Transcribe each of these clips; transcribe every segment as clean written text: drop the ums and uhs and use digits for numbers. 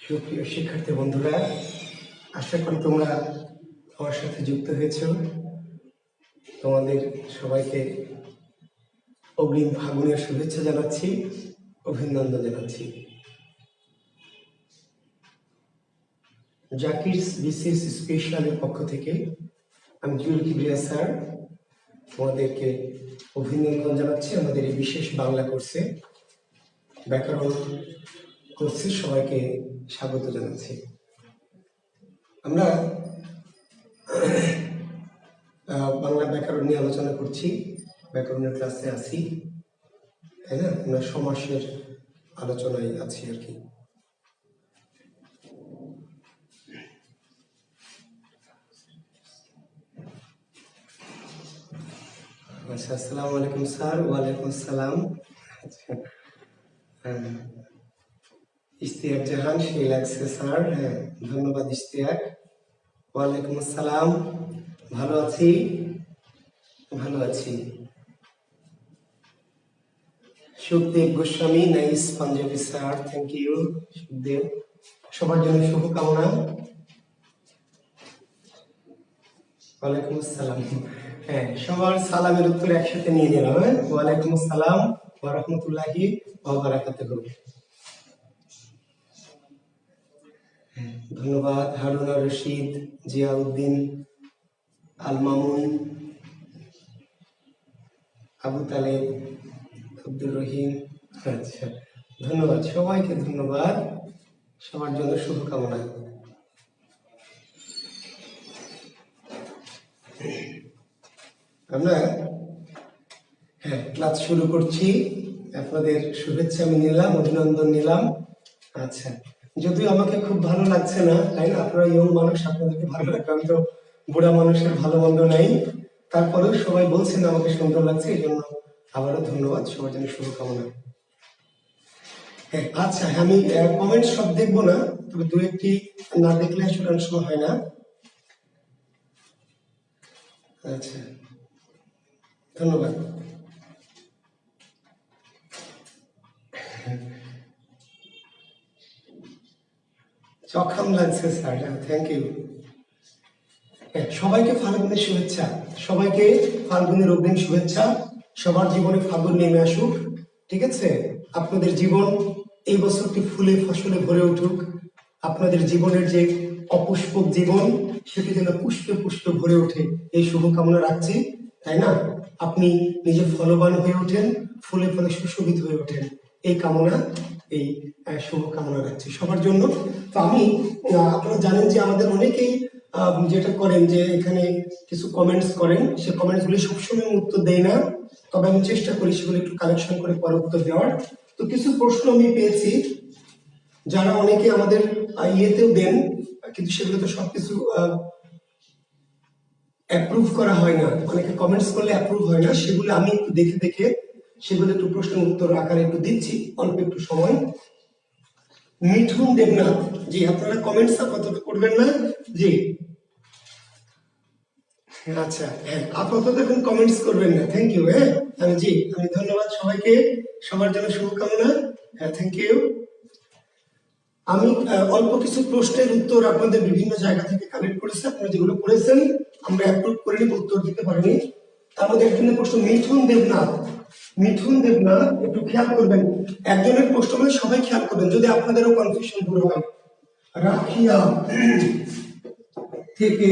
সুপ্রিয় শিক্ষার্থী বন্ধুরা, আশা করি তোমরা আমার সাথে যুক্ত হয়েছ। তোমাদের সবাইকে অগ্রিম ফাগুনের শুভেচ্ছা জানাচ্ছি, অভিনন্দন জানাচ্ছি। জাকিরস বিসিএস স্পেশালের পক্ষ থেকে আমি জুয়েল কিবরিয়া স্যার তোমাদেরকে অভিনন্দন জানাচ্ছি আমাদের এই বিশেষ বাংলা কোর্সে, ব্যাকরণ কোর্সে সবাইকে স্বাগত জানাচ্ছি। আমরা বাংলা ব্যাকরণ নিয়ে আলোচনা করছি, ব্যাকরণের ক্লাসে আছি, তাই না? আমরা সমাসের আলোচনায় আছি আর কি। আচ্ছা, আসসালামু আলাইকুম স্যার। ওয়ালাইকুম আসসালাম। ইশতিয়াক জাহান, সেই লাগছে স্যার। হ্যাঁ, ধন্যবাদ ইশতিয়াক। ওয়ালাইকুম আসসালাম। ভালো আছি, ভালো আছি। Sukhdev Goswami, nice Punjabi sir, thank you Sukhdev. সবার জন্য শুভকামনা। ওয়ালাইকুম আসসালাম। হ্যাঁ, সবার সালামের উত্তর একসাথে নিয়ে নিলাম। ওয়ালাইকুম আসসালাম ওয়া রাহমাতুল্লাহি ওয়া বারাকাতুহু। ধন্যবাদ হারুন আর রশিদ, জিয়াউদ্দিন, আল মামুন, আবু তালেব, আব্দুর রহিম। আচ্ছা, ধন্যবাদ সবাইকে, ধন্যবাদ। সবার জন্য শুভকামনা। আমরা ক্লাস শুরু করছি। আপনাদের শুভেচ্ছা আমি নিলাম, অভিনন্দন নিলাম। আচ্ছা, যদিও আমাকে খুব ভালো লাগছে না, তাই না? আপনারা ইয়ং মানুষ, আপনাদেরকে ভালো লাগবে। আমি তো বুড়া মানুষের ভালো মন্দ নাই, তারপরেও সবাই বলছেন আমাকে সুন্দর লাগছে, এই জন্য আবারও ধন্যবাদ। সবার জন্য শুভকামনা। আচ্ছা, আমি কমেন্ট সব দেখবো না, তবে দু একটি না দেখলে আসলে অনেক সময় হয় না। আচ্ছা, ধন্যবাদ। চখাম লাগছে স্যার, থ্যাংক ইউ। সবাইকে ফাল্গুনের শুভেচ্ছা, সবাইকে ফাল্গুনের অগ্রিম শুভেচ্ছা। সবার জীবনে ফাল্গুন নেমে আসুক, ঠিক আছে? আপনাদের জীবন এই বছরটি ফুলে ফসলে ভরে উঠুক। আপনাদের জীবনের যে অপুষ্পক জীবন, সেটি যেন পুষ্পে পুষ্পে ভরে ওঠে, এই শুভকামনা রাখছি, তাই না? আপনি নিজে ফলবান হয়ে ওঠেন, ফুলে ফলে সুশোভিত হয়ে ওঠেন, এই কামনা, এই শুভকামনা রাখছি সবার জন্য। তো আমি, আপনারা জানেন যে আমাদের অনেকেই যেটা করেন যে এখানে কিছু কমেন্টস করেন, সে কমেন্টস গুলি সবসময় উত্তর দেয় না, তবে আমি চেষ্টা করি সেগুলো একটু কালেকশন করে পরে উত্তর দেওয়ার। তো কিছু প্রশ্ন আমি পেয়েছি, যারা অনেকে আমাদের ইয়েতেও দেন, কিন্তু সেগুলো তো সবকিছু অ্যাপ্রুভ করা হয় না, অনেকে কমেন্টস করলে অ্যাপ্রুভ হয় না, সেগুলো আমি একটু দেখে দেখে সেগুলো একটু প্রশ্নের উত্তর আকারে একটু দিচ্ছি, অল্প একটু সময়। মিঠুন দেবনাথ, জি আপনারা কমেন্টস আপাতত করবেন না, জি আচ্ছা, আপাতত এখন কমেন্টস করবেন না, থ্যাংক ইউ। জি, আমি ধন্যবাদ সবাইকে, সবার জন্য শুভকামনা। Thank you. আমি অল্প কিছু প্রশ্নের উত্তর আপনাদের বিভিন্ন জায়গা থেকে কালেক্ট করেছি, আপনারা যেগুলো করেছেন আমরা অ্যাপ্রুভ করে নিব, উত্তর দিতে পারিনি। তার মধ্যে একজনের প্রশ্ন, মিঠুন দেবনাথ, মিঠুন দেবনাথ, একটু খেয়াল করবেন, একজনের প্রশ্ন মানে সবাই খেয়াল করবেন, যদি আপনাদেরও কনফিউশন দূর হয়। রাখিয়া থেকে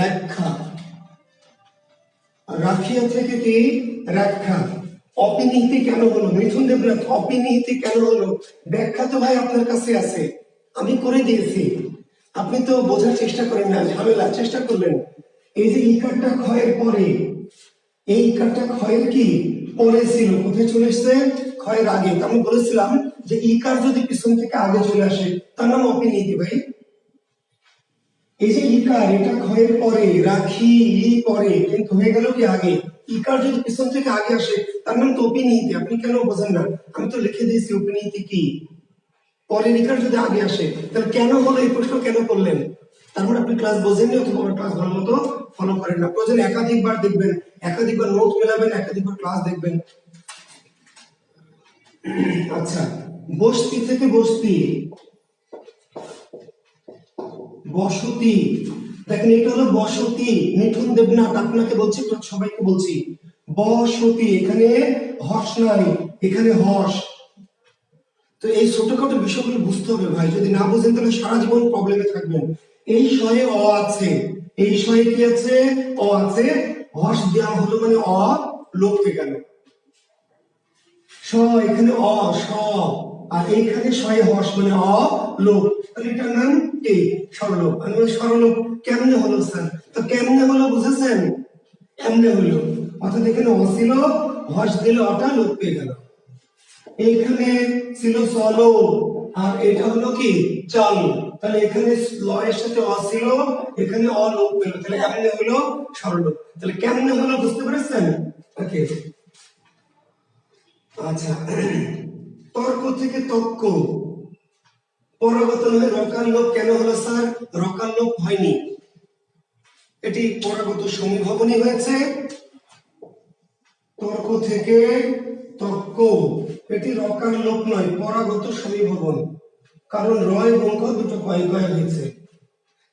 রক্ষা, রাখিয়া থেকে কি রক্ষা, অপিনিহিতি কেন হলো? মিঠুন দেবনাথ, অপিনিহিতি কেন হলো? ব্যাখ্যা তো ভাই আপনার কাছে আছে, আমি করে দিয়েছি, আপনি তো বোঝার চেষ্টা করেন না, ঝামেলা চেষ্টা করবেন। এই যে ইকারটা ক্ষয়ের পরে, এই ইকারটা ক্ষয়ের কি পরে ছিল, কোথায় চলে এসছে? ক্ষয়ের আগে। আমি বলেছিলাম যে ইকার যদি পিছন থেকে আগে চলে আসে তার নাম অপিনিহিতি ভাই। এই যে ইকার, এটা ক্ষয়ের পরে, রাখি পরে, কিন্তু হয়ে গেল কি আগে। ইকার যদি পিছন থেকে আগে আসে তার নাম তো অপিনিহিতি। আপনি কেন বোঝেন না? আমি তো লিখে দিয়েছি অপিনিহিতি কি। পরে ইকার যদি আগে আসে তাহলে কেন হলো, এই প্রশ্ন কেন করলেন? তার মানে আপনি ক্লাস বোঝেননি, অথবা ক্লাস ভালো মতো ফলো করেন না। প্রয়োজন একাধিকবার দেখবেন, একাধিকবার নোট মেলাবেন, একাধিকবার ক্লাস দেখবেন। আচ্ছা, বস্তি থেকে বস্তি, বসতি। দেখেন এটা হলো বসতি, মিঠুন দেবনাথ আপনাকে বলছি, সবাইকে বলছি বসতি। এখানে হর্ষ নাই, এখানে হর্ষ। তো এই ছোটখাটো বিষয়গুলো বুঝতে হবে ভাই, যদি না বুঝেন তাহলে সারা জীবন প্রবলেমে থাকবেন। এই শয়ে অ আছে, এই শয়ে কি আছে? অ আছে, হর্ষ দেওয়া হলো মানে অ লোপ হয়ে গেল। স এখানে অ স, আর এইখানে শয়ে হর্ষ মানে অ লোপ, তাহলে এটার নাম কি? সরলোপ। আমি বলি সরলোপ কেমনে হলো স্যার? তো কেমনে হলো বুঝেছেন? এমনে হলো, অর্থাৎ এখানে অ ছিল, হর্ষ দিলে অটা লোপ পেয়ে গেল। এইখানে ছিল চলো, আর এটা হলো কি? চল। তাহলে এখানে ল এর সাথে অ ছিল, এখানে অ লোপ পেল, তাহলে এমনি হলো সরলোপ। তাহলে কেমনে হলো বুঝতে পেরেছেন? ওকে, আচ্ছা। তর্ক থেকে তক্ক, পরাগত নয় রকার লোপ কেন হলো স্যার? রকার লোপ হয়নি, এটি পরাগত সমীভবনই হয়েছে। তর্ক থেকে তর্ক, এটি রকার লোপ নয়, পরাগত সমীভবন। কারণ রয় এবং ক দুটো কয় কয় হয়েছে।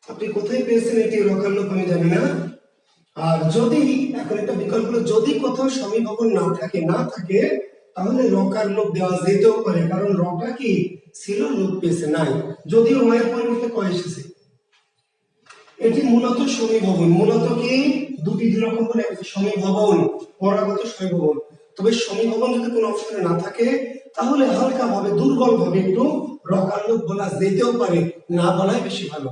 আপনি কোথায় পেয়েছেন এটি রকার লোপ আমি জানি না। আর যদি এখন একটা বিকল্প হলো, যদি কোথাও সমীভবন না থাকে তাহলে রকার লোপ দেওয়া যেতেও পারে, কারণ রটা কি ছিল, লোপ পেয়েছে নাই, যদিও রয়ের পরিবর্তে কয় এসেছে। এটি মূলত সমীভবন, মূলত কি দুটি রকম করে সমীভবন, পরাগত সমীভবন। তবে সমীভবন যদি কোনো অপশনে না থাকে তাহলে হালকা ভাবে, দুর্বল ভাবে একটু রকার লোপ বলা যেতেও পারে, না বলাই বেশি ভালো।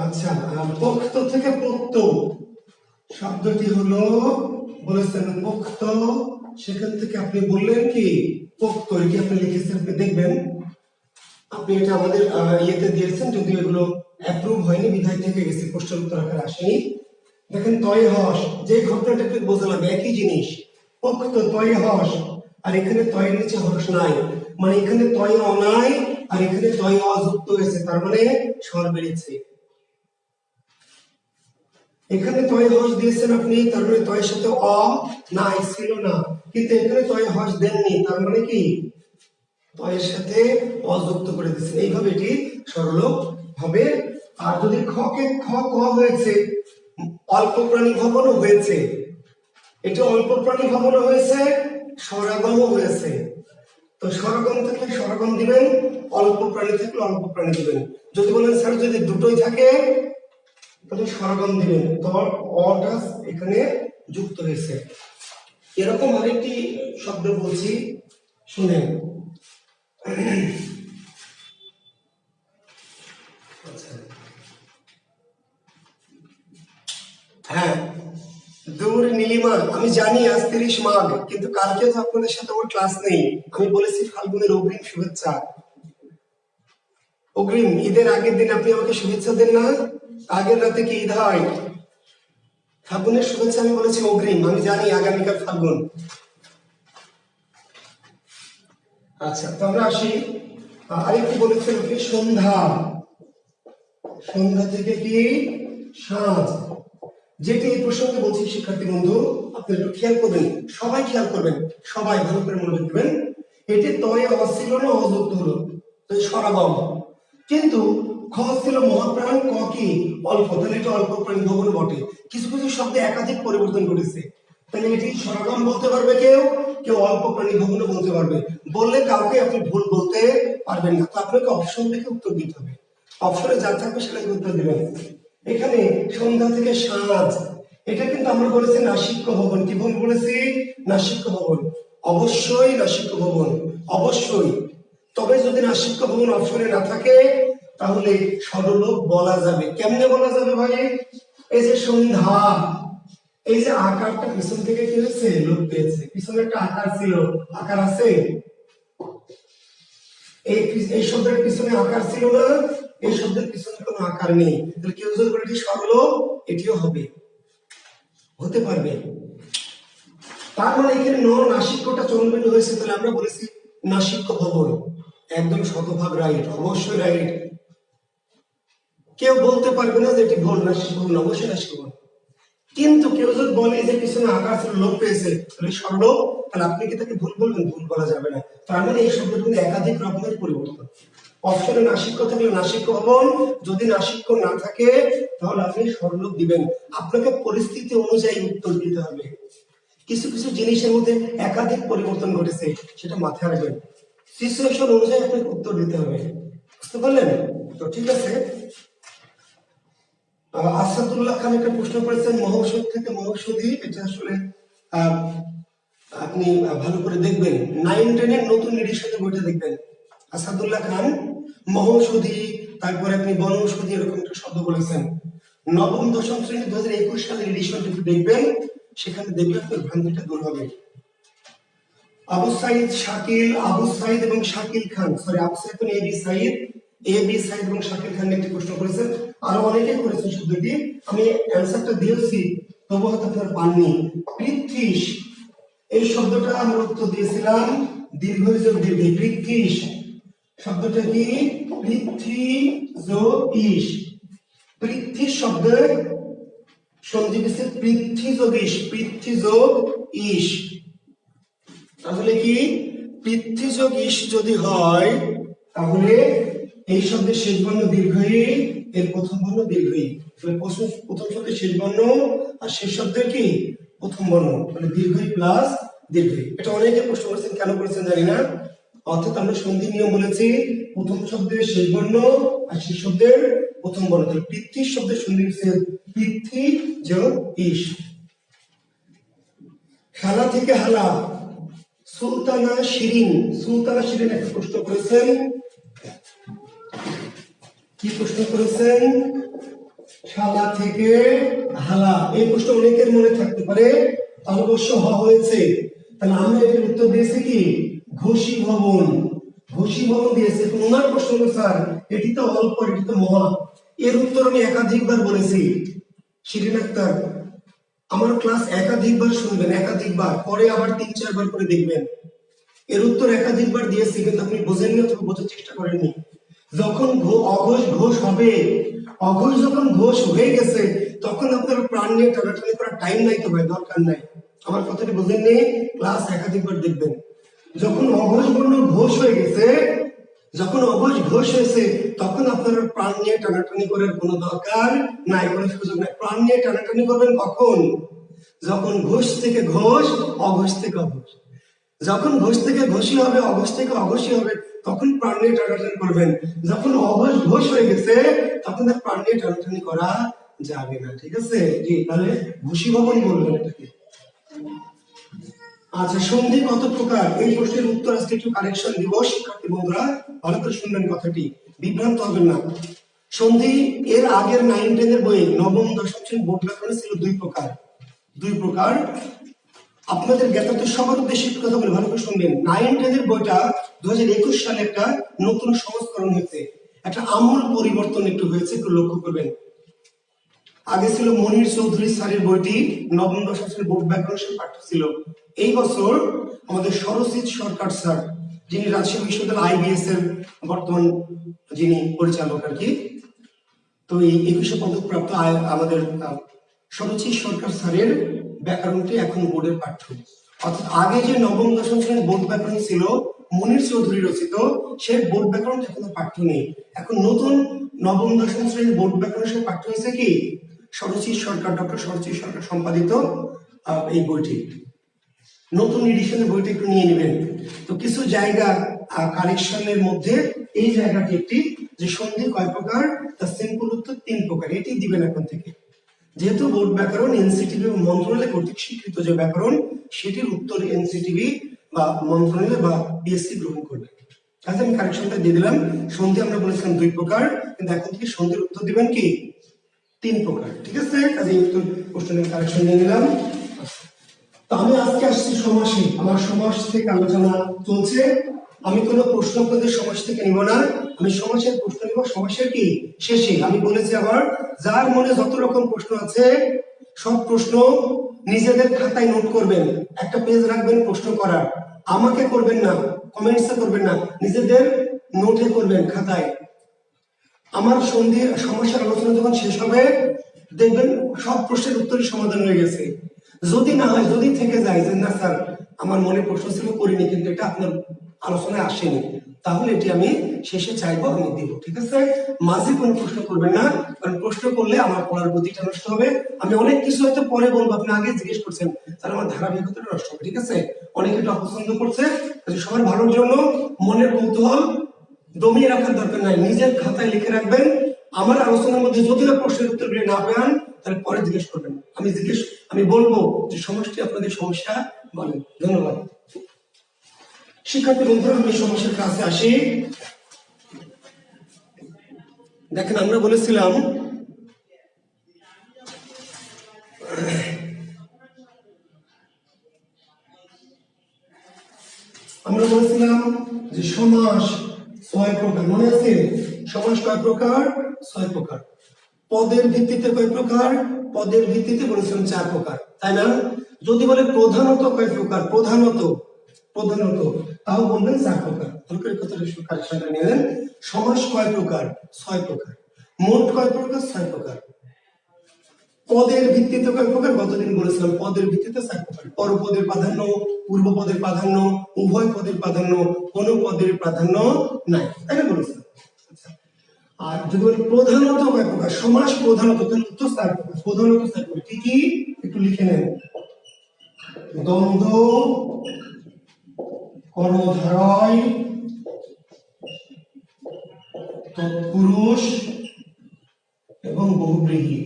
আচ্ছা, পোক্ত থেকে পোক্ত শব্দটি হলো, বলেছেন পোক্ত, সেখান থেকে আপনি বললেন কি পোক্ত, এটি আপনি লিখেছেন, দেখবেন আপনি এটা আমাদের ইয়েতে দিয়েছেন, যদিও এগুলো অ্যাপ্রুভ হয়নি, বিধায় থেকে গেছে, প্রশ্ন উত্তর আকারে আসেনি। দেখেন তয় হস, যে ঘটনাটা একটু বোঝালাম একই জিনিস, পোক্ত তয় হস, আর এখানে তয়ের নিচে হর্ষ নাই, মানে এখানে তয় অ নাই আর এখানে তয় অ যুক্ত হয়েছে, তার মানে স্বর বেড়েছে। এখানে তয় হর্ষ দিয়েছেন আপনি, তার মানে তয়ের সাথে অ নাই, ছিল না, কিন্তু এখানে তয় হর্ষ দেননি, তার মানে কি তয়ের সাথে অযুক্ত করে দিচ্ছেন, এইভাবে এটি সরলোপ হবে। আর যদি খ কে খ ক হয়েছে, অল্প প্রাণী ভবনও হয়েছে, এটা অল্প প্রাণী ভবনও হয়েছে, স্বরাগমও হয়েছে। তো স্বরাগম থাকলে স্বরাগম দিবেন, অল্প প্রাণী থাকলে অল্প প্রাণী দিবেন। যদি বলেন স্যার যদি দুটোই থাকে তাহলে স্বরাগম দিবেন, তো অটা এখানে যুক্ত হয়েছে। এরকম আরেকটি শব্দ বলছি, শুনেন। হ্যাঁ, দূর নীলিমা, আমি জানি আজ 30 মাঘ, কিন্তু কালকে তো আপনাদের সাথে আমার ক্লাস নেই। আমি বলেছি ফাল্গুনের অগ্রিম শুভেচ্ছা। অগ্রিম ঈদের আগের দিন আপনি আমাকে শুভেচ্ছা দেন না? আগের রাতে কি ঈদ হয়? ফাল্গুনের শুভেচ্ছা আমি বলেছি অগ্রিম, আমি জানি আগামীকাল ফাল্গুন। আচ্ছা, তো আমরা আসি, আরেকটি বলেছেন আপনি সন্ধ্যা, সন্ধ্যা থেকে কি সাঁঝ, যেটি এই প্রসঙ্গে বলছি শিক্ষার্থী বন্ধু, আপনি একটু খেয়াল করবেন, সবাই খেয়াল করবেন, সবাই ভালো করে মনে রাখবেন। এটি তয়ে অছিল না অযুক্ত হলো, তো সরাগম, কিন্তু খ ছিল মহাপ্রাণ, ক কি অল্প, তাহলে এটা অল্প প্রাণী ভবন বটে। কিছু কিছু শব্দে একাধিক পরিবর্তন করেছে, তাহলে এটি সরাগম বলতে পারবে কেউ, কেউ অল্প প্রাণী ভবন বলতে পারবে। বললে কাউকে আপনি ভুল বলতে পারবেন না, তো আপনাকে অপশন দেখে উত্তর দিতে হবে, অপশনে যা থাকবে সেটাকে উত্তর দিবেন। এখানে সন্ধ্যা থেকে সাঁঝ, এটা কিন্তু আমরা বলেছি নাসিক্য ভবন, কি ভবন বলেছি? নাসিক্য ভবন, অবশ্যই নাসিক্য ভবন, অবশ্যই। তবে যদি নাসিক্য ভবন অপশনে না থাকে তাহলে সরলোপ বলা যাবে। কেমনে বলা যাবে ভাই? এই যে সন্ধ্যা, এই যে আকারটা পিছন থেকে কি হয়েছে, লোপ পেয়েছে, পিছনে একটা আকার ছিল, আকার আছে, এই শব্দের পিছনে আকার ছিল না, এই শব্দের পিছনে কোনো আকার নেই, তাহলে কেউ যদি বলে সরলোপ, এটিও হবে, হতে পারবে। তার মানে এখানে নাসিক্যটা চন্দ্রবিন্দু হয়েছে, তাহলে আমরা বলেছি নাসিক্য ভবন, একদম শতভাগ রাইট, অবশ্যই রাইট। কেউ বলতে পারবে না যে এটি ভুল, নাসিক্য ভবন, অবশ্যই নাসিক্য ভবন। কিন্তু কেউ যদি বলে যে পিছনে আকার ছিল লোপ পেয়েছে তাহলে সরলোপ, তাহলে আপনি কি তাকে ভুল বলবেন? ভুল বলা যাবে না। তার মানে এই শব্দটি কিন্তু একাধিক রকমের পরিবর্তন। অপশনে নাসিক্য থাকলে নাসিক্য হবন, যদি নাসিক্য না থাকে তাহলে আপনি সরলোপ দিবেন। আপনাকে পরিস্থিতি অনুযায়ী উত্তর দিতে হবে। কিছু কিছু জিনিসের মধ্যে একাধিক পরিবর্তন ঘটেছে, সেটা মাথায় রাখবেন। সিচুয়েশন অনুযায়ী আপনাকে উত্তর দিতে হবে। বুঝতে পারলেন? তো ঠিক আছে। আসাদুল্লাহ খান একটা প্রশ্ন করেছেন মহৌষধ থেকে মহৌষধি, এটা আসলে আপনি ভালো করে দেখবেন, 9-10 এর নতুন এডিশনে বইটা দেখবেন। আসাদুল্লাহ খান মহৌষধি, তারপরে আপনি বনৌষধি এরকম একটা শব্দ বলেছেন। নবম দশম শ্রেণী 2021 সালের এডিশনটা একটু দেখবেন, সেখানে দেখলে আপনার ভ্রান্তিটা দূর হবে। আবু সাইদ শাকিল, আবু সাইদ এবং শাকিল খান, সরি আবু সাইদ এবং এবি সাইদ, এবি সাইদ এবং শাকিল খান একটি প্রশ্ন করেছেন। আরো অনেকে করেছেন শব্দটি, আমি অ্যান্সারটা দিয়েছি তবু হয়তো আপনারা পাননি। পৃথ্বীশ, এই শব্দটা আমরা উত্তর দিয়েছিলাম দীর্ঘ যোগ দীর্ঘ। পৃথ্বীশ শব্দটা কি? পৃথ্বী যোগ ইশ। পৃথ্বী শব্দের সন্ধি বিচ্ছেদ পৃথ্বী যোগ ইশ, পৃথ্বী যোগ ইশ। তাহলে কি পৃথ্বী যোগ ইশ যদি হয় তাহলে এই শব্দের শেষ বর্ণ দীর্ঘ ই, এর প্রথম বর্ণ দীর্ঘ ই। প্রথম শব্দের শেষ বর্ণ আর শেষ শব্দের কি প্রথম বর্ণ, মানে দীর্ঘ ই প্লাস দীর্ঘ ই। এটা অনেকে প্রশ্ন করেছেন, কেন করেছেন জানি না। অর্থাৎ আমরা সন্ধি নিয়ম বলেছি প্রথম শব্দের শেষ বর্ণ আর শেষ শব্দের প্রথম বর্ণ। তাহলে পৃথ্বী শব্দের সন্ধি বিচ্ছেদ পৃথ্বী যোগ ইশ। খেলা থেকে হালা, সুলতানা শিরিন, সুলতানা শিরিন একটা প্রশ্ন করেছেন। কি প্রশ্ন করেছেন? শালা থেকে হালা। এই প্রশ্ন অনেকের মনে থাকতে পারে, অবশ্য হয়েছে। তাহলে আমরা এর উত্তর দিয়েছি কি ঘোষী ভবন, ঘোষী ভবন দিয়েছে। ওনার প্রশ্ন হলো স্যার এটি তো অল্প, এটি তো মহা। এর উত্তর আমি একাধিকবার বলেছি। শিরিন আক্তার, আমার ক্লাস একাধিকবার শুনবেন, একাধিকবার, পরে আবার 3-4 বার করে দেখবেন। এর উত্তর একাধিকবার দিয়েছি, কিন্তু আপনি বোঝেননি অথবা বোঝার চেষ্টা করেননি। যখন অঘোষ ঘোষ হবে, অঘোষ যখন ঘোষ হয়ে গেছে তখন আপনার প্রাণ নিয়ে টানাটানি করার টাইম নাই, তো ভাই দরকার নাই। আমার কথাটি বোঝেননি, ক্লাস একাধিকবার দেখবেন। যখন অঘোষ বর্ণ ঘোষ হয়ে গেছে, যখন অঘোষ ঘোষ হয়েছে তখন আপনার প্রাণ নিয়ে টানাটানি করার কোনো দরকার নাই, কোনো সুযোগ নাই। প্রাণ নিয়ে টানাটানি করবেন কখন? যখন ঘোষ থেকে ঘোষ, অঘোষ থেকে অঘোষ। যখন ঘোষ থেকে ঘোষী হবে, অঘোষ থেকে অঘোষী হবে, তখন প্রাণ নিয়ে টানাটানি করবেন। যখন অঘোষ ঘোষ হয়ে গেছে তখন আর প্রাণ নিয়ে টানাটানি করা যাবে না। ঠিক আছে জি, তাহলে ঘোষী ভবন বলবেন এটাকে। আচ্ছা, সন্ধি কত প্রকার? এই প্রশ্নের উত্তর আজকে একটু কারেকশন দিব, শিক্ষার্থী বন্ধুরা ভালো করে শুনবেন কথাটি, বিভ্রান্ত হবেন না। সন্ধি এর আগের 9-10 এর বইয়ে নবম দশম শ্রেণীর বোর্ড ব্যাকরণে ছিল 2 প্রকার, 2 প্রকার। আপনাদের জ্ঞাতার্থ সবার উদ্দেশ্যে একটু কথা বলে ভালো করে শুনবেন। 9-10 এর বইটা 2021 সালে একটা নতুন সংস্করণ হয়েছে, একটা আমূল পরিবর্তন একটু হয়েছে, একটু লক্ষ্য করবেন। আগে ছিল মনির চৌধুরী স্যারের বইটি, নবম দশম শ্রেণীর বোর্ড ব্যাকরণ পাঠ্য ছিল। এই বছর আমাদের সরজিৎ সরকার স্যার, যিনি রাজশাহী বিশ্ববিদ্যালয় আইবিএস এর বর্তমান যিনি পরিচালক আর কি, তো এই 21 পদক প্রাপ্ত আমাদের সরজিৎ সরকার স্যারের ব্যাকরণটি এখন বোর্ডের পাঠ্য। অর্থাৎ আগে যে নবম দশম শ্রেণীর বোর্ড ব্যাকরণ ছিল মনির চৌধুরী রচিত, সেই বোর্ড ব্যাকরণ এখন পাঠ্য নেই। এখন নতুন নবম দশম শ্রেণীর বোর্ড ব্যাকরণের পাঠ্য হয়েছে কি সরজিৎ সরকার, ডক্টর সরজিৎ সরকার সম্পাদিত এই বইটি। নতুন এডিশনের বইটি একটু নিয়ে নেবেন। তো কিছু জায়গা কারেকশনের মধ্যে এই জায়গাটি একটি, যে সন্ধি কয় প্রকার, তার সিম্পল উত্তর 3 প্রকার, এটি দিবেন এখন থেকে। যেহেতু বোর্ড ব্যাকরণ এনসিটিভি মন্ত্রণালয় কর্তৃক স্বীকৃত যে ব্যাকরণ, সেটির উত্তর এনসিটিভি বা মন্ত্রণালয় বা বিএসসি গ্রহণ করবে। তাহলে আমি কারেকশনটা দিয়ে দিলাম। সন্ধি আমরা বলেছিলাম 2 প্রকার, কিন্তু এখন থেকে সন্ধির উত্তর দিবেন কি 3 প্রকার। ঠিক আছে, কাজে উত্তর কোশ্চেনের কারেকশন নিয়ে নিলাম। তো আমি আজকে আসছি সমাসে, আমার সমাস থেকে আলোচনা চলছে। আমি কোনো প্রশ্ন আপনাদের সমাস থেকে নিব না, আমি সমাসের প্রশ্ন নিব সমাসের কি শেষে। আমি বলেছি আবার, যার মনে যত রকম প্রশ্ন আছে সব প্রশ্ন নিজেদের খাতায় নোট করবেন, একটা পেজ রাখবেন প্রশ্ন করার, আমাকে করবেন না, কমেন্টসে করবেন না, নিজেদের নোটে করবেন খাতায়। আমার সন্ধির সমস্যার আলোচনা যখন শেষ হবে দেখবেন সব প্রশ্নের উত্তরের সমাধান হয়ে গেছে। যদি না হয়, যদি থেকে যায় যে না স্যার আমার মনে প্রশ্ন ছিল করিনি, কিন্তু এটা আপনার আলোচনায় আসেনি, তাহলে এটি আমি শেষে চাইবো, আমি দিব। ঠিক আছে, মাঝে কোনো প্রশ্ন করবেন না, কারণ প্রশ্ন করলে আমার পড়ার গতিটা নষ্ট হবে। আমি অনেক কিছু হয়তো পরে বলবো, আপনি আগে জিজ্ঞেস করছেন, তাহলে আমার ধারাবাহিকতা নষ্ট হবে। ঠিক আছে, অনেকে এটা অপছন্দ করছে, সবার ভালোর জন্য মনের কৌতূহল দমিয়ে রাখার দরকার নাই, নিজের খাতায় লিখে রাখবেন। আমার আলোচনার মধ্যে যদি না প্রশ্নের উত্তরগুলি না পান, তাহলে পরে জিজ্ঞেস করবেন। আমি বলবো যে সমষ্টি আপনাদের সমস্যা বলেন। ধন্যবাদ। শিক্ষার্থী বন্ধুরা, আমি সমস্যার কাছে আসি। দেখেন, আমরা বলেছিলাম যে সমাস 6 প্রকার, মনে আছে? সমাস কয় প্রকার? 6 প্রকার। পদের ভিত্তিতে কয় প্রকার? পদের ভিত্তিতে বলেছিলাম 4 প্রকার, তাই না? যদি বলে প্রধানত কয় প্রকার? প্রধানত তাও বলবেন 4 প্রকার। তাহলে কথাটা কারেকশনটা নেবেন। সমাস কয় প্রকার? 6 প্রকার। মোট কয় প্রকার? 6 প্রকার। পদের ভিত্তিতে কয় প্রকার? গতদিন বলেছিলাম পদের ভিত্তিতে 4 প্রকার। পরপদের প্রাধান্য, পূর্ব পদের প্রাধান্য, উভয় পদের প্রাধান্য, কোন পদের প্রাধান্য নাই, তাই না বলেছিলাম? আর যদি বলি প্রধানত কয় প্রকার? সমাস প্রধানত তো 4 প্রকার। প্রধানত 4 প্রকার কি কি একটু লিখে নেন। দ্বন্দ্ব, কর্মধারয়, তৎপুরুষ এবং বহুব্রীহি।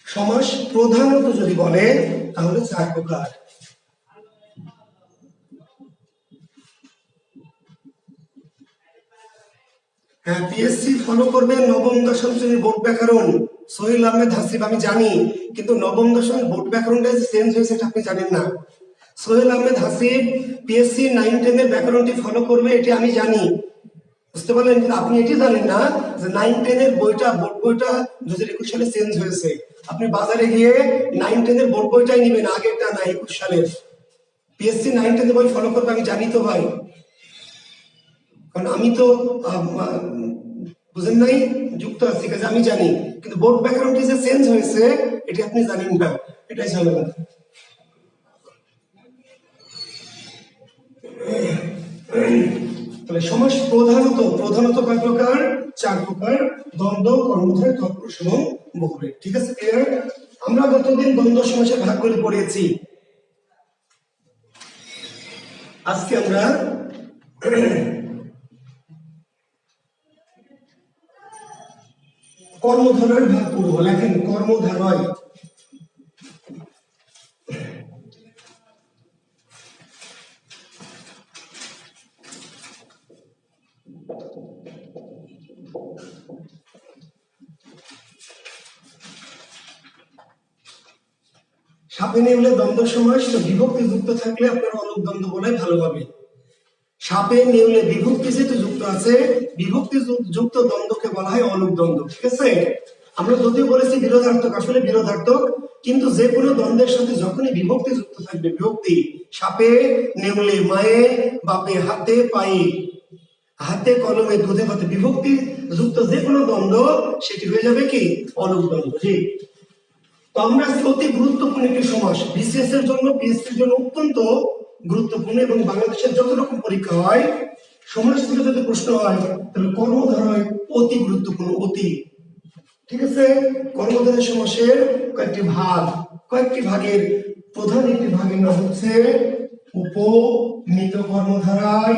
সমাস প্রধানত যদি বলে তাহলে 4 প্রকার। হ্যাঁ, পিএসসি ফলো করবে নবম দশম শ্রেণীর বোর্ড ব্যাকরণ। সোহেল আহমেদ হাসিব, আমি জানি, কিন্তু নবম দশম বোর্ড ব্যাকরণটা চেঞ্জ হয়েছে এটা আপনি জানেন না। সোহেল আহমেদ হাসিব পিএসসি 9-10 এর ব্যাকরণটি ফলো করবে, এটি আমি জানি, বুঝতে পারলেন? কিন্তু আপনি এটি জানেন না যে 9-10 এর বইটা, বোর্ড বইটা 2021 সালে চেঞ্জ হয়েছে। আপনি বাজারে গিয়ে 9-10 এর বোর্ড বইটাই নিবেন, আগেরটা না, 21 সালের। পিএসসি 9-10 এর বই ফলো করবে, আমি জানি তো ভাই, কারণ আমি তো বুঝেন নাই, যুক্ত আছি, কাজে আমি জানি। কিন্তু বোর্ড ব্যাকরণটি যে চেঞ্জ হয়েছে এটি আপনি জানেন না, এটাই ঝামেলা। তাহলে সমাস প্রধানত কয় প্রকার? 4 প্রকার। দ্বন্দ্ব, কর্মধারয়, তৎপুরুষ এবং বহুব্রীহি। ঠিক আছে, ক্লিয়ার? আমরা গতদিন দ্বন্দ্ব সমাসের ভাগ করে পড়িয়েছি। আজকে আমরা কর্মধারয়ের ভাগ করব। লেখেন কর্মধারয়। সাপে নেউলে দ্বন্দ্ব সমাস, তো বিভক্তি যুক্ত থাকলে আপনার অলুক দ্বন্দ্ব বলে ভালো হবে। সাপে নেউলে বিভক্তি যেহেতু যুক্ত আছে, বিভক্তি যুক্ত দ্বন্দ্বকে বলা হয় অলুক দ্বন্দ্ব। ঠিক আছে, আমরা যদিও বলেছি বিরোধার্থক, আসলে বিরোধার্থক, কিন্তু যে কোনো দ্বন্দ্বের সাথে যখনই বিভক্তি যুক্ত থাকবে, বিভক্তি, সাপে নেউলে মায়ে, বাপে হাতে পায়ে, হাতে কলমে দুধে ভাতে, বিভক্তি যুক্ত যে কোনো দ্বন্দ্ব সেটি হয়ে যাবে কি? অলুক দ্বন্দ্ব। জি, তো আমরা অতি গুরুত্বপূর্ণ একটি সমাস, বিসিএস এর জন্য, পিএসসির জন্য অত্যন্ত গুরুত্বপূর্ণ, এবং বাংলাদেশের যত রকম পরীক্ষা হয় সমাস থেকে যদি প্রশ্ন হয় তাহলে কর্মধারয় অতি গুরুত্বপূর্ণ, অতি। ঠিক আছে, কর্মধারয় সমাসের কয়েকটি ভাগের প্রধান একটি ভাগের নাম হচ্ছে উপমিত কর্মধারয়,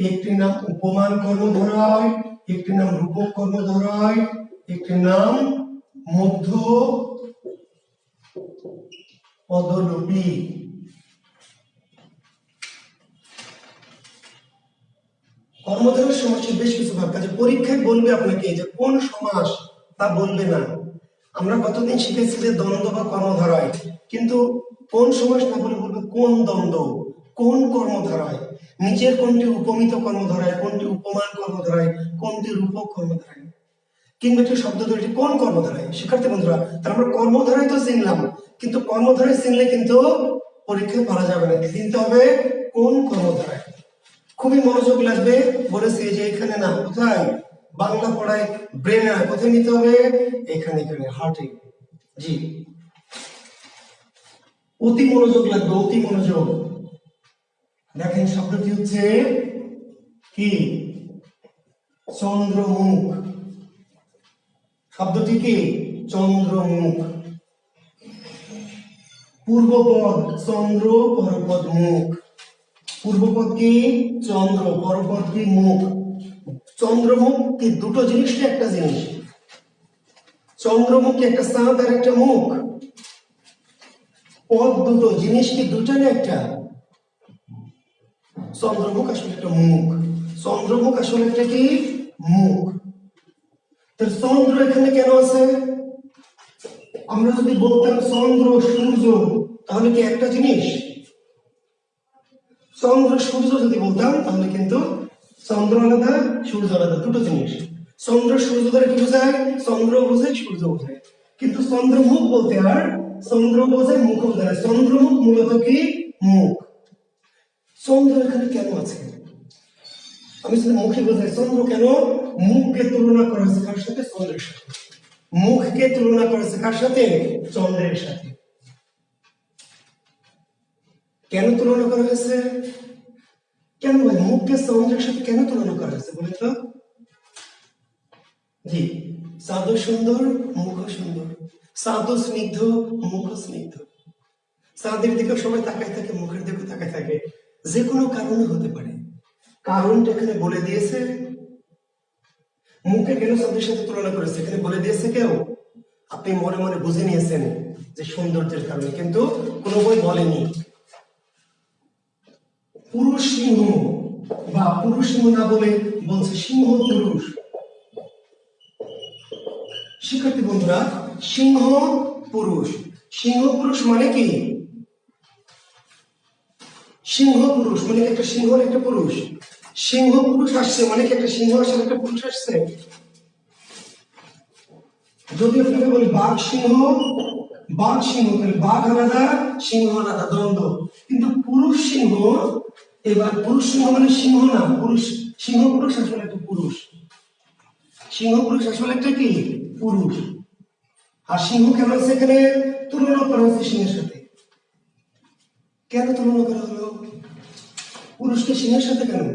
একটি নাম উপমান কর্মধারয়, একটি নাম রূপক কর্মধারয়, একটি নাম মধ্য পদলোপী। কর্মধারয় সমাসের বেশ কিছু ভাগ, কাজে পরীক্ষায় বলবে আপনাকে যে কোন সমাস, তা বলবে না। আমরা কতদিন শিখেছি যে দ্বন্দ্ব বা কর্মধারয়, কিন্তু কোন সমাস না বলে বলবে কোন দ্বন্দ্ব, কোন কর্মধারয়, নিচের কোনটি উপমিত কর্মধারয়, কোনটি উপমান কর্মধারয়, কোনটি রূপক কর্মধারয়, কিংবা একটি শব্দ ধরে কোন কর্মধারয়। শিক্ষার্থী বন্ধুরা, তাহলে আমরা কর্মধারয় তো চিনলাম, কিন্তু কর্মধারয় চিনলে কিন্তু পরীক্ষায় পারা যাবে না, চিনতে হবে কোন কর্মধারয়। খুবই মনোযোগ লাগবে, বলেছি যে এখানে না, কোথায়? বাংলা পড়ায় ব্রেনে, কোথায় নিতে হবে? এখানে এখানে হার্টে। জি, অতি মনোযোগ লাগবে, অতি মনোযোগ। দেখেন শব্দটি হচ্ছে কি? চন্দ্রমুখ। শব্দটি কি? চন্দ্রমুখ। পূর্বপদ চন্দ্র, পরপদ মুখ। পূর্বপদ কি? চন্দ্র, পরপদ কি? মুখ। চন্দ্রমুখ কি দুটো জিনিস না একটা জিনিস? চন্দ্রমুখ কি একটা চাঁদ আর একটা মুখ? পদ দুটো, জিনিস কি দুটো না একটা? চন্দ্রমুখ আসলে একটা মুখ। চন্দ্রমুখ আসলে একটা কি? মুখ। তো চন্দ্র এখানে কেন আছে? আমরা যদি বলতাম চন্দ্র সূর্য, তাহলে কি একটা জিনিস? চন্দ্র সূর্য যদি বলতাম তাহলে কিন্তু চন্দ্র আলাদা, সূর্য আলাদা, দুটো জিনিস। চন্দ্র সূর্য দ্বারা কি বোঝায়? চন্দ্র বোঝায়, সূর্য বোঝায়। কিন্তু চন্দ্রমুখ বলতে আর চন্দ্র বোঝায়, মুখ বোঝায়। চন্দ্রমুখ মূলত কি? মুখ। চন্দ্র এখানে কেন আছে? আমি যদি মুখে বোঝাই, চন্দ্র কেন? মুখকে তুলনা করা হয়েছে কার সাথে? চন্দ্রের সাথে। মুখকে তুলনা করা হয়েছে কার সাথে? চন্দ্রের সাথে। কেন তুলনা করা হয়েছে? কেন ভাই মুখকে চন্দ্রের সাথে কেন তুলনা করা হয়েছে বলেন তো? জি, চাঁদও সুন্দর, মুখও সুন্দর। চাঁদও স্নিগ্ধ, মুখও স্নিগ্ধ। চাঁদের দিকে সবাই তাকায় থাকে, মুখের দিকে তাকায় থাকে। যে কোনো কারণে হতে পারে। কারণটা এখানে বলে দিয়েছে। মুখে কেন চাঁদের সাথে তুলনা করেছে এখানে বলে দিয়েছে কেউ? আপনি মনে মনে বুঝে নিয়েছেন যে সৌন্দর্যের কারণে, কিন্তু কোনো বই বলেনি। পুরুষ সিংহ বা পুরুষ সিংহ না বলে বলছে সিংহ পুরুষ। শিক্ষার্থী বন্ধুরা, সিংহ পুরুষ। সিংহ পুরুষ মানে কি? সিংহ পুরুষ মানে একটা সিংহ একটা পুরুষ। সিংহ পুরুষ আসছে মানে কি একটা সিংহ আসলে একটা পুরুষ আসছে? যদি আপনাকে বলি বাঘ সিংহ, বাঘ সিংহ, তাহলে বাঘ আলাদা, সিংহ আলাদা, দ্বন্দ্ব। কিন্তু পুরুষ সিংহ, এবার পুরুষ সিংহ মানে সিংহ না, পুরুষ। সিংহ পুরুষ আসলে একটা পুরুষ। সিংহ পুরুষ আসলে একটা কি? পুরুষ। আর সিংহ কেন আছে এখানে তুলনা করা হয়েছে সিংহের সাথে? কেন তুলনা করা হলো? পুরুষকে সিংহের সাথে কেন?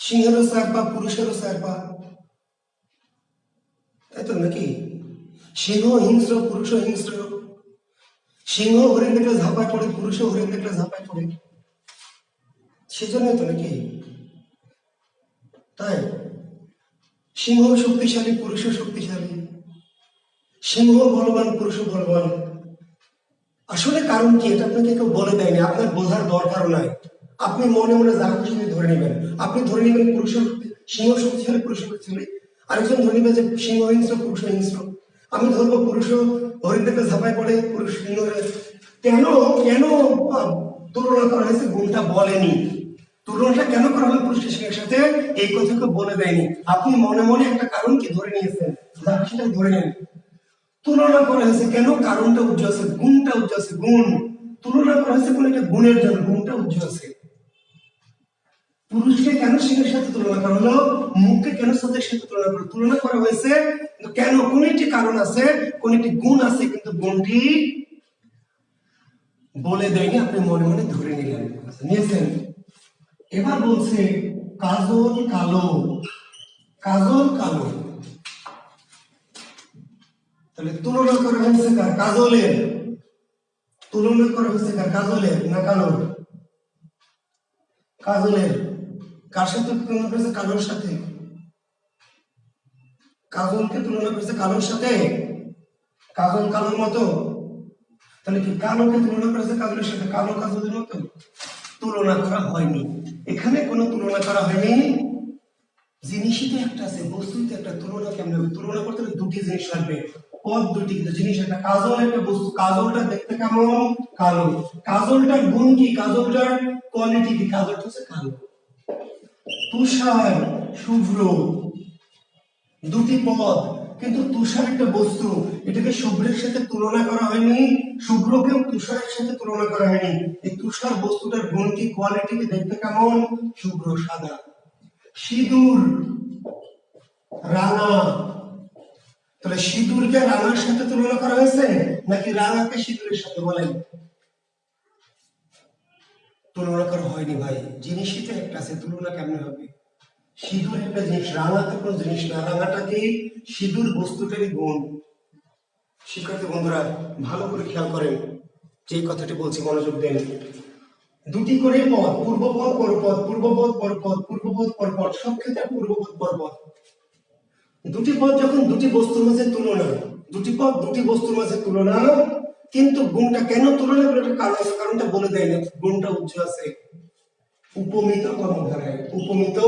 সিংহেরও চার পা, পুরুষেরও চার পা, তাই তো নাকি? সিংহ হিংস্র, পুরুষও হিংস্র। সিংহ হরিণ দেখলে ঝাঁপায় পড়ে, পুরুষও হরিণ দেখলে ঝাঁপায় পড়ে। সেজন্য তো নাকি? তাই সিংহ শক্তিশালী, পুরুষও শক্তিশালী। সিংহ বলবান, পুরুষও বলবান। আসলে কারণ কি এটা আপনাকে কেউ বলে দেয়নি, আপনার বোঝার দরকারও নাই। আপনি মনে মনে যা খুশি ধরে নেবেন। আপনি ধরে নেবেন পুরুষের সিংহ শক্তিশালী, পুরুষ শক্তিশালী। আরেকজন ধরে নেবে যে সিংহ হিংস্র, পুরুষ হিংস্র। আমি ধরবো পুরুষ হরিণ থেকে ঝাঁপায় পড়ে, পুরুষ সিংহ। কেন কেন তুলনা করা হয়েছে? গুণটা বলেনি। তুলনাটা কেন করা হলো পুরুষ সিংহের সাথে এই কথা কেউ বলে দেয়নি। আপনি মনে মনে একটা কারণ কি ধরে নিয়েছেন, যা সেটা ধরে নেন। তুলনা করা হয়েছে কেন? কারণটা উজ্জ্বল আছে, গুণটা উজ্জ্বল আছে। গুণ তুলনা করা হয়েছে কোন একটা গুণের জন্য, গুণটা উজ্জ্বল আছে। পুরুষকে কেন সিংহের সাথে তুলনা করা হলো? মুখকে কেন চাঁদের সাথে তুলনা করা হয়েছে? কেন? কোন একটি কারণ আছে, কোন একটি গুণ আছে, কিন্তু গুণটি বলে দেয়নি, আপনি মনে মনে ধরে নিলেন, নিয়েছেন। এবার বলছে কাজল কালো। কাজল কালো, তাহলে তুলনা করা হয়েছে কার? কাজলের। তুলনা করা হয়েছে কার? কাজলের না কালোর? কাজলের। কার সাথে তুলনা করেছে? কালোর সাথে। কাজলকে তুলনা করেছে কালোর সাথে। কাজল কালোর মতো, তাহলে কি কালোকে তুলনা করেছে কাজলের সাথে? কালো কাজলের মতো? তুলনা করা হয়নি, এখানে কোনো তুলনা করা হয়নি। জিনিসই তো একটা আছে, বস্তুই তো একটা। তুলনা কেমন হবে? তুলনা করতে হলে দুটি জিনিস লাগবে, পদ দুটি, কিন্তু জিনিস একটা। কাজল একটা বস্তু, কাজলটা দেখতে কেমন? কালো। কাজলটার গুণ কি? কাজলটার কোয়ালিটি কি? কাজলটা হচ্ছে কালো। তুষার, শুভ্র, দুটি পদ, কিন্তু তুষার একটা বস্তু, এটাকে শুভ্রের সাথে তুলনা করা হয়নি, শুভ্রকেও তুষারের সাথে তুলনা করা হয়নি। এই তুষার বস্তুটার গুণ কি, কোয়ালিটি কি, দেখতে কেমন? শুভ্র, সাদা। সিঁদুর, রাঙা। তাহলে সিঁদুরকে রাঙার সাথে তুলনা করা হয়েছে নাকি রাঙাকে সিঁদুরের সাথে? বলেন। তুলনা করা হয়নি ভাই, জিনিসই তো একটা আছে, তুলনা কেমনে হবে? সিঁদুর একটা জিনিস, রাঙা তো কোনো জিনিস না। রাঙাটা কি? সিঁদুর বস্তুটারই গুণ। শিক্ষার্থী বন্ধুরা ভালো করে খেয়াল করেন, যে কথাটি বলছি মনোযোগ দেন। দুটি করে পদ, পূর্বপদ পরপদ, পূর্বপদ পরপদ, পূর্বপদ পরপদ, সব ক্ষেত্রে পূর্বপদ পরপদ। দুটি পদ যখন দুটি বস্তুর মাঝে তুলনা, দুটি পদ দুটি বস্তুর মাঝে তুলনা, কিন্তু গুণটা কেন তুলনা করে? কারণ আছে, কারণটা বলে দেয় না, গুণটা উচ্চ আছে উপমিত কর্মধারায়, উপমিত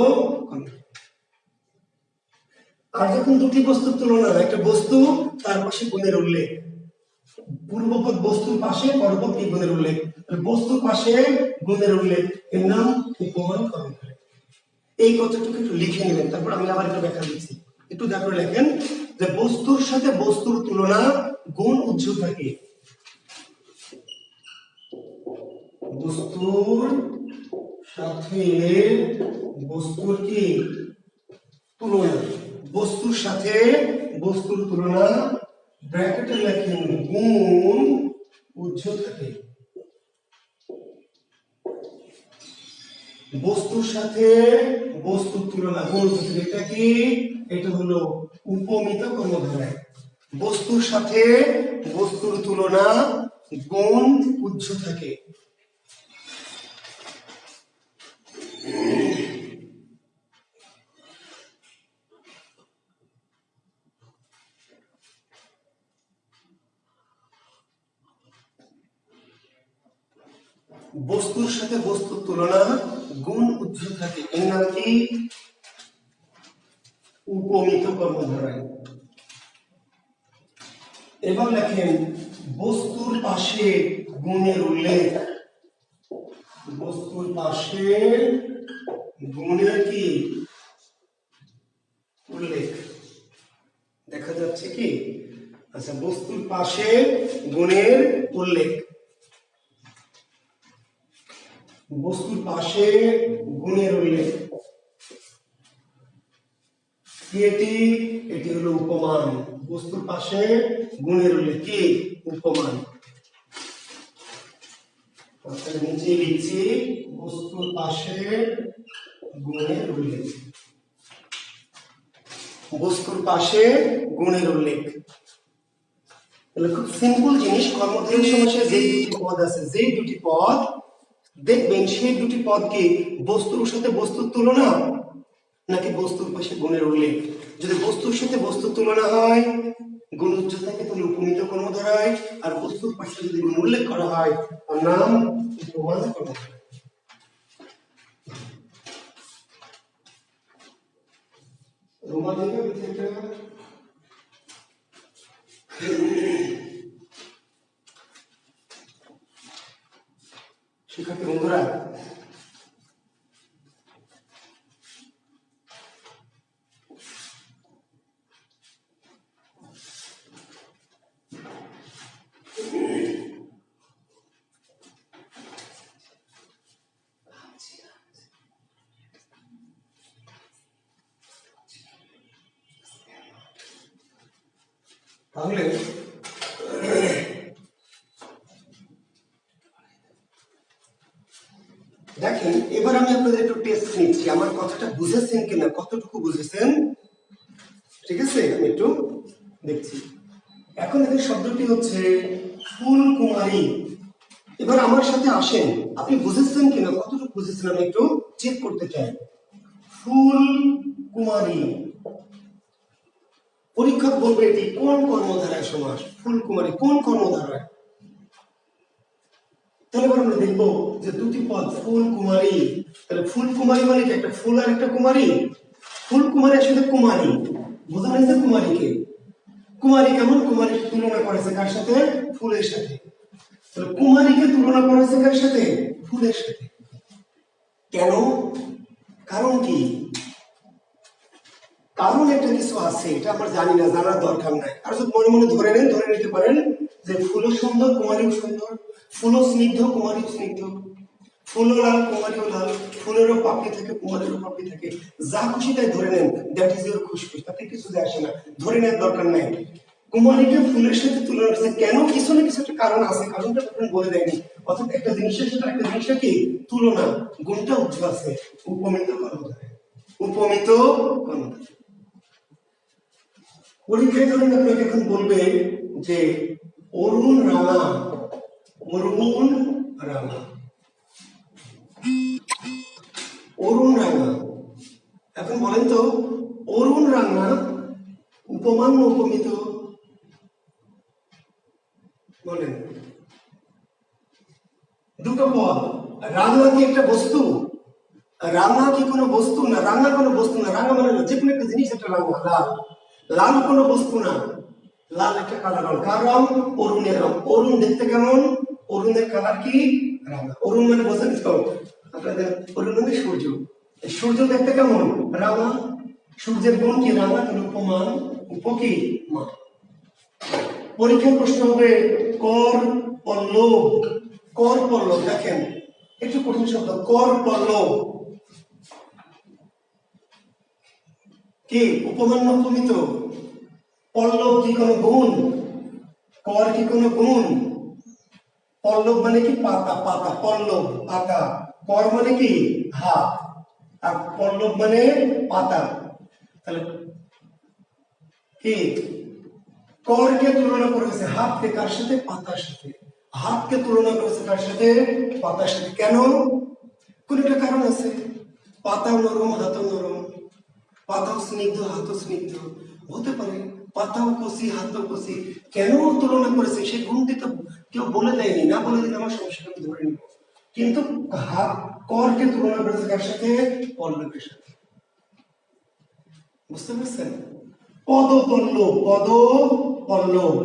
কর্মধারায়। আর যখন দুটি বস্তুর তুলনা, একটা বস্তু তার পাশে গুণের উল্লেখ, পূর্বপদ বস্তুর পাশে, পরপদ কি গুণের উল্লেখ, বস্তুর পাশে গুণের উল্লেখ, এর নাম উপমান কর্মধারয়। এই কথাটুকু একটু লিখে নেবেন, তারপর আমি আবার একটু ব্যাখ্যা দিচ্ছি। একটু দেখো, লেখেন যে বস্তুর সাথে বস্তুর তুলনা, গুণ উচ্চ থাকে। বস্তুর সাথে বস্তুর কি তুলনা, বস্তুর সাথে বস্তুর তুলনা, ব্র্যাকেটে লেখেন গুণ উচ্চ থাকে। বস্তুর সাথে বস্তুর তুলনা, গুণ উচ্চ থাকে। এটা কি? এটা হলো উপমিত কর্মধারায়। বস্তুর সাথে বস্তুর তুলনা, গুণ উচ্চ থাকে। বস্তুর সাথে বস্তুর তুলনা, গুণ উচ্চ থাকে, এর নাম কি? উপমিত কর্মধারায়। এবার লেখেন বস্তুর পাশে গুণের উল্লেখ, বস্তুর পাশে গুণের কি উল্লেখ, দেখা যাচ্ছে কি? আচ্ছা, বস্তুর পাশে গুণের উল্লেখ, বস্তুর পাশে গুণের উল্লেখ কি? এটি হলো উপমান। বস্তুর পাশে গুণের উল্লেখ কি? উপমান। নিচে লিখছি বস্তুর পাশে গুণের উল্লেখ, বস্তুর পাশে গুণের উল্লেখ। তাহলে খুব সিম্পল জিনিস, কর্মধারয় সমাসে যে দুটি পদ আছে, যে দুটি পদ দেখবেন, সেই দুটি পদ কি বস্তুর সাথে বস্তুর তুলনা নাকি বস্তুর পাশে গুণের উল্লেখ? যদি বস্তুর সাথে বস্তুর তুলনা হয়, গুণ উচ্চ থাকে, তাহলে উপমিত কর্মধারয়। আর বস্তুর পাশে যদি গুণ উল্লেখ করা হয়, তার নাম উপমান কর্মধারয়। রোমান শিক্ষার্থী বন্ধুরা তাহলে দেখেন, এবার আমি আপনাদের একটু টেস্ট নিচ্ছি, আমার কথাটা বুঝেছেন কিনা, কতটুকু বুঝেছেন। ঠিক আছে, আমি একটু দেখছি। এখন এদের শব্দটি হচ্ছে ফুলকুমারী। এবার আমার সাথে আসেন, আপনি বুঝেছেন কিনা, কতটুকু বুঝেছেন আমি একটু চেক করতে চাই। ফুলকুমারী, পরীক্ষক বলবে এটি কোন কর্মধারায় সমাস? ফুলকুমারী কোন কর্মধারায়? তাহলে আমরা দেখবো যে দুটি পদ ফুলকুমারী, তাহলে ফুলকুমারী মানে কি? একটা ফুল আর একটা কুমারী। ফুলকুমারী আসলে কুমারী, বোঝা যাচ্ছে কুমারীকে। কুমারী কেমন? কুমারীর তুলনা করেছে কার সাথে? ফুলের সাথে। তাহলে কুমারীকে তুলনা করেছে কার সাথে? ফুলের সাথে। কেন? কারণ কি? কারণ একটা কিছু আছে, এটা আমরা জানি না, জানার দরকার নাই। আর যদি মনে মনে ধরে নেন, ধরে নিতে পারেন যে ফুলও সুন্দর, কুমারীও সুন্দর, ফুলও স্নিগ্ধ, কুমারীও স্নিগ্ধ। ফুলও লাল কুমারীও লাল, ফুলেরও পাপড়ি থাকে কুমারেরও পাপড়ি থাকে, যা খুশি তাই ধরে নেন, দ্যাট ইজ ইউর খুশখুশ, তাতে কিছু যায় আসে না, ধরে নেওয়ার দরকার নাই। কুমারীকে ফুলের সাথে তুলনা করছে কেন? কিছু না কিছু একটা কারণ আছে, কারণটা তখন বলে দেয়নি। অর্থাৎ একটা জিনিসের সাথে একটা জিনিসের কি তুলনা, গুণটা উজ্জ্বল আছে। উপমিত কর্মধারে, উপমিত কর্মধারে। পরীক্ষায় ধরেন আপনাকে এখন বলবে যে অরুণ রাঙা, অরুণ রাঙা, অরুণ রাঙা। এখন বলেন তো অরুণ রাঙা উপমান না উপমিত? বলেন। দুটো পদ। রাঙা কি একটা বস্তু? রাঙা কি কোনো বস্তু না? রাঙা কোনো বস্তু না। রাঙা মানে যে কোনো একটা জিনিস একটা রাঙা, লাল। লাল কোনো বস্তু না, লাল একটা কালার রং। কার রং? অরুণের রং। অরুণ দেখতে কেমন? অরুণের কালার কি? রাঙা। অরুণ মানে বোঝেন তো আপনাদের? অরুণ মানে সূর্য। সূর্য দেখতে কেমন? রাঙা। সূর্যের গুণ কি? রাঙা। তাহলে উপমান, উপ কি? মান। পরীক্ষার প্রশ্ন হবে কর পল্লব। কর পল্লব, দেখেন একটু কঠিন শব্দ, কর পল্লব কি উপমান না উপমিত? পল্লব কি কোনো গুণ? কর কি কোনো গুণ? পল্লব মানে কি পাতা, পাতা পল্লব পাতা। কর মানে কি হাত, আর পল্লব মানে পাতা। তাহলে কি করকে তুলনা করেছে হাতকে কার সাথে? পাতার সাথে। হাতকে তুলনা করেছে কার সাথে? পাতার সাথে। কেন? কোন একটা কারণ আছে। পাতাও নরম, হাতও নরম। পাতাও স্নিগ্ধ, হাতও স্নিগ্ধ হতে পারে। পাতাও কষি, হাতও কষি। কেন তুলনা করেছে সেই গুণটি তো কেউ বলে দেয়নি, না বলে দিলে আমার সমস্যাটা আমি ধরে নিব। কিন্তু হাত করকে তুলনা করেছে কার সাথে? পল্লবের সাথে। বুঝতে পারছেন? পদ পল্লব, পদ পল্লব,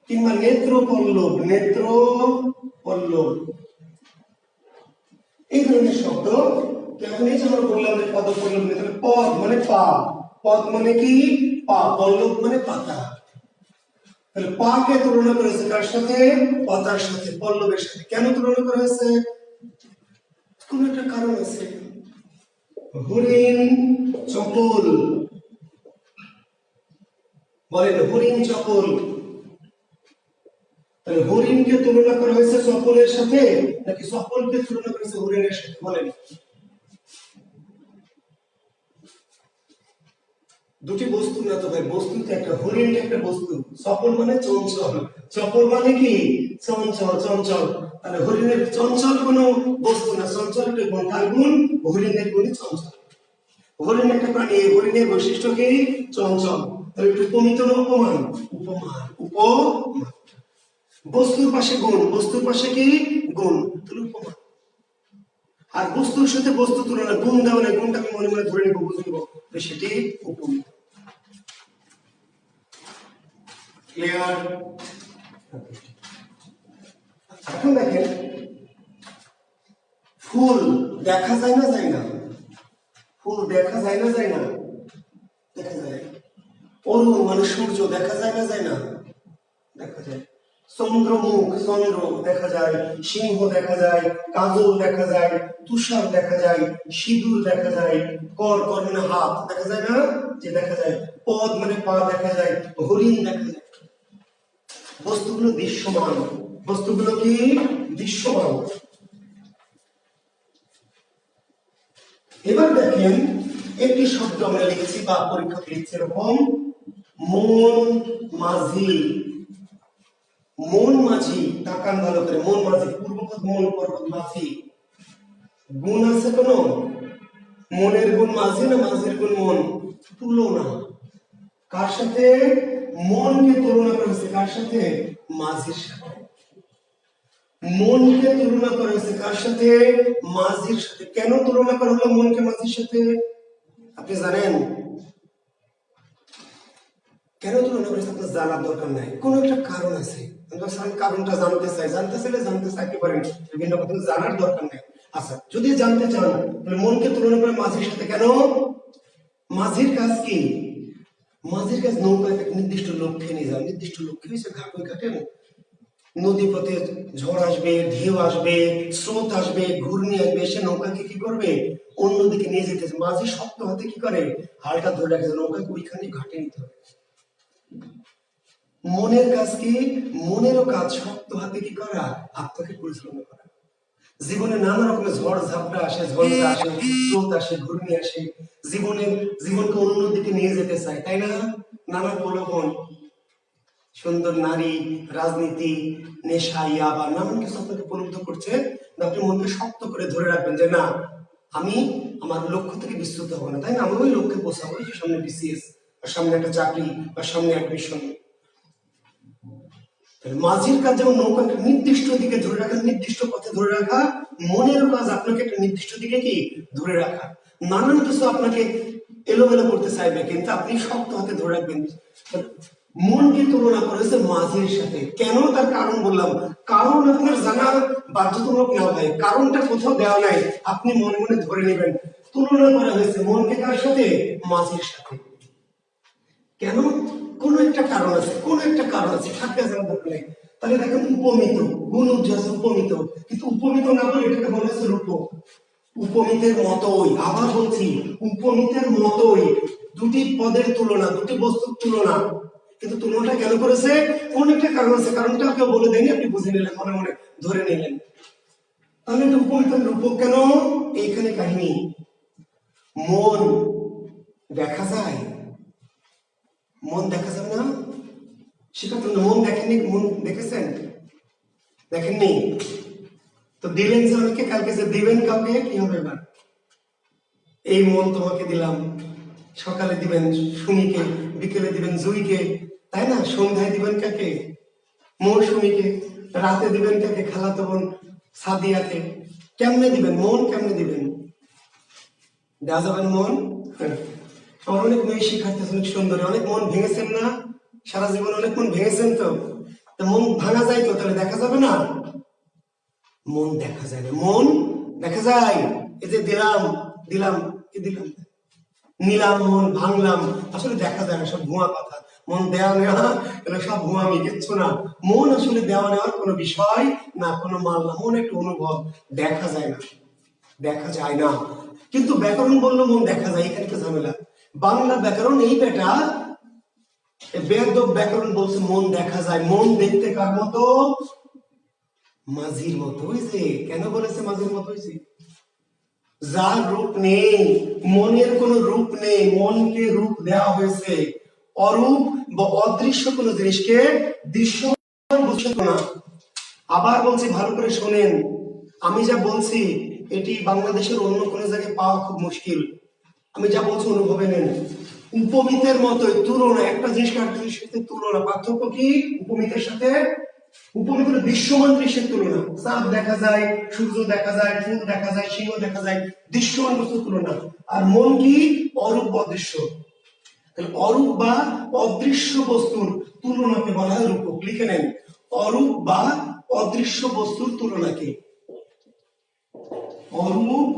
কিংবা নেত্র পল্লব, নেত্র পল্লব, এই ধরনের শব্দ। এখন এই যে আমরা বললাম যে পদ পল্লব, নেত্র। পদ মানে পা, পদ মানে কি পা, পল্লব মানে পাতা। তাহলে পাকে তুলনা করেছে কার সাথে? পাতার সাথে, পল্লবের সাথে। কেন তুলনা করা হয়েছে? কোন একটা কারণ আছে। হরিণ চপল, বলেন হরিণ চপল। তাহলে হরিণকে তুলনা করা হয়েছে চপলের সাথে, নাকি চপলকে তুলনা করেছে হরিণের সাথে? বলেন। দুটি বস্তু না তো ভাই, বস্তু তো একটা। হরিণ একটা বস্তু, চপল মানে চঞ্চল। চপল মানে কি? চঞ্চল, চঞ্চল। তাহলে হরিণের চঞ্চল কোনো বস্তু না, চঞ্চল একটা গুণ। কার গুণ? হরিণের গুণই চঞ্চল। হরিণ একটা প্রাণী, হরিণের বৈশিষ্ট্য কি? চঞ্চল। তাহলে একটু উপমিত না উপমান? উপমান, উপমান। বস্তুর পাশে গুণ, বস্তুর পাশে কি? গুণ, তাহলে উপমান। আর বস্তুর সাথে বস্তু তুলনা, গুণ দেওয়া নেই, গুণটা আমি মনে মনে ধরে নিবো, বুঝে নিবো, সেটি উপমিত। ক্লিয়ার? এখন দেখেন ফুল দেখা যায় না যায় না? ফুল দেখা যায় না যায় না? দেখা যায়। অরুণ মানে সূর্য দেখা যায় না যায় না? দেখা যায়। চন্দ্রমুখ, চন্দ্র দেখা যায়। সিংহ দেখা যায়, কাজল দেখা যায়, তুষার দেখা যায়, সিঁদুর দেখা যায়। কর, কর মানে হাত, দেখা যায় না? যে দেখা যায়। পদ মানে পা, দেখা যায়। হরিণ দেখা যায়। বস্তুগুলো দৃশ্যমান, বস্তুগুলো কি? দৃশ্যমান। এবার দেখেন একটি শব্দ আমরা লিখছি বা পরীক্ষা লিখছি এরকম, মন মাঝি। মন মাঝি, তাকান ভালো করে। মন মাঝি, পূর্বপদ মন, পরপদ মাঝি। গুণ আছে কোন? মনের গুণ মাঝি না মাঝির গুণ মন? তুলনা। কার সাথে? মনকে তুলনা করেছে কার সাথে? মাঝির সাথে। মনকে তুলনা করা হয়েছে কার সাথে? মাঝির সাথে। কেন তুলনা করা হলো মনকে মাঝির সাথে? আপনি জানেন কেন তুলনা করেছে? আপনার জানার দরকার নাই, কোন একটা কারণ আছে। কারণটা জানতে চাই, জানতে চাইলে জানতে চাইতে পারেন, বিভিন্ন কথা জানার দরকার নাই। আচ্ছা, যদি জানতে চান তাহলে মনকে তুলনা করে মাঝির সাথে কেন? মাঝির কাজ কি? মাঝির কাজ নৌকা নির্দিষ্ট লক্ষ্যে নিয়ে যাওয়া। নির্দিষ্ট লক্ষ্যে হচ্ছে ঘাটে ঘাটে নদী পথে ঝড় আসবে, ঢেউ আসবে, স্রোত আসবে, ঘূর্ণি আসবে, সে নৌকাকে কি করবে? অন্যদিকে নিয়ে যেতেছে। মাঝি শক্ত হাতে কি করে? হালটা ধরে রাখছে, নৌকাকে ওইখানে ঘাটে নিতে হবে। মনের কাজ কি? মনেরও কাজ শক্ত হাতে কি করা? আত্মাকে পরিচালনা করা। জীবনে নানা রকমের ঝড় ঝাপটা আসে, ঝঞ্ঝা আসে, স্রোত আসে, ঘূর্ণি আসে, জীবনকে অন্যদিকে নিয়ে যেতে চায়, তাই না? নানা প্রলোভন, সুন্দর নারী, রাজনীতি, নেশা, ইয়াবা, নানান কিছু আপনাকে প্রলুব্ধ করছে। আপনি মনকে শক্ত করে ধরে রাখবেন যে না, আমি আমার লক্ষ্য থেকে বিচ্যুত হবো না, তাই না? আমি ওই লক্ষ্যে পৌঁছাবো, যে সামনে বিসিএস, বা সামনে একটা চাকরি, বা সামনে অ্যাডমিশন। মাঝির কাজ যেমন নৌকাকে নির্দিষ্ট দিকে ধরে রাখা, নির্দিষ্ট পথে ধরে রাখা, মনের কাজ আপনাকে একটা নির্দিষ্ট দিকে কি ধরে রাখা। নানান কিছু আপনাকে এলোমেলো করতে চাইবে, কিন্তু আপনি শক্ত হাতে ধরে রাখবেন। মনকে তুলনা করেছে মাঝির সাথে। কেন? তার কারণ বললাম। কারণ আপনার জানা বাধ্যতামূলক না ভাই, কারণটা কোথাও দেওয়া নাই, আপনি মনে মনে ধরে নেবেন। তুলনা করা হয়েছে মনকে কার সাথে? মাঝির সাথে। কেন? কোন একটা কারণ আছে, কোন একটা কারণ আছে, ঠাট্টা জানার দরকার নেই। তাহলে দেখেন উপমিত, গুণ উজ্জ্বল উপমিত, কিন্তু উপমিত না বলে এটাকে বলা হয়েছে রূপক। উপমিতের মতোই, আবার বলছি, উপমিতের মতোই দুটি পদের তুলনা, দুটি বস্তুর তুলনা। কিন্তু তুলনাটা কেন করেছে? কোন একটা কারণ আছে, কারণটা কেউ বলে দেয়নি, আপনি বুঝে নিলেন, মনে মনে ধরে নিলেন। তাহলে এটা উপমিত রূপক কেন? এইখানে কাহিনী। মন দেখা যায়, মন দেখা যাবে না সেটা তো। মন দেখেননি? মন দেখেছেন? দেখেননি তো দিলেন যে অনেকে, কালকে যে দিবেন কাউকে, কি হবে এবার? এই মন তোমাকে দিলাম, সকালে দিবেন সুমিকে, বিকেলে দিবেন জুইকে, তাই না? সন্ধ্যায় দিবেন কাকে? মৌসুমীকে। রাতে দিবেন কাকে? খালাতো বোন সাদিয়াকে। কেমনে দিবেন মন? কেমনে দিবেন? দেওয়া যাবেন মন? আমার অনেক মেয়ে শিক্ষার্থী অনেক সুন্দরী, অনেক মন ভেঙেছেন না? সারা জীবন অনেক মন ভেঙেছেন তো? মন ভাঙা যায় তো, তাহলে দেখা যাবে না? মন দেখা যায় না, মন দেখা যায়। এই যে দিলাম, দিলাম, কি দিলাম, নিলাম, মন ভাঙলাম, আসলে দেখা যায় না, সব ভুয়া কথা। মন দেওয়া নেওয়া এটা সব ভুয়ামি, কিচ্ছু না। মন আসলে দেওয়া নেওয়ার কোনো বিষয় না, কোনো মাল না। মন একটু অনুভব, দেখা যায় না, দেখা যায় না। কিন্তু ব্যাকরণ বললো মন দেখা যায়, এখানে তো ঝামেলা। বাংলা ব্যাকরণ এই বেটা, বেদব ব্যাকরণ বলছে মন দেখা যায়। মন দেখতে কার মতো? মাঝির মতো হয়েছে। কেন বলেছে মাঝির মতো হয়েছে? যার রূপ নেই, মনের কোন রূপ নেই, মনকে রূপ দেওয়া হয়েছে। অরূপ বা অদৃশ্য কোন জিনিসকে দৃশ্যমান বলছে না। আবার বলছি, ভালো করে শোনেন, আমি যা বলছি এটি বাংলাদেশের অন্য কোনো জায়গায় পাওয়া খুব মুশকিল। আমি যা বলছি অনুভবে নেন। উপমিতের মতোই তুলনা, একটা জিনিস আরেকটা জিনিসের সাথে তুলনা। পার্থক্য কি উপমিতের সাথে? উপমিত হলো দৃশ্যমান দৃশ্যের তুলনা। চাঁদ দেখা যায়, সূর্য দেখা যায়, ফুল দেখা যায়, সিংহ দেখা যায়, দৃশ্যমান বস্তুর তুলনা। আর মন কি? অরূপ অদৃশ্য। তাহলে অরূপ বা অদৃশ্য বস্তুর তুলনাকে বলা হয় রূপক। লিখে নেন, অরূপ বা অদৃশ্য বস্তুর তুলনাকে, অরূপ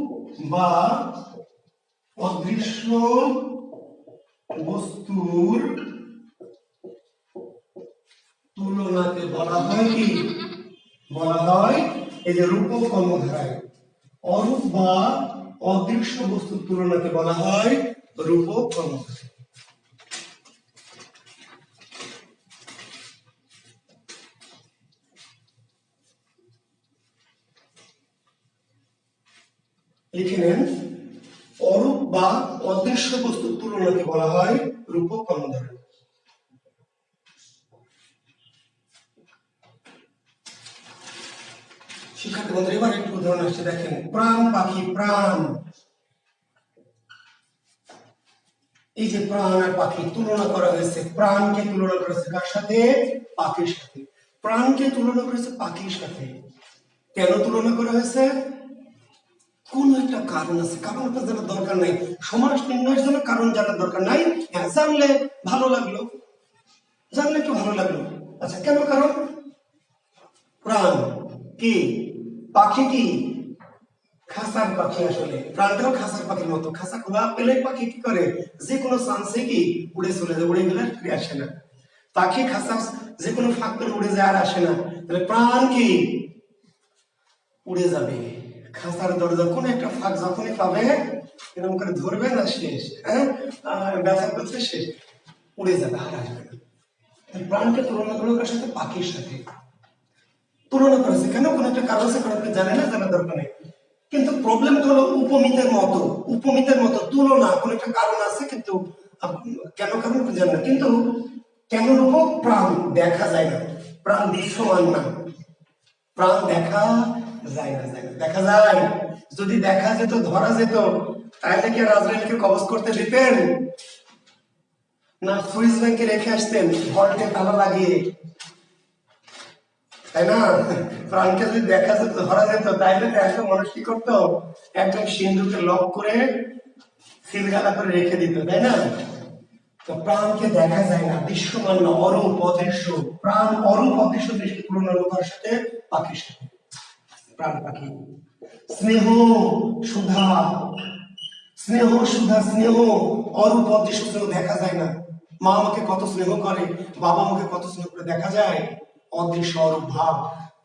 বা অদৃশ্য বস্তুর তুলনাকে বলা হয় কি? বলা হয় এই যে রূপক কর্মধারায়। অরূপ বা অদৃশ্য বস্তুর তুলনাকে বলা হয় রূপক কর্মধারায়। লিখে নেন, অরূপ বা অদৃশ্য বস্তুর তুলনাকে বলা হয় রূপক কর্মধারায়। শিক্ষার্থী বন্ধুরা, এবার একটু উদাহরণ আসছে, দেখেন। প্রাণ পাখি, প্রাণ, এই যে প্রাণ আর পাখি তুলনা করা হয়েছে। প্রাণকে তুলনা করেছে কার সাথে? পাখির সাথে। প্রাণকে তুলনা করেছে পাখির সাথে। কেন তুলনা করা হয়েছে? কোন একটা কারণ আছে, কারণটা জানার দরকার নাই। সমাস নির্ণয়ের জন্য কারণ জানার দরকার নাই। হ্যাঁ, জানলে ভালো লাগলো, জানলে একটু ভালো লাগলো। আচ্ছা, কেন কারণ? প্রাণ কি? পাখি কি? খাসার পাখি। আসলে প্রাণটাও খাসার পাখির মতো। খাসা খোলা পেলে পাখি কি করে? যে কোনো চান্সে কি উড়ে চলে যায়, উড়ে গেলে ফিরে আসে না। পাখি খাসা যে কোনো ফাঁক করে উড়ে যায় আর আসে না। তাহলে প্রাণ কি উড়ে যাবে। খাঁচার দরজা কোন একটা ফাঁক যখনই পাবে এরকম করে ধরবে না, শেষ। হ্যাঁ, ব্যথা করছে, শেষ, উড়ে যাবে, আর আসবে না। প্রাণকে তুলনা করলো কার সাথে? পাখির সাথে তুলনা করেছে। কেন? কোন একটা কারণ আছে, কারণ আপনি জানেন না, জানার দরকার নেই। কিন্তু প্রবলেমটা হলো উপমিতের মতো, উপমিতের মতো তুলনা, কোন একটা কারণ আছে, কিন্তু কেন কারণ আপনি জানেন না। কিন্তু কেন রূপক? প্রাণ দেখা যায় না, প্রাণ দৃশ্যমান না, প্রাণ দেখা যায় না, যায় না, দেখা যায়। যদি দেখা যেত, ধরা যেত, তাহলে কি রাজরানীকে কবজ করতে দিতেন? না সুইস ব্যাংকে রেখে আসতেন ভল্টে তালা লাগিয়ে, তাই না? প্রাণকে যদি দেখা যেত, ধরা যেত, তাইলে একটা মানুষ কি করতো? একদম সিন্ধুকে লক করে সিলগালা করে রেখে দিত, তাই না? তো প্রাণকে দেখা যায় না, দৃশ্যমান না, অরূপ অদৃশ্য। প্রাণ অরূপ অদৃশ্য দৃষ্টি তুলনা লোকার সাথে, পাখির সাথে। প্রাণ পাখি। স্নেহ সুধা, স্নেহ সুধা, স্নেহ অরূপ অদৃশ্য, স্নেহ দেখা যায় না। মা আমাকে কত স্নেহ করে, বাবা আমাকে কত স্নেহ করে, দেখা যায় অদৃশ্য অরূপ ভাব।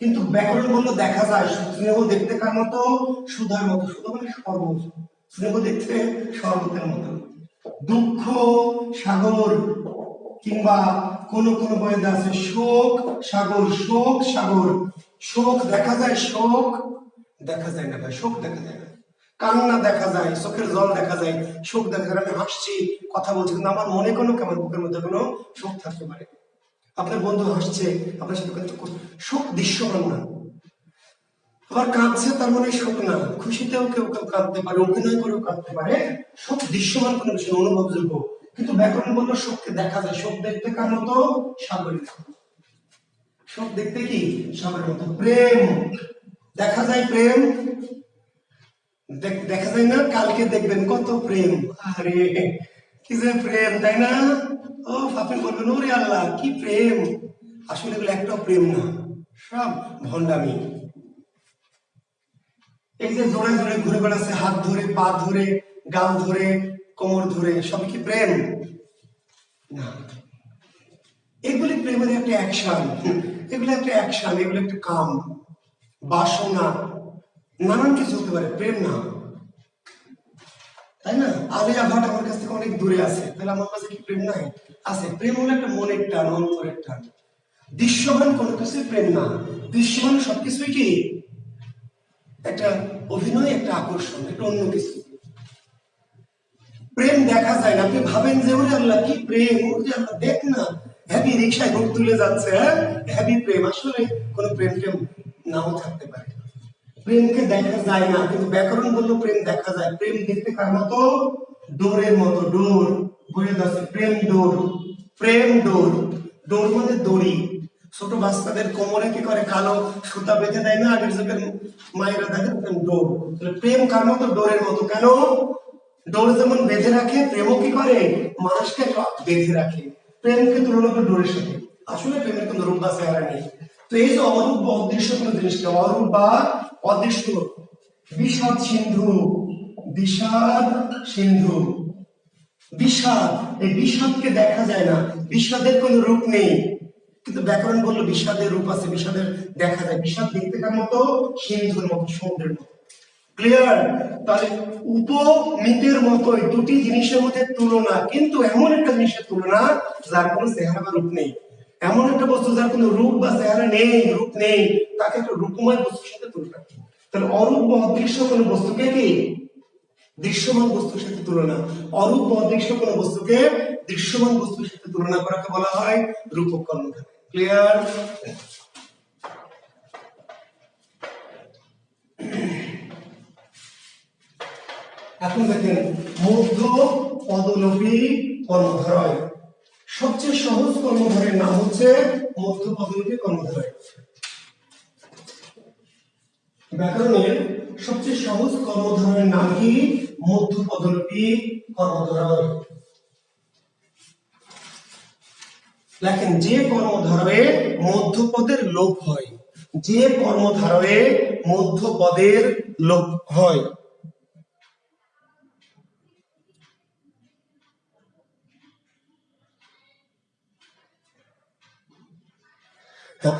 কিন্তু ব্যাকরণ বললো দেখা যায়। স্নেহ দেখতে কার মতো? সুধার মতো। সুধা মানে শরবত, স্নেহ দেখতে শরবতের মতো। দুঃখ সাগর, কিংবা কোন কোন বইতে আছে শোক সাগর, শোক সাগর। শোক দেখা যায়, শোক দেখা যায় না ভাই, শোক দেখা যায় না। কান্না দেখা যায়, চোখের জল দেখা যায়, শোক দেখা যায়। আমি হাসছি, কথা বলছি, কিন্তু আমার মনে কোনো, আমার বুকের মধ্যে কোনো শোক থাকতে পারে। আপনার বন্ধু হাসছে, আপনার সাথে কিন্তু শোক দৃশ্যমান না। আবার কাঁদছে, তার মানে শোক না। খুশিতেও কেউ কেউ কাঁদতে পারে, অভিনয় করেও কাঁদতে পারে। শোক দৃশ্যমান কোনো বিষয়, অনুভবযোগ্য। কিন্তু ব্যাকরণ বললো শোককে দেখা যায়। শোক দেখতে কার মতো? সাগরের। শোক দেখতে কি? সাগরের মতো। প্রেম দেখা যায়, প্রেম দেখা যায় না। কালকে দেখবেন কত প্রেম, আরে কি যে প্রেম, তাই না? ও আপনি বলবেন ওরে আল্লাহ কি প্রেম। আসলে এগুলো একটাও প্রেম না, সব ভণ্ডামি। এই যে জোড়ে জোড়ে ঘুরে বেড়াচ্ছে, হাত ধরে, পা ধরে, গাল ধরে, কোমর ধরে, সব কি প্রেম? না। এগুলি প্রেমের একটা অ্যাকশন, এগুলো একটা অ্যাকশন, এগুলো একটা কাম, বাসনা, নানান কিছু হতে পারে, প্রেম না, তাই না? আলিয়া ভাট আমার কাছ থেকে অনেক দূরে আছে, তাহলে আমার কাছে কি প্রেম নাই? আছে। প্রেম হলো একটা মনের টান, অন্তরের টান। দৃশ্যমান কোনো কিছুই প্রেম না। দৃশ্যমান সবকিছুই কি একটা অভিনয়, একটা আকর্ষণ, একটা অন্য কিছু। প্রেম দেখা যায় না। আপনি ভাবেন যে ওরে আল্লাহ কি প্রেম, ওরে আল্লাহ দেখ না হ্যাপি রিক্সায় ভোট তুলে যাচ্ছে, হ্যাঁ হ্যাপি প্রেম। আসলে কোনো প্রেম টেম নাও থাকতে পারে। প্রেমকে দেখা যায় না, কিন্তু ব্যাকরণ বললো প্রেম দেখা যায়। প্রেম দেখতে কার মতো? ডোরের মতো। ডোর বলে যাচ্ছে, প্রেম ডোর, প্রেম ডোর। ডোর মানে দড়ি। ছোট বাচ্চাদের কোমরে কি করে? কালো সুতা বেঁধে দেয় না আগের যুগের মায়েরা, দেখেন ডোর। তাহলে প্রেম কার মতো? ডোরের মতো। কেন? ডোর যেমন বেঁধে রাখে, প্রেমও কি করে? মানুষকে বেঁধে রাখে। প্রেমকে তুলনা করে ডোরের সাথে। আসলে প্রেমের কোনো রূপ বা চেহারা নেই। তো এই যে অরূপ বা অদৃশ্য কোনো জিনিসটা, অরূপ বা অদৃশ্য। বিষাদ সিন্ধু, বিষাদ সিন্ধু, বিষাদ, এই বিষাদকে দেখা যায় না, বিষাদের কোনো রূপ নেই। কিন্তু ব্যাকরণ বললো বিষাদের রূপ আছে, বিষাদের দেখা যায়। বিষাদ দেখতে কার মতো? সিন্ধুর মতো, সমুদ্রের মতো। ক্লিয়ার? তাহলে উপমিতের মতোই দুটি জিনিসের মধ্যে তুলনা, কিন্তু এমন একটা জিনিসের তুলনা যার কোনো চেহারা বা রূপ নেই। এমন একটা বস্তু যার কোনো রূপ বা চেহারা নেই, রূপ নেই, তাকে একটা রূপময় বস্তুর সাথে তুলনা। তাহলে অরূপ বা অদৃশ্য কোনো বস্তুকে কি দৃশ্যমান বস্তুর সাথে তুলনা, অরূপ বা অদৃশ্য কোনো বস্তুকে দৃশ্যমান বস্তুর সাথে তুলনা করাকে বলা হয় রূপক কর্মধারয়। ক্লিয়ার? এখন দেখেন মধ্য পদলোপী কর্মধারয়। সবচেয়ে সহজ কর্মধারের নাম হচ্ছে মধ্য পদলোপী কর্মধারয়। ব্যাকরণের সবচেয়ে সহজ কর্মধারয়ের নাম কি? মধ্য পদলোপী কর্মধারয়। দেখেন যে কর্মধারয়ে মধ্যপদের লোপ হয়, যে কর্মধারয়ে মধ্যপদের লোপ হয়,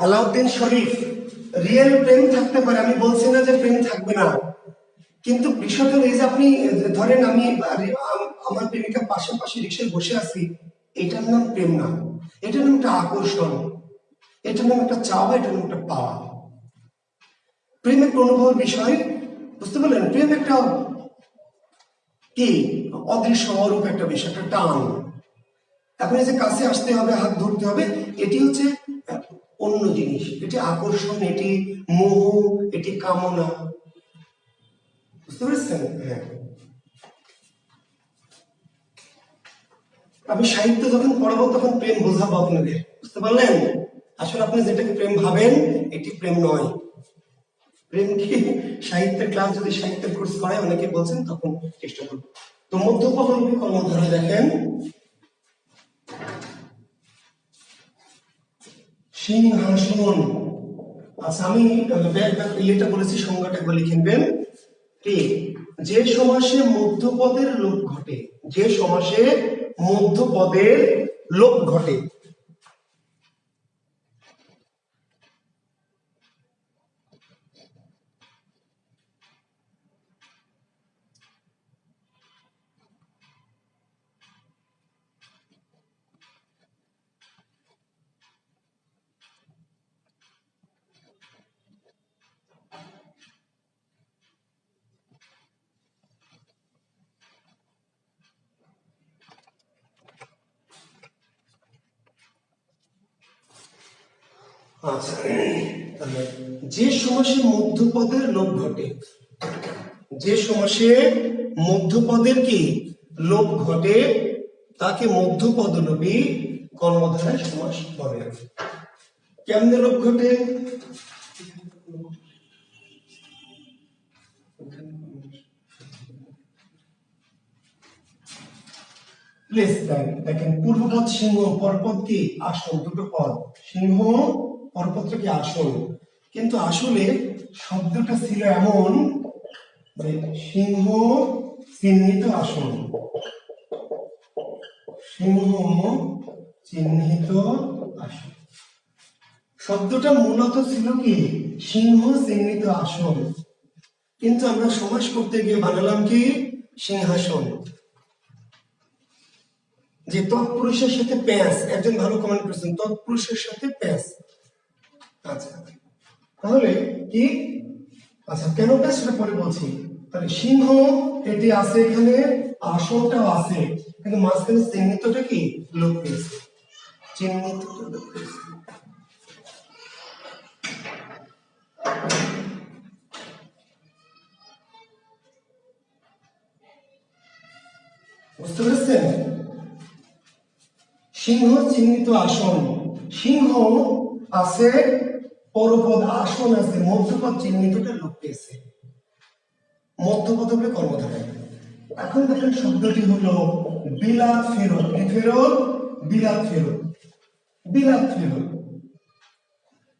আলাউদ্দিন শরীফ, রিয়েল প্রেম থাকতে পারে, আমি বলছি না যে প্রেম থাকবে না, কিন্তু বিষয়টা হলো এই যে আপনি ধরেন আমি আমার প্রেমিকা পাশাপাশি রিক্সায় বসে আছি, এটার নাম প্রেম না, এটার নাম একটা আকর্ষণ, এটার নাম একটা চাওয়া, এটার নাম একটা পাওয়া। প্রেম একটা অনুভবের বিষয়, বুঝতে পারলেন? প্রেম একটা কি অদৃশ্য অরূপ একটা বিষয়, একটা টান। এখন এই যে কাছে আসতে হবে, হাত ধরতে হবে, এটি হচ্ছে অন্য জিনিস, এটি আকর্ষণ, এটি মোহ, এটি কামনা, বুঝতে পেরেছেন? হ্যাঁ, আমি সাহিত্য যখন পড়াবো তখন প্রেম বোঝাবো আপনাদের, বুঝতে পারলেন? আসলে আপনি যেটাকে প্রেম ভাবেন এটি প্রেম নয়। প্রেম কি সাহিত্যের ক্লাস যদি সাহিত্যের কোর্স করায় অনেকে বলছেন, তখন চেষ্টা করবো। তো মধ্যপদলোপী কর্মধারা দেখেন, সিংহাসন। আচ্ছা, আমি ইয়েটা বলেছি, সংজ্ঞাটা একবার লিখে নেবেন। ঠিক, যে সমাসে মধ্যপদের লোপ ঘটে, যে সমাসে মধ্যপদের লোপ ঘটে। আচ্ছা, যে সমাসে মধ্যপদের লোপ ঘটে, যে সমাসে মধ্যপদের কি লোপ ঘটে তাকে মধ্যপদলোপী কর্মধারয় সমাস বলে। কেমনে লোপ ঘটে? প্লেস দেখেন, পূর্বপদ সিংহ, পরপদ কি আসন, দুটো পদ, সিংহ পরপদটা কি আসন, কিন্তু আসলে শব্দটা ছিল এমন যে সিংহ চিহ্নিত আসন, সিংহ চিহ্নিত আসন, শব্দটা মূলত ছিল কি সিংহ চিহ্নিত আসন, কিন্তু আমরা সমাস করতে গিয়ে বানালাম কি সিংহাসন। যে তৎপুরুষের সাথে প্যাঁচ, একজন ভালো কমেন্ট করেছেন, তৎপুরুষের সাথে প্যাঁচ। আচ্ছা, তাহলে কি, আচ্ছা কেন প্যাঁচ সেটা পরে বলছি। তাহলে সিংহ এটি আছে এখানে, আসনটাও আছে, কিন্তু মাঝখানে চিহ্নিতটা কি লোপ পেয়েছে, চিহ্নিতটা লোপ পেয়েছে। বুঝতে পেরেছেন? সিংহ চিহ্নিত আসন, সিংহ আছে, পরপদ আসন আছে, মধ্যপদ চিহ্নিতটা লোপ পেয়েছে, মধ্যপদ হবে কর্মধারয়। এখন দেখেন শব্দটি হলো বিলাত ফেরত, কি ফেরত? বিলাত ফেরত, বিলাত ফেরত।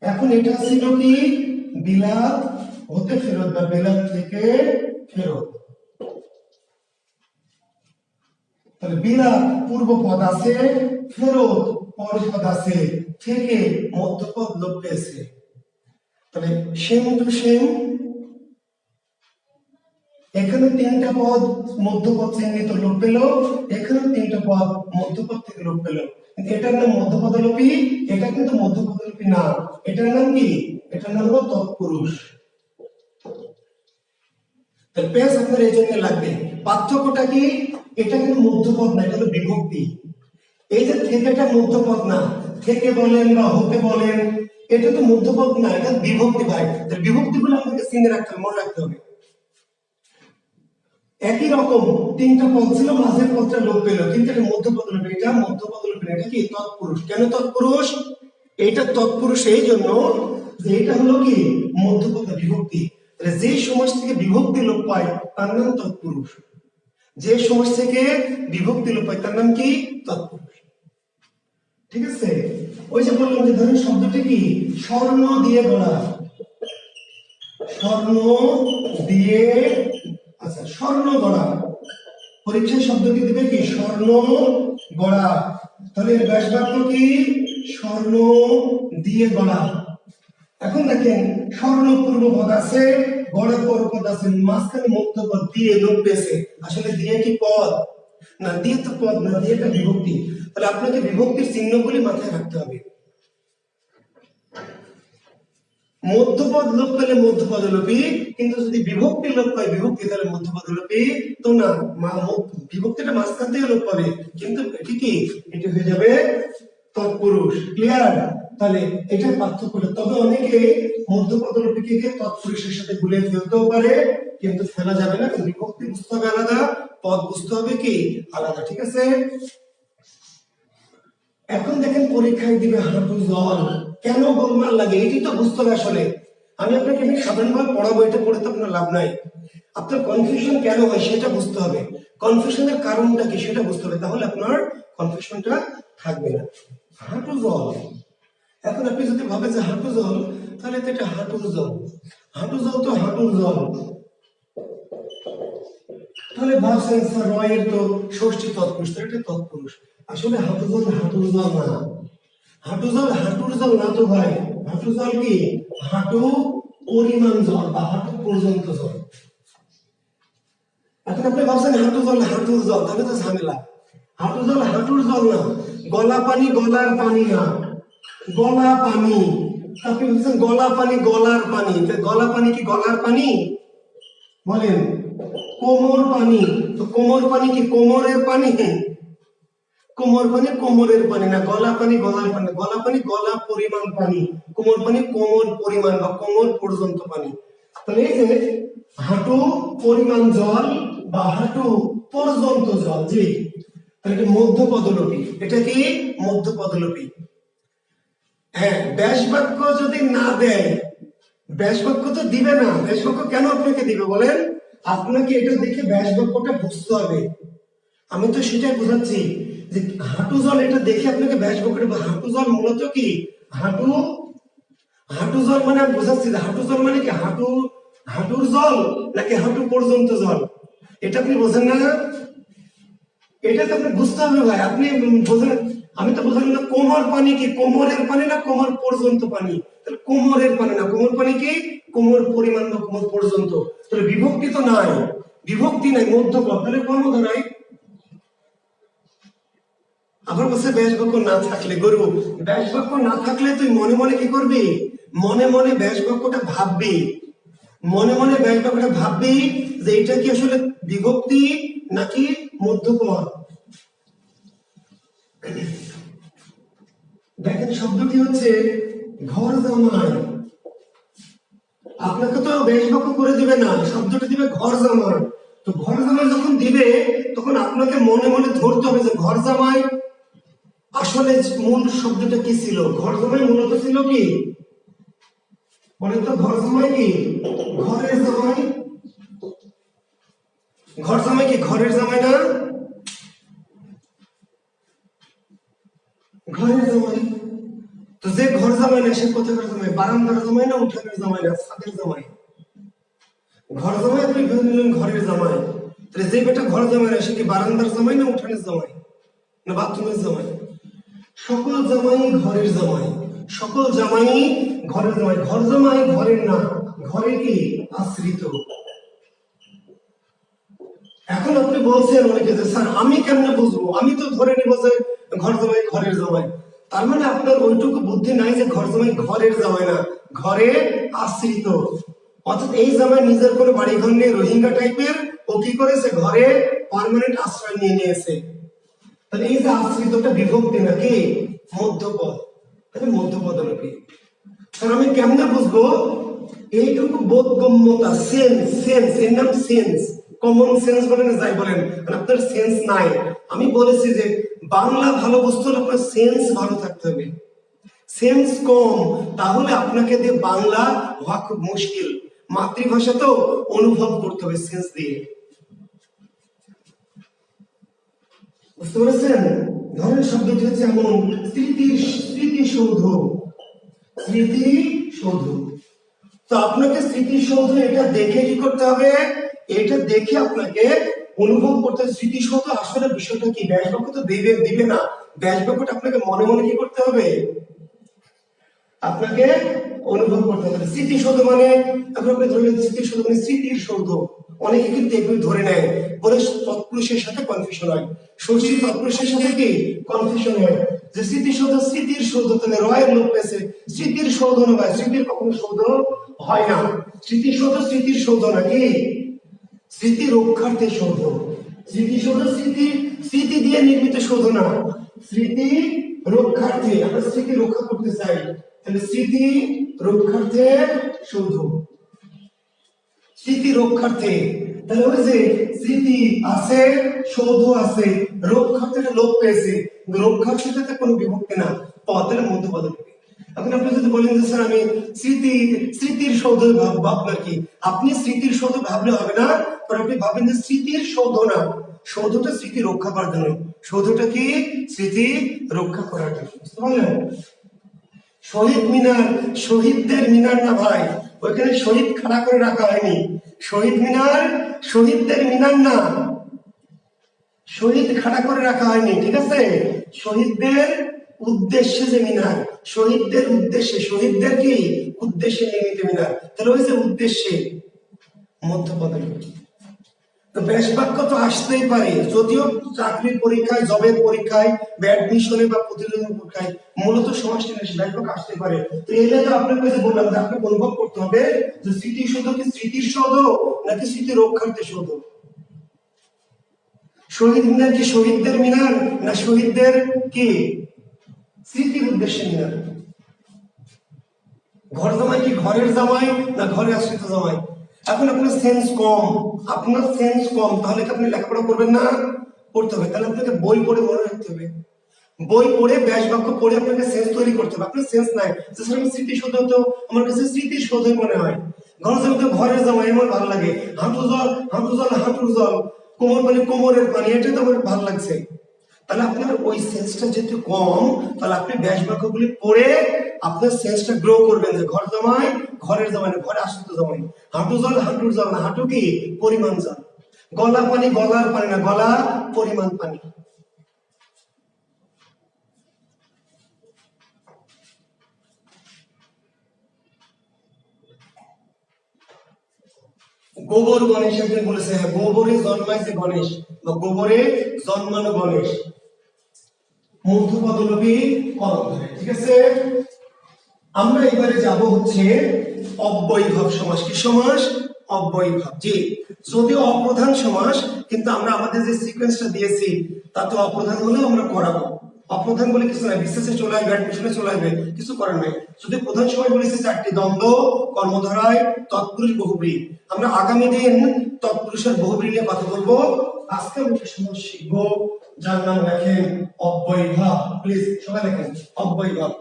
এখন এটা ছিল কি বিলাত হতে ফেরত বা বিলাত থেকে ফেরত। তাহলে বিলাত পূর্ব পদ আছে, ফেরত পরপদ আছে, থেকে মধ্যপদ লোপ পেয়েছে। তাহলে সেম টু সেম, এখানে তিনটা পদ মধ্যপদ চিহ্নিত লোপ পেল, এখানে তিনটা পদ মধ্যপদ থেকে লোপ পেল, কিন্তু এটার নাম মধ্যপদলোপী, এটা কিন্তু মধ্যপদলোপী না, এটার নাম কি? এটার নাম হলো তৎপুরুষ। তাহলে পেজ আপনার এই জন্য লাগবে, পার্থক্যটা কি? এটা কিন্তু মধ্যপদ না, এটা হলো বিভক্তি। এই যে থেকেটা মধ্যপদ না, থেকে বলেন বা হতে বলেন, এটা তো মধ্যপদ না, এটা বিভক্তি ভাই। তাহলে বিভক্তি গুলো আমাদেরকে চিনে রাখতে হবে, মনে রাখতে হবে। একই রকম তিনটা পদ ছিল, মাঝের পদটা লোপ পেল, কিন্তু এটা মধ্যপদ লোপ, এটা মধ্যপদ লোপ, এটা কি তৎপুরুষ। কেন তৎপুরুষ? এটা তৎপুরুষ এই জন্য যে এটা হলো কি মধ্যপদ বিভক্তি। যে সমাস থেকে বিভক্তি লোপ পায় তার নাম তৎপুরুষ, যে সমাস থেকে বিভক্তি লোপ পায় তার নাম কি তৎপুরুষ। ঠিক আছে? ওই যে বললাম যে ধরুন শব্দটি কি স্বর্ণ দিয়ে গড়া, স্বর্ণ দিয়ে, আচ্ছা স্বর্ণ গড়া, পরীক্ষায় শব্দটি দিবে কি স্বর্ণ গড়া, তাহলে ব্যাস বাক্য কি স্বর্ণ দিয়ে গড়া। এখন দেখেন স্বর্ণ পূর্বপদ আছে, গড়া পরপদ আছে, মাঝখানে মধ্যপদ দিয়ে লোপ পেয়েছে। আসলে দিয়ে কি পদ? না, দিয়ে তো পদ না, দিয়ে একটা বিভক্তি। তাহলে আপনাকে বিভক্তির চিহ্নগুলি মাথায় রাখতে হবে। মধ্যপদ লোপ পেলে মধ্যপদ লোপী, কিন্তু যদি বিভক্তি লোপ পায় বিভক্তি তাহলে মধ্যপদ লোপী তো না, বিভক্তিটা মাঝখান থেকে লোপ পাবে, কিন্তু এটি কি, এটি হয়ে যাবে তৎপুরুষ। ক্লিয়ার? তাহলে এটা পার্থক্যটা। তবে অনেকে মধ্যপদ লোপীকে তৎপুরুষের সাথে গুলিয়ে ফেলতেও পারে, কিন্তু ফেলা যাবে না, বিভক্তি বুঝতে হবে আলাদা, পদ বুঝতে হবে কি আলাদা। ঠিক আছে? এখন দেখেন পরীক্ষায় দিবে হাঁটু জল, কেন গোলমাল লাগে এটি তো বুঝতে হবে। আসলে আমি আপনাকে এমনি সাধারণভাবে পড়াবো, এটা পড়ে তো আপনার লাভ নাই। আপনার কনফিউশন কেন হয় সেটা বুঝতে হবে, কনফিউশনের কারণটা কি সেটা বুঝতে হবে, তাহলে আপনার কনফিউশনটা থাকবে না। হাঁটু জল, এখন আপনি যদি ভাবেন যে হাঁটু জল, তাহলে তো এটা হাঁটুর জল, হাঁটু জল তো হাঁটুর জল, তাহলে ভাবছেন স্যার রয়ের তো ষষ্ঠী তৎপুরুষ, এটা তৎপুরুষ। আসলে হাঁটু জল হাঁটুর জল না, হাঁটু জল হাঁটুর জল না তো ভাই। হাঁটু জল কি, হাঁটু পরিমাণ জল বা হাঁটু পর্যন্ত জল। এখন আপনি ভাবছেন হাঁটু জল হাঁটুর জল, তাহলে তো ঝামেলা। হাঁটু জল হাঁটুর জল না, গলা পানি গলার পানি না, গলা পানি। আপনি বলছেন গলা পানি গলার পানি, গলা পানি কি গলার পানি? বলেন। কোমর পানি, তো কোমর পানি কি কোমরের পানি? কোমর পানি কোমরের পানি না, গলা পানি গলার পানি, গলা পানি গলা পরিমাণ পানি, কোমর পানি কোমর পরিমাণ বা কোমর পর্যন্ত পানি। তাহলে এই যে হাঁটু পরিমাণ জল বা হাঁটু পর্যন্ত জল, জি, তাহলে এটা মধ্যপদলোপী। এটা কি মধ্যপদলোপী? হ্যাঁ, ব্যাস বাক্য যদি না দেয়, ব্যাস বাক্য তো দিবে না। ব্যাস বাক্য কেন আপনাকে দিবে বলেন? আপনাকে এটা দেখে ব্যাস বাক্যটা বুঝতে হবে। আমি তো সেটাই বোঝাচ্ছি যে হাঁটু জল এটা দেখে আপনাকে ব্যাস বাক্যটা, হাঁটু জল মূলত কি হাঁটু, হাঁটু জল মানে আমি বোঝাচ্ছি যে হাঁটু জল মানে কি হাঁটু, হাঁটুর জল নাকি হাঁটু পর্যন্ত জল, এটা আপনি বোঝেন না? এটা তো আপনি বুঝতে হবে ভাই, আপনি বোঝেন। আমি তো বোঝালাম না কোমর পানি কি কোমরের পানি না কোমর পর্যন্ত পানি, তাহলে কোমরের পানি না, কোমর পানি কি কোমর পরিমাণ বা কোমর পর্যন্ত, তাহলে বিভক্তি তো নাই, বিভক্তি নাই, মধ্যপদ, তাহলে কর্মধারায়। আবার বলছে ব্যাস বাক্য না থাকলে, গরু ব্যাস বাক্য না থাকলে তুই মনে মনে কি করবি, মনে মনে ব্যাস বাক্যটা ভাববি, মনে মনে ব্যাস বাক্যটা ভাববি যে এটা কি আসলে বিভক্তি নাকি মধ্যপদ। দেখেন শব্দটি হচ্ছে ঘর জামাই, আপনাকে তো ব্যাস বাক্য করে দিবে না, শব্দটি দিবে ঘর জামাই। তো ঘর জামাই যখন দিবে তখন আপনাকে মনে মনে ধরতে হবে যে ঘর জামাই আসলে মূল শব্দটা কি ছিল। ঘর জামাই মূলত ছিল কি বলেন তো, ঘর জামাই কি ঘরের জামাই, ঘর জামাই কি ঘরের জামাই না, ঘরের জামাই। তো যে ঘর জামাই না সে কোথাকার জামাই, বারান্দার জামাই না উঠানের জামাই না ছাদের জামাই? ঘর জামাই আপনি ভেবে নিলেন ঘরের জামাই, তাহলে যে বেটা ঘর জামাই না সে কি বারান্দার জামাই না উঠানের জামাই না বাথরুমের জামাই? সকল জামাই ঘরের জামাই, সকল জামাই ঘরের জামাই। ঘর জামাই ঘরের না, ঘরে কি আশ্রিত। এখন আপনি বলছেন অনেকে যে স্যার আমি কেমনে বুঝবো, আমি তো ধরে নিব যে ঘর জামাই ঘরের জামাই, তার মানে আপনার ওইটুকু বুদ্ধি নাই যে ঘর জামাই ঘরের জামাই না, ঘরে আশ্রিত। অর্থাৎ এই জামাই নিজের কোনো বাড়ি ঘর নিয়ে রোহিঙ্গা টাইপের, ও কি করেছে ঘরে পার্মানেন্ট আশ্রয় নিয়ে নিয়েছে। তাহলে এই যে আশ্রিতটা বিভক্তি নাকি মধ্যপদ, তাহলে মধ্যপদ নাকি। কারণ আমি কেমনে বুঝবো, এইটুকু বোধগম্যতা, সেন্স, সেন্স এর নাম সেন্স, কমন সেন্স বলেন যাই বলেন, আপনার সেন্স নাই। আমি বলেছি যে বাংলা ভালো বুঝতে হলে আপনার সেন্স ভালো থাকতে হবে, সেন্স কম তাহলে আপনাকে দিয়ে বাংলা হওয়া খুব মুশকিল। মাতৃভাষা তো অনুভব করতে হবে সেন্স দিয়ে, বুঝতে পেরেছেন? ধরেন শব্দটি হচ্ছে এমন স্মৃতিসৌধ, স্মৃতিসৌধ। তো আপনাকে স্মৃতিসৌধ এটা দেখে কি করতে হবে, এটা দেখে আপনাকে অনুভব করতে হবে স্মৃতিসৌধ আসলে বিষয়টা কি। ব্যাস বাক্য তো দিবে না, ব্যাস বাক্যটা আপনাকে মনে মনে কি করতে হবে, আপনাকে অনুভব করতে হবে। স্মৃতিসৌধ মানে, এখন আপনি ধরে নেন স্মৃতিসৌধ মানে স্মৃতির সৌধ। অনেকে কিন্তু এগুলো ধরে নেয়, বলে তৎপুরুষের সাথে কনফিউশন হয়, ষষ্ঠী তৎপুরুষের সাথে কি কনফিউশন হয়, যে স্মৃতিসৌধ স্মৃতির সৌধ, তাহলে রয়ের লোক পেয়েছে, স্মৃতির সৌধ নয়, স্মৃতির কখনো সৌধ হয় না। স্মৃতিসৌধ স্মৃতির সৌধ নাকি স্মৃতি রক্ষার্থে সৌধ। স্মৃতিসৌধ স্মৃতি স্মৃতি দিয়ে নির্মিত সৌধ না, স্মৃতি রক্ষার্থে, আমরা স্মৃতি রক্ষা করতে চাই, তাহলে স্মৃতি রক্ষার্থে সৌধ, স্মৃতি রক্ষার্থে। তাহলে ওই যে স্মৃতি আছে, সৌধ আছে, রক্ষার্থেটা লোপ পেয়েছে, রক্ষার্থেটাতে কোনো বিভক্তি না, পদের মধ্যে পদ। এখন আপনি যদি বলেন যে স্যার আমি স্মৃতির সৌধ ভাববো, আপনার কি, আপনি স্মৃতির সৌধ ভাবলে হবে না, কারণ আপনি ভাবেন যে স্মৃতির সৌধ না, সৌধটা স্মৃতি রক্ষা করার জন্য, সৌধটা কি স্মৃতি রক্ষা করার জন্য, বুঝতে পারলেন? শহীদ মিনার শহীদদের মিনার না ভাই, ওইখানে শহীদ খাড়া করে রাখা হয়নি। শহীদ মিনার শহীদদের মিনার না, শহীদ খাড়া করে রাখা হয়নি, ঠিক আছে? শহীদদের উদ্দেশ্যে যে মিনার, শহীদদের উদ্দেশ্যে, শহীদদের কি উদ্দেশ্যে নির্মিত মিনার, তাহলে ওই যে উদ্দেশ্যে মধ্যপদে। তো ব্যাস বাক্য তো আসতেই পারে, যদিও চাকরির পরীক্ষায়, জবের পরীক্ষায়, অ্যাডমিশনে বা প্রতিযোগিতার পরীক্ষায় মূলত সমাজটি ব্যাস বাক্য আসতে পারে। তো এলে তো আপনার কাছে বললাম যে আপনাকে অনুভব করতে হবে যে স্মৃতিসৌধ কি স্মৃতির সৌধ নাকি স্মৃতি রক্ষার্থে সৌধ। শহীদ মিনার কি শহীদদের মিনার না শহীদদের কি স্মৃতির উদ্দেশ্যে মিনার। ঘর জামাই কি ঘরের জামাই না ঘরে আশ্রিত জামাই। এখন আপনার সেন্স কম, আপনার সেন্স কম, তাহলে কি আপনি লেখাপড়া করবেন না? করতে হবে। তাহলে আপনাকে বই পড়ে মনে রাখতে হবে, বই পড়ে ব্যাস বাক্য পড়ে আপনাকে সেন্স তৈরি করতে হবে। আপনার সেন্স নাই, স্মৃতিসৌধ তো আমার কাছে স্মৃতিসৌধই মনে হয়, ঘর জামাই তো ঘরের জামাই আমার ভালো লাগে, হাঁটু জল হাঁটু জল হাঁটুর জল, কোমর পানি কোমরের পানি, এটা তো আমার ভালো লাগছে। তাহলে আপনার ওই সেন্সটা যেহেতু কম, তাহলে আপনি ব্যাস বাক্যগুলি পড়ে আপনার সেন্সটা গ্রো করবেন, যে ঘর জামাই ঘরের জামাই না ঘরে আশ্রিত জামাই, হাঁটু জল হাঁটুর জল না, হাঁটু কি পরিমাণ জল, গলা পানি গলার পানি না গলা পরিমাণ পানি। গোবর গণেশ একজন বলেছে, হ্যাঁ গোবরে জন্মাইছে গণেশ বা গোবরে জন্মানো গণেশ, মধ্যপদলোপী করণ ধরে, ঠিক আছে? আমরা এবারে যাব হচ্ছে অব্যয়ীভাব সমাস। কি সমাস? অব্যয়ীভাব। জি, যদিও অপ্রধান সমাস, কিন্তু আমরা আমাদের যে সিকোয়েন্সটা দিয়েছি তাতে অপ্রধান হলে আমরা করাবো। অপ্রধান বলে কিছু নাই, বিশেষে চলে আসবে, অ্যাডমিশনে চলে আসবে, কিছু করার নাই। যদি প্রধান সময় বলেছি চারটি, দ্বন্দ্ব, কর্মধারায়, তৎপুরুষ, বহুব্রী। আমরা আগামী দিন তৎপুরুষের বহুব্রী নিয়ে কথা বলবো। আজকে আমরা একটা সমাস শিখবো যার নাম লেখেন অব্যয়ীভাব। প্লিজ সবাই লেখেন অব্যয়ীভাব।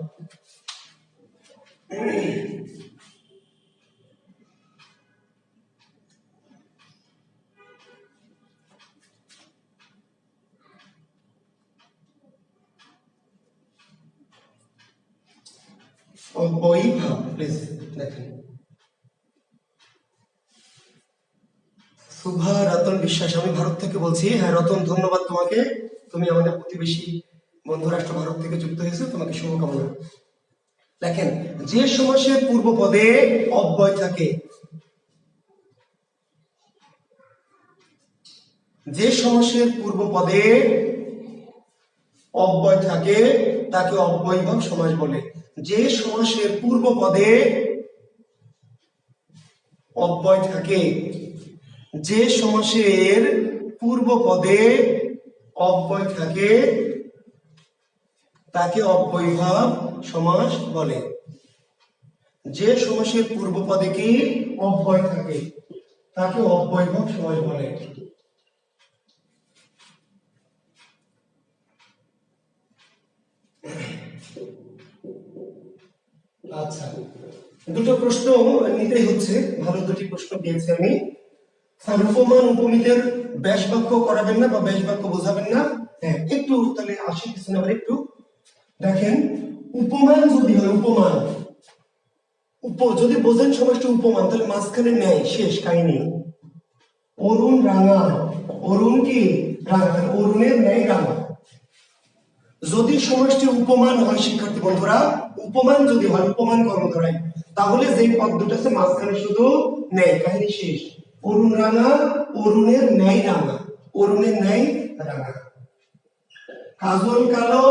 অব্যয়ীভাব প্লিজ দেখেন। শুভা রতন বিশ্বাস, আমি ভারত থেকে বলছি। হ্যাঁ রতন, ধন্যবাদ তোমাকে, তুমি আমাদের প্রতিবেশী বন্ধু রাষ্ট্র ভারত থেকে যুক্ত হয়েছে, তোমাকে শুভকামনা। দেখেন, যে সমাসের পূর্ব পদে অব্যয় থাকে, যে সমাসের পূর্ব পদে অব্যয় থাকে তাকে অব্যয়ীভাব সমাস বলে। যে সমাসের পূর্ব পদে অব্যয় থাকে, যে সমাসের পূর্ব পদে অব্যয় থাকে তাকে অব্যয়ীভাব সমাস বলে। যে সমাসের পূর্ব পদে কি অব্যয় থাকে তাকে অব্যয়ীভাব সমাস বলে। আচ্ছা, দুটো প্রশ্ন নিতেই হচ্ছে, ভালো দুটি প্রশ্ন পেয়েছি আমি। উপমান উপমিতের ব্যাস বাক্য করাবেন না বা ব্যাস বাক্য বোঝাবেন না? হ্যাঁ, একটু তাহলে আসি পিছনে আবার একটু দেখেন। উপমান যদি হয়, উপমান যদি বোঝেন সমাজটা উপমান, তাহলে মাঝখানে নেয় শেষ কাহিনী। অরুণ রাঙা, অরুণ কি রাঙা, অরুণের ন্যায় রাঙা। যদি সমষ্টি উপমান হয় শিক্ষার্থী বন্ধুরা, উপমান যদি হয়, উপমান কর্মধারায়, তাহলে যে পদ দুটো আছে মাঝখানে শুধু ন্যায়, কাহিনী শেষ। অরুণ রাঙা, অরুণের ন্যায় রাঙা, অরুণের ন্যায় রাঙা। কাজল কালো,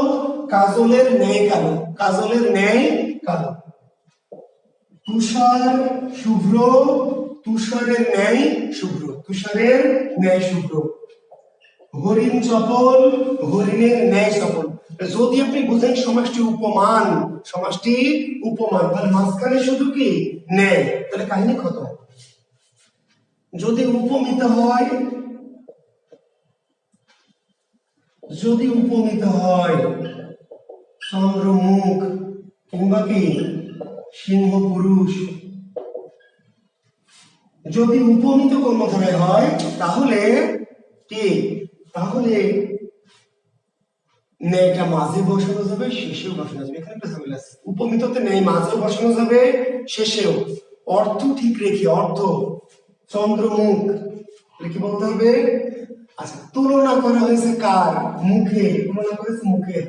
কাজলের ন্যায় কালো, কাজলের ন্যায় কালো। তুষার শুভ্র, তুষারের ন্যায় শুভ্র, তুষারের ন্যায় শুভ্র। হরিণ চপল, হরিণের ন্যায় চপল। যদি আপনি বুঝেন সমাজটি উপমান, সমাজটি উপমান, তাহলে মাঝখানে শুধু কি ন্যায়, তাহলে কাহিনী খতম। যদি উপমিত হয়, যদি উপমিত হয় চন্দ্রমুখ কিংবা কি সিংহ পুরুষ, যদি উপমিত কর্মধারায় হয় তাহলে কি, তাহলে ন্যায়টা মাঝে বসানো যাবে, শেষেও বসানো যাবে। এখানে একটা ঝামেলা আছে, উপমিততে ন্যায় মাঝেও বসানো যাবে, শেষেও। অর্থ ঠিক রেখে, অর্থ চন্দ্রমুখ কি বলতে হবে? আচ্ছা, তুলনা করা হয়েছে কার? মুখে, তুলনা করেছে মুখে।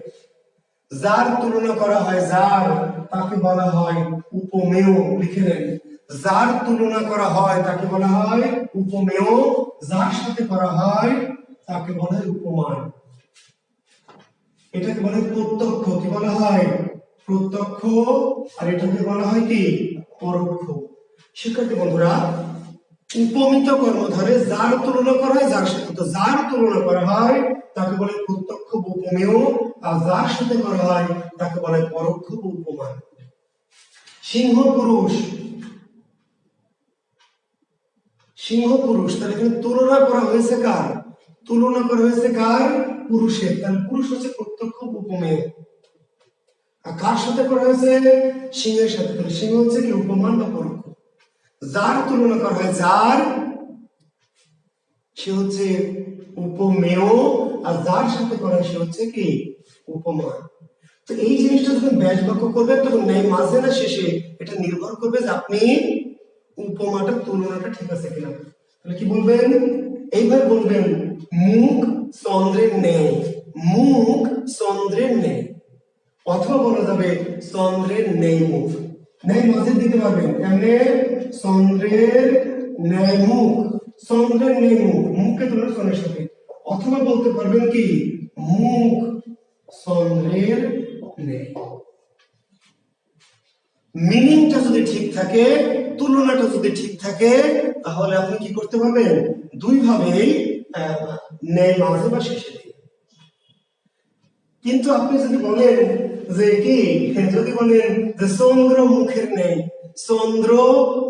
যার তুলনা করা হয়, যার, তাকে বলা হয় উপমেয়। লিখে নেন, যার তুলনা করা হয় তাকে বলা হয় উপমেয়, যার সাথে করা হয় তাকে বলা হয় উপমান। এটাকে বলা হয় প্রত্যক্ষ, কি বলা হয়? প্রত্যক্ষ। আর এটাকে বলা হয় কি? পরোক্ষ। শিক্ষার্থী বন্ধুরা, উপমিত কর্মধারে যার তুলনা করা হয় যার সাথে, তো যার তুলনা করা হয় তাকে বলে প্রত্যক্ষ বা উপমেয়, আর যার সাথে করা হয় তাকে বলে পরোক্ষ বা উপমান। সিংহ পুরুষ, সিংহ পুরুষ, তাহলে এখানে তুলনা করা হয়েছে কার? তুলনা করা হয়েছে কার? পুরুষের। তাহলে পুরুষ হচ্ছে প্রত্যক্ষ উপমেয়। আর কার সাথে করা হয়েছে? সিংহের সাথে। তাহলে সিংহ হচ্ছে কি উপমান বা পরোক্ষ। যার তুলনা করা হয়, যার, সে হচ্ছে উপমেয়, আর যার সাথে করা হয় সে হচ্ছে কি উপমান। তো এই জিনিসটা যখন ব্যাস বাক্য করবেন তখন ন্যায় মাঝে না শেষে, এটা নির্ভর করবে যে আপনি উপমাটা, তুলনাটা ঠিক আছে কিনা। তাহলে কি বলবেন? এইভাবে বলবেন, মুখ চন্দ্রের ন্যায়, মুখ চন্দ্রের ন্যায়। অথবা বলা যাবে চন্দ্রের ন্যায় মুখ। ন্যায় মাঝে দিতে পারবেন, কেমনে? চন্দ্রের ন্যায় মুখ, চন্দ্রের ন্যায় মুখ, মুখকে তুলনা চন্দ্রের সাথে। অথবা বলতে পারবেন কি মুখ চন্দ্রের ন্যায়। মিনিংটা যদি ঠিক থাকে, তুলনাটা যদি ঠিক থাকে, তাহলে আপনি কি করতে পারবেন? দুই ভাবেই ন্যায় মাঝে বা শেষে দিয়ে। কিন্তু আপনি যদি বলেন যে কি, যদি বলেন যে চন্দ্র মুখের নেই, চন্দ্র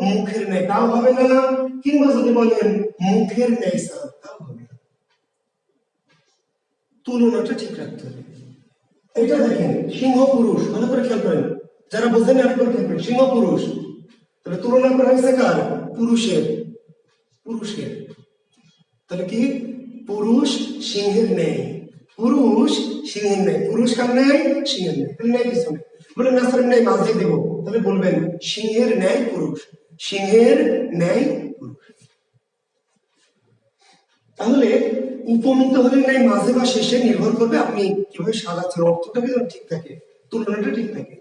মুখের নেই, তাও হবে না। কিংবা যদি বলেন মুখের নেই স্যার, তাও হবে না। তুলনাটা ঠিক রাখতে হবে। এটা দেখেন, সিংহ পুরুষ, ভালো করে খেয়াল করেন, যারা বোঝেন আরেকবার খেয়াল করেন। সিংহ পুরুষ, তাহলে তুলনা করা হয়েছে কার? পুরুষের, পুরুষের। তাহলে কি পুরুষ সিংহের নেই, পুরুষ সিংহের নেই, পুরুষ কার নেই? সিংহের নেই। তাহলে নেই পিছনে বলে না স্যার নেই মাঝে দেব, তাহলে বলবেন সিংহের ন্যায় পুরুষ, সিংহের ন্যায় পুরুষ। তাহলে উপমিত হলে ন্যায় মাঝে বা শেষে নির্ভর করবে আপনি কিভাবে সাজাচ্ছেন, অর্থটা যেন ঠিক থাকে, তুলনাটা ঠিক থাকে।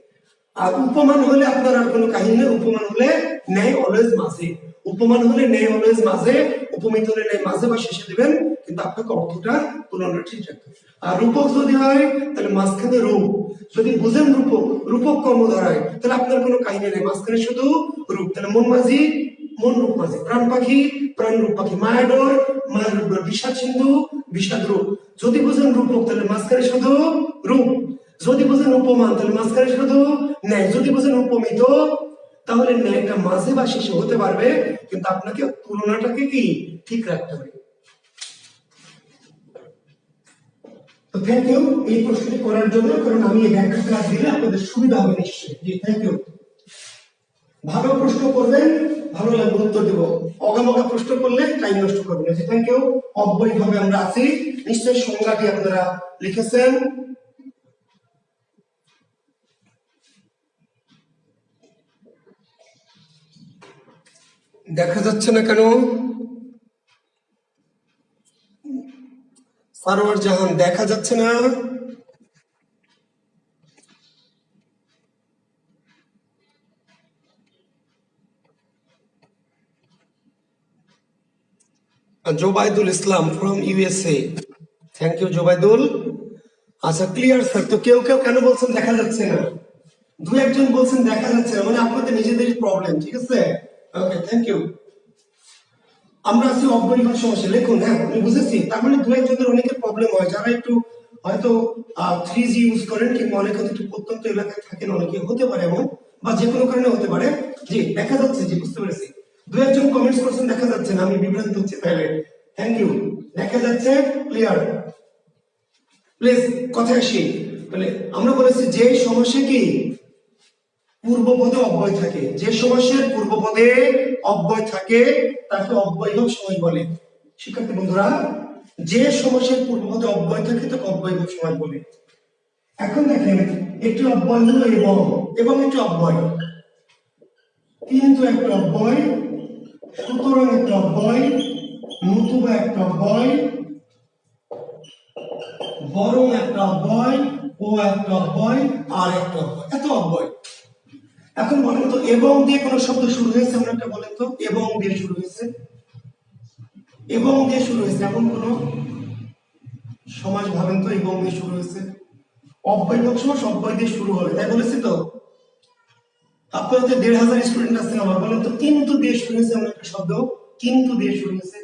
আর উপমান হলে আপনার আর কোনো কাহিনী নেই, উপমান হলে ন্যায় অলওয়েজ মাঝে, উপমান হলে ন্যায় অলওয়েজ মাঝে, উপমিত হলে ন্যায় মাঝে বা শেষে দিবেন, কিন্তু আপনাকে অর্থটা, তুলনাটা ঠিক রাখতে হবে। আর রূপক যদি হয় তাহলে মাঝখানে রূপ, যদি বুঝেন রূপক, রূপক কর্মধারায়, তাহলে আপনার কোনো কাহিনী নেই, মাঝখানে শুধু রূপ। তাহলে মন মাঝি, মন রূপ মাঝি, প্রাণ পাখি, প্রাণ রূপ পাখি, মায়াডোর, মায়ের রূপ ডোর, বিষাদ সিন্ধু, বিষাদ রূপ। যদি বুঝেন রূপক তাহলে মাঝখানে শুধু রূপ, যদি বুঝেন উপমান তাহলে মাঝখানে শুধু ন্যায়, যদি বুঝেন উপমিত তাহলে ন্যায়টা মাঝে বা শেষে হতে পারবে, কিন্তু আপনাকে তুলনাটাকে কি ঠিক রাখতে হবে। তো থ্যাংক ইউ এই প্রশ্নটি করার জন্য, কারণ আমি এই ব্যাখ্যা ক্লাস দিলে আপনাদের সুবিধা হবে নিশ্চয়ই। জি থ্যাংক ইউ। ভালো প্রশ্ন করবেন, ভালো লাগবে উত্তর দেব, অগামগা প্রশ্ন করলে টাইম নষ্ট করবেন। জি থ্যাংক ইউ। অব্যয়ভাবে আমরা আছি, নিশ্চয়ই সংজ্ঞাটি আপনারা লিখেছেন। দেখা যাচ্ছে না কেন? সারোয়ার জাহান দেখা যাচ্ছে না? Jobaidul Islam from USA. Thank you Jobaidul. আচ্ছা ক্লিয়ার স্যার। তো কেউ কেউ কেন বলছেন দেখা যাচ্ছে না, দু একজন বলছেন দেখা যাচ্ছে না, মানে আপনাদের নিজেদেরই প্রবলেম। ঠিক আছে, ওকে থ্যাংক ইউ। আমরা আছি অব্যয়ভাব সমস্যা, লিখুন। হ্যাঁ আমি বুঝেছি, তার মানে দু একজনের অনেকের প্রবলেম হয়, যারা একটু হয়তো 3G ইউজ করেন কিংবা অনেকে একটু প্রত্যন্ত এলাকায় থাকেন, অনেকে হতে পারে এমন, বা যে কোনো কারণে হতে পারে। জি দেখা যাচ্ছে, জি বুঝতে পেরেছি। দু একজন কমেন্টস করছেন দেখা যাচ্ছে না, আমি বিভ্রান্ত হচ্ছি তাহলে। থ্যাংক ইউ, দেখা যাচ্ছে ক্লিয়ার। প্লিজ কথায় আসি। তাহলে আমরা বলেছি যে সমাসে কি পূর্বপদে অব্যয় থাকে, যে সমাসের পূর্বপদে অব্যয় থাকে তাকে অব্যয়ভাব সমাস বলে। শিক্ষার্থী বন্ধুরা, যে সমাসের পূর্বপদে অব্যয় থাকে তাকে অব্যয়ভাব সমাস বলে। এখন দেখেন একটি অব্যয় হলো এবং, এবং একটি অব্যয়, কিন্তু একটা অব্যয়, সুতরাং একটা অব্যয়, নতুবা একটা অব্যয়, বরং একটা অব্যয়, ও একটা অব্যয়, আর একটা অব্যয়, এত অব্যয়। এখন বলেন তো এবং দিয়ে কোন শব্দ শুরু হয়েছে, আমরা একটা বলেন তো এবং দিয়ে শুরু হয়েছে, এবং দিয়ে শুরু হয়েছে এমন কোন সমাজ ভাবেন তো এবং দিয়ে শুরু হয়েছে? অব্যয়ভাব সমাস অব্যয় দিয়ে শুরু হবে, তাই বলেছি তো। আপনাদের ১,৫০০ স্টুডেন্ট আছেন, আমার বলেন তো কিন্তু দিয়ে শুরু হয়েছে এমন একটা শব্দ, কিন্তু দিয়ে শুরু হয়েছে,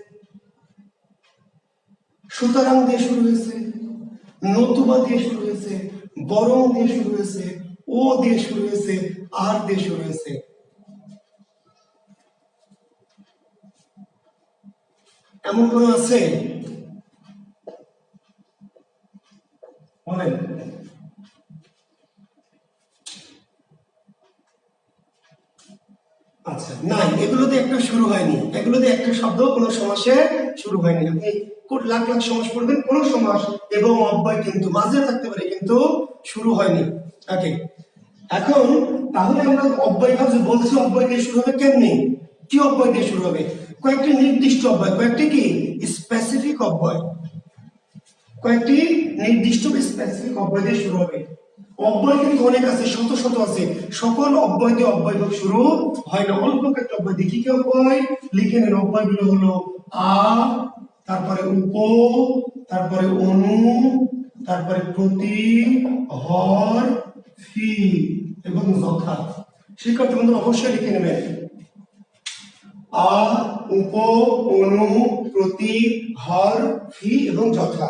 সুতরাং দিয়ে শুরু হয়েছে, নতুবা দিয়ে শুরু হয়েছে, বরং দিয়ে শুরু হয়েছে, ও দিয়ে শুরু হয়েছে, আর দিয়ে শুরু হয়েছে। এমন কোন আছে? বলেন। আচ্ছা নাই, এগুলোতে একটা শুরু হয়নি, এগুলোতে একটা শব্দ কোনো সমাসে শুরু হয়নি। আপনি লাখ লাখ সমাস পড়বেন, কোন সমাস এবং অব্যয় কিন্তু মাঝে থাকতে পারে কিন্তু শুরু হয়নি। ওকে, এখন তাহলে আমরা অব্যয় ভাব যে বলছি অব্যয় দিয়ে শুরু হবে কেমনি, কি অব্যয় দিয়ে শুরু হবে? কয়েকটি নির্দিষ্ট অব্যয়, কয়েকটি কি স্পেসিফিক অব্যয়, কয়েকটি নির্দিষ্ট স্পেসিফিক অব্যয় দিয়ে শুরু হবে। অব্যয় কিন্তু অনেক আছে, শত শত আছে, সকল অব্যয় দিয়ে অব্যয়ভাব শুরু হয় না, অল্প কয়েকটা অব্যয় দিয়ে। কি কি অব্যয় লিখে নেন? অব্যয়গুলো হলো আ, তারপরে উপ, তারপরে অনু, তারপরে প্রতি, হর, ফি এবং যথা। শিক্ষার্থী বন্ধু অবশ্যই লিখে নেবেন আ, উপ, অনু, প্রতি, হর, ফি এবং যথা।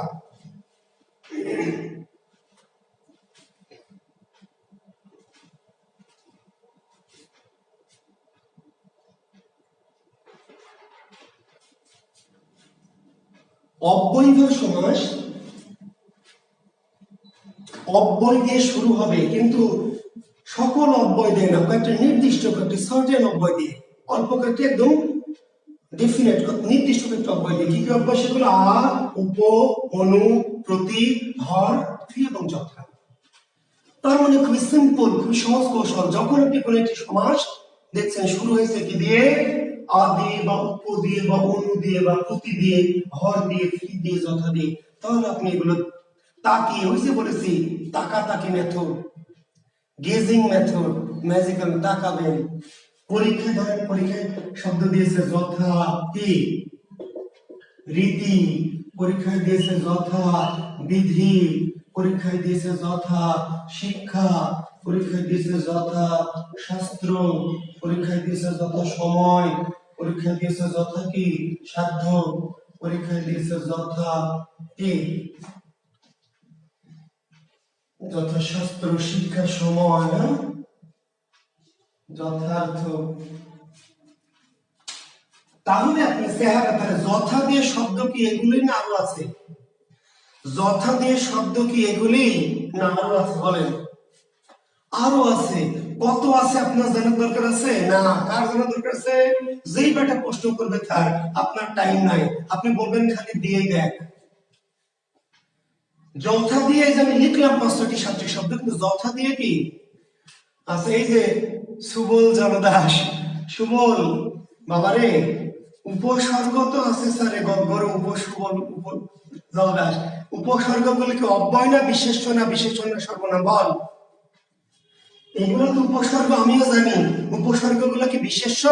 অব্যয়ভাব সমাস অব্যয় দিয়ে শুরু হবে, কিন্তু সকল অব্যয় দেয় না, কয়েকটা নির্দিষ্ট, কয়েকটি সার্টেন অব্যয় দিয়ে, অল্প কয়েকটি একদম ডেফিনেট নির্দিষ্ট কয়েকটি অব্যয় দিয়ে। কি কি অব্যয় সেগুলো? আ, উপ, অনু, প্রতি, হর, ফি এবং যথা। তার মানে খুবই সিম্পল, খুবই সহজ কৌশল। যখন আপনি কোনো একটি সমাস দেখছেন শুরু হয়েছে কি দিয়ে, আ দিয়ে বা উপ দিয়ে বা অনু দিয়ে বা প্রতি দিয়ে, হর দিয়ে, ফি দিয়ে, যথা দিয়ে, তাহলে আপনি এগুলো তাকিয়ে, ওই যে বলেছি তাকাতাকি মেথড, গেজিং মেথড, ম্যাজিক্যাল তাকাবেন। পরীক্ষায় ধরেন, পরীক্ষায় শব্দ দিয়েছে যথা কি রীতি, পরীক্ষায় দিয়েছে যথা বিধি, পরীক্ষায় দিয়েছে যথা শিক্ষা, পরীক্ষায় দিয়েছে যথা শাস্ত্র, পরীক্ষায় দিয়েছে যথা সময়, পরীক্ষায় দিয়েছে যথা কি সাধ্য, পরীক্ষায় দিয়েছে যথা কি যথাশাস্ত্র শিক্ষা সময়, যথার্থ। তাহলে আপনি চেহারা তাহলে যথা দিয়ে শব্দ কি এগুলি না আরো আছে? যথা দিয়ে শব্দ কি এগুলি না আরো আছে? বলেন। আরো আছে। কত আছে আপনার জানার দরকার আছে না? কার জানার দরকার আছে? যেই বেটা প্রশ্ন করবে তার, আপনার টাইম নাই, আপনি বলবেন খালি দিয়ে দেখ। যথা দিয়ে যে আমি লিখলাম ৫টি ৭টি শব্দ, কিন্তু যথা দিয়ে কি আছে? এই যে সুবল জনদাস, সুবল বাবারে, উপসর্গ তো আছে স্যার, গড় উপসুবল জলদাস, উপসর্গ গুলো কি অব্যয় না বিশেষ্য না বিশেষণ না সর্বনাম? বল। এগুলো তো উপসর্গ, আমিও জানি। উপসর্গ গুলো কি বিশেষ্য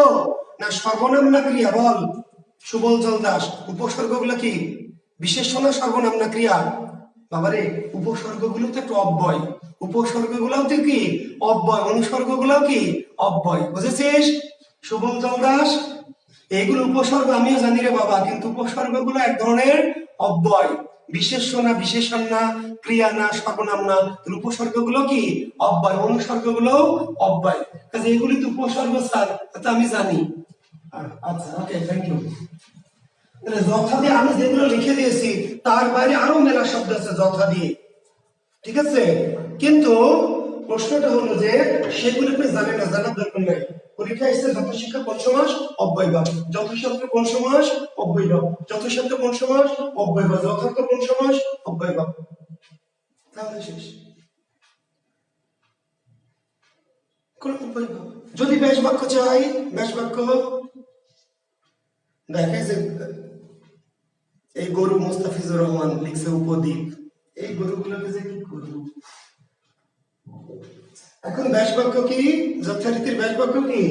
না সর্বনাম না ক্রিয়া? বল। সুবল জল দাস, উপসর্গগুলো কি বিশেষ্য না সর্বনাম না ক্রিয়া? বাবারে উপসর্গগুলো তো একটু অব্যয়, উপসর্গগুলোও তো কি অব্যয়, অনুসর্গগুলোও কি অব্যয়, বুঝেছিস সুবল জল দাস? এগুলো উপসর্গ আমিও জানি রে বাবা, কিন্তু উপসর্গগুলো এক ধরনের অব্যয়, বিশেষ্য না, বিশেষণ না, ক্রিয়া না, সর্বনাম না। উপসর্গগুলো কি অব্যয়, অনুসর্গগুলো অব্যয়, কাজে এগুলি তো উপসর্গ স্যার, তা আমি জানি। আচ্ছা, ওকে, থ্যাংক ইউ। তাহলে যথা দিয়ে আমি যেগুলো লিখে দিয়েছি তার বাইরে আরো মেলা শব্দ আছে যথা দিয়ে, ঠিক আছে? কিন্তু প্রশ্নটা হলো যে সেগুলো আপনি জানেন না, জানার দরকার নাই। পরীক্ষায় এসে যথাশিক্ষা কোন সমাস অব্যয়ভাব, যথাশব্দ কোন সমাস অব্যয়ভাব, যথাশব্দ কোন সমাস অব্যয়ভাব, যথার্থ কোন সমাস অব্যয়ভাব, তাহলে শেষ। কোন অব্যয়ভাব। যদি ব্যাস বাক্য চাই, ব্যাস বাক্য দেখে যে এই গরু মুস্তাফিজুর রহমান লিখছে উপদ্বীপ, এই গরুগুলোকে যে কি করবো? এখন ব্যাস বাক্য কি? যথারীতির ব্যাস বাক্য কি?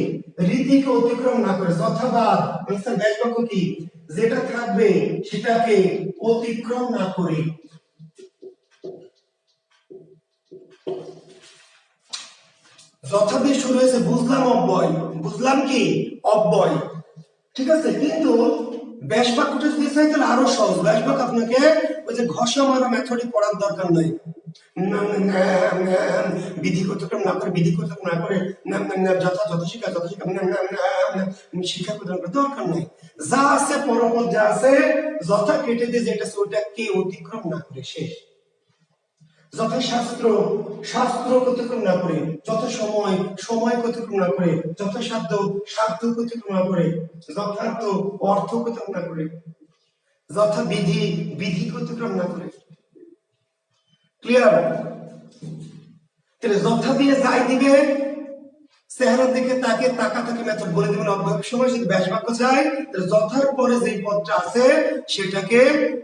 রীতিকে অতিক্রম না করে, যথাবাদ ব্যাস বাক্য কি? যেটা থাকবে সেটাকে অতিক্রম না করে। যথা দিয়ে শুরু হয়েছে, বুঝলাম অব্যয়, বুঝলাম কি অব্যয়, ঠিক আছে? কিন্তু ব্যাস বাক্যটা যদি চাই তাহলে আরো সহজ। ব্যাস বাক্য আপনাকে ওই যে ঘষা মারা মেথডে পড়ার দরকার নাই, বিধি অতিক্রম না করে, বিধি অতিক্রম না করে, যথা যথা শিক্ষা যথা শিক্ষা শিক্ষা প্রদান করার দরকার নাই। যা আছে পরপর যা আছে যথা কেটে দিয়ে যেটা আছে ওইটাকে অতিক্রম না করে শেষ। যথা শাস্ত্র, শাস্ত্র অতিক্রম না করে, যত সময়, সময় অতিক্রম না করে, যত সাধ্য, সাধ্য অতিক্রম না করে, যথার্থ, অর্থ অতিক্রম না করে, যথা বিধি, বিধি অতিক্রম না করে। ক্লিয়ার? তাহলে যথা দিয়ে যাই দিবে, চেহারার দিকে তাকে তাকা তাকে মেথড বলে দিবেন অব্যয় সময়। যদি ব্যাস বাক্য চাই তাহলে যথার পরে যে পদটা আছে সেটাকে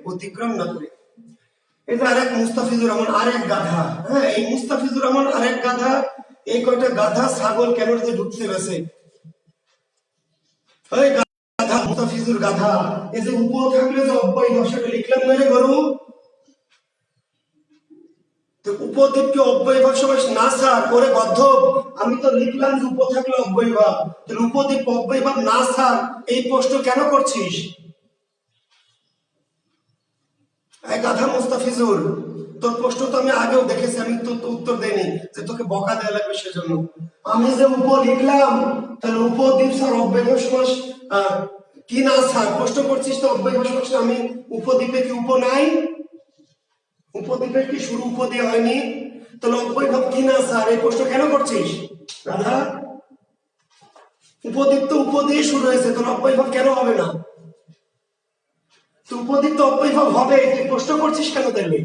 অতিক্রম না করে। এই যে আরেক মুস্তাফিজুর রহমান, আরেক গাধা, হ্যাঁ এই মুস্তাফিজুর রহমান আরেক গাধা, এই কয়টা গাধা ছাগল কেন যে ঢুকতে গেছে? ওই গাধা মুস্তাফিজুর গাধা, এই যে উপ থাকলে যে অব্যয় ভাষাটা লিখলাম না রে গরু, উপদ্বীপকে অব্যয়ভাব সমাস না স্যার করে বদ্ধ, আমি তো লিখলাম যে উপ থাকলে অব্যয়ভাব, তাহলে উপদ্বীপ অব্যয়ভাব না স্যার, এই প্রশ্ন কেন করছিস? এই গাধা মুস্তাফিজুর, তোর প্রশ্ন তো আমি আগেও দেখেছি, আমি তো উত্তর দেইনি যে তোকে বকা দেওয়া লাগবে সেজন্য। আমি যে উপ লিখলাম তাহলে উপদ্বীপ স্যার অব্যয়ভাব সমাস কি না স্যার প্রশ্ন করছিস তো অব্যয়ভাব সমাস, আমি উপদ্বীপে কি উপ নাই? উপদ্বীপের কি শুরু উপ দিয়ে হয়নি? তাহলে অব্যয়ভাব কি না স্যার এই প্রশ্ন কেন করছিস রাধা? উপদ্বীপ তো উপ দিয়ে শুরু হয়েছে, তাহলে অব্যয়ভাব কেন হবে না? তো উপদ্বীপ তো অব্যয়ভাব হবে, তুই প্রশ্ন করছিস কেন তাহলে?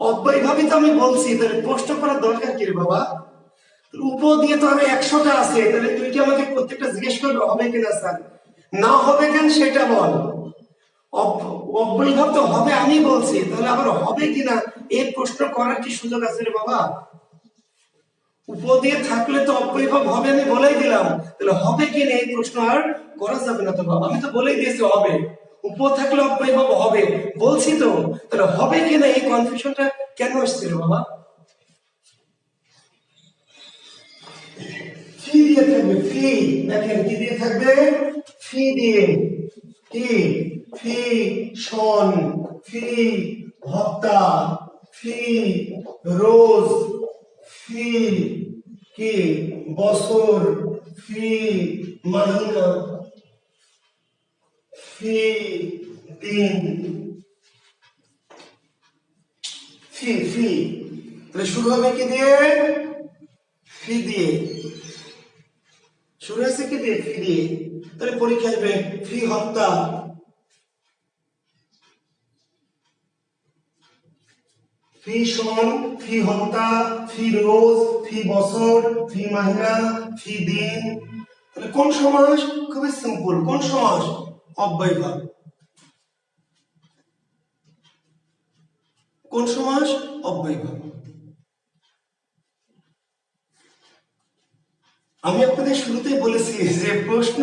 অব্যয়ভাবই তো আমি বলছি, তাহলে প্রশ্ন করার দরকার কি রে বাবা? উপ দিয়ে তো আরো 100টা আছে, তাহলে তুই কি আমাকে প্রত্যেকটা জিজ্ঞেস করবে হবে কিনা স্যার? না হবে কেন সেটা বল। অব্যয়ভাব তো হবে আমি বলছি, তাহলে আবার হবে কিনা এই প্রশ্ন করার কি সুযোগ আছে রে বাবা? উপ দিয়ে থাকলে তো অব্যয়ভাব হবে আমি বলেই দিলাম, তাহলে হবে কিনা এই প্রশ্ন আর করা যাবে না তো বাবা, আমি তো বলেই দিয়েছি হবে। উপ থাকলে অব্যয়ভাব হবে বলছি তো, তাহলে হবে কিনা এই কনফিউশনটা কেন আসছে রে বাবা? ফি দিয়ে থাকবে, ফি, দেখেন কি দিয়ে থাকবে? ফি দিয়ে, কি? ফি শন, ফি হত্যা, ফি রোজ, ফি কি বছর, ফি মাহিনা, ফি দিন, ফি ফি, তাহলে শুরু হবে কি দিয়ে? ফি দিয়ে শুরু হয়েছে, কি দিয়ে? ফি দিয়ে। তাহলে পরীক্ষা আসবে ফি হত্যা, ফি সন, ফি হত্যা, ফি রোজ, ফি বছর, ফি মাহিনা, ফি দিন। তাহলে কোন সমাস? খুবই সিম্পল, কোন সমাস? অব্যয়ভাব। কোন সমাস? অব্যয়ভাব। আমি আপনাদের শুরুতেই বলেছি যে প্রশ্ন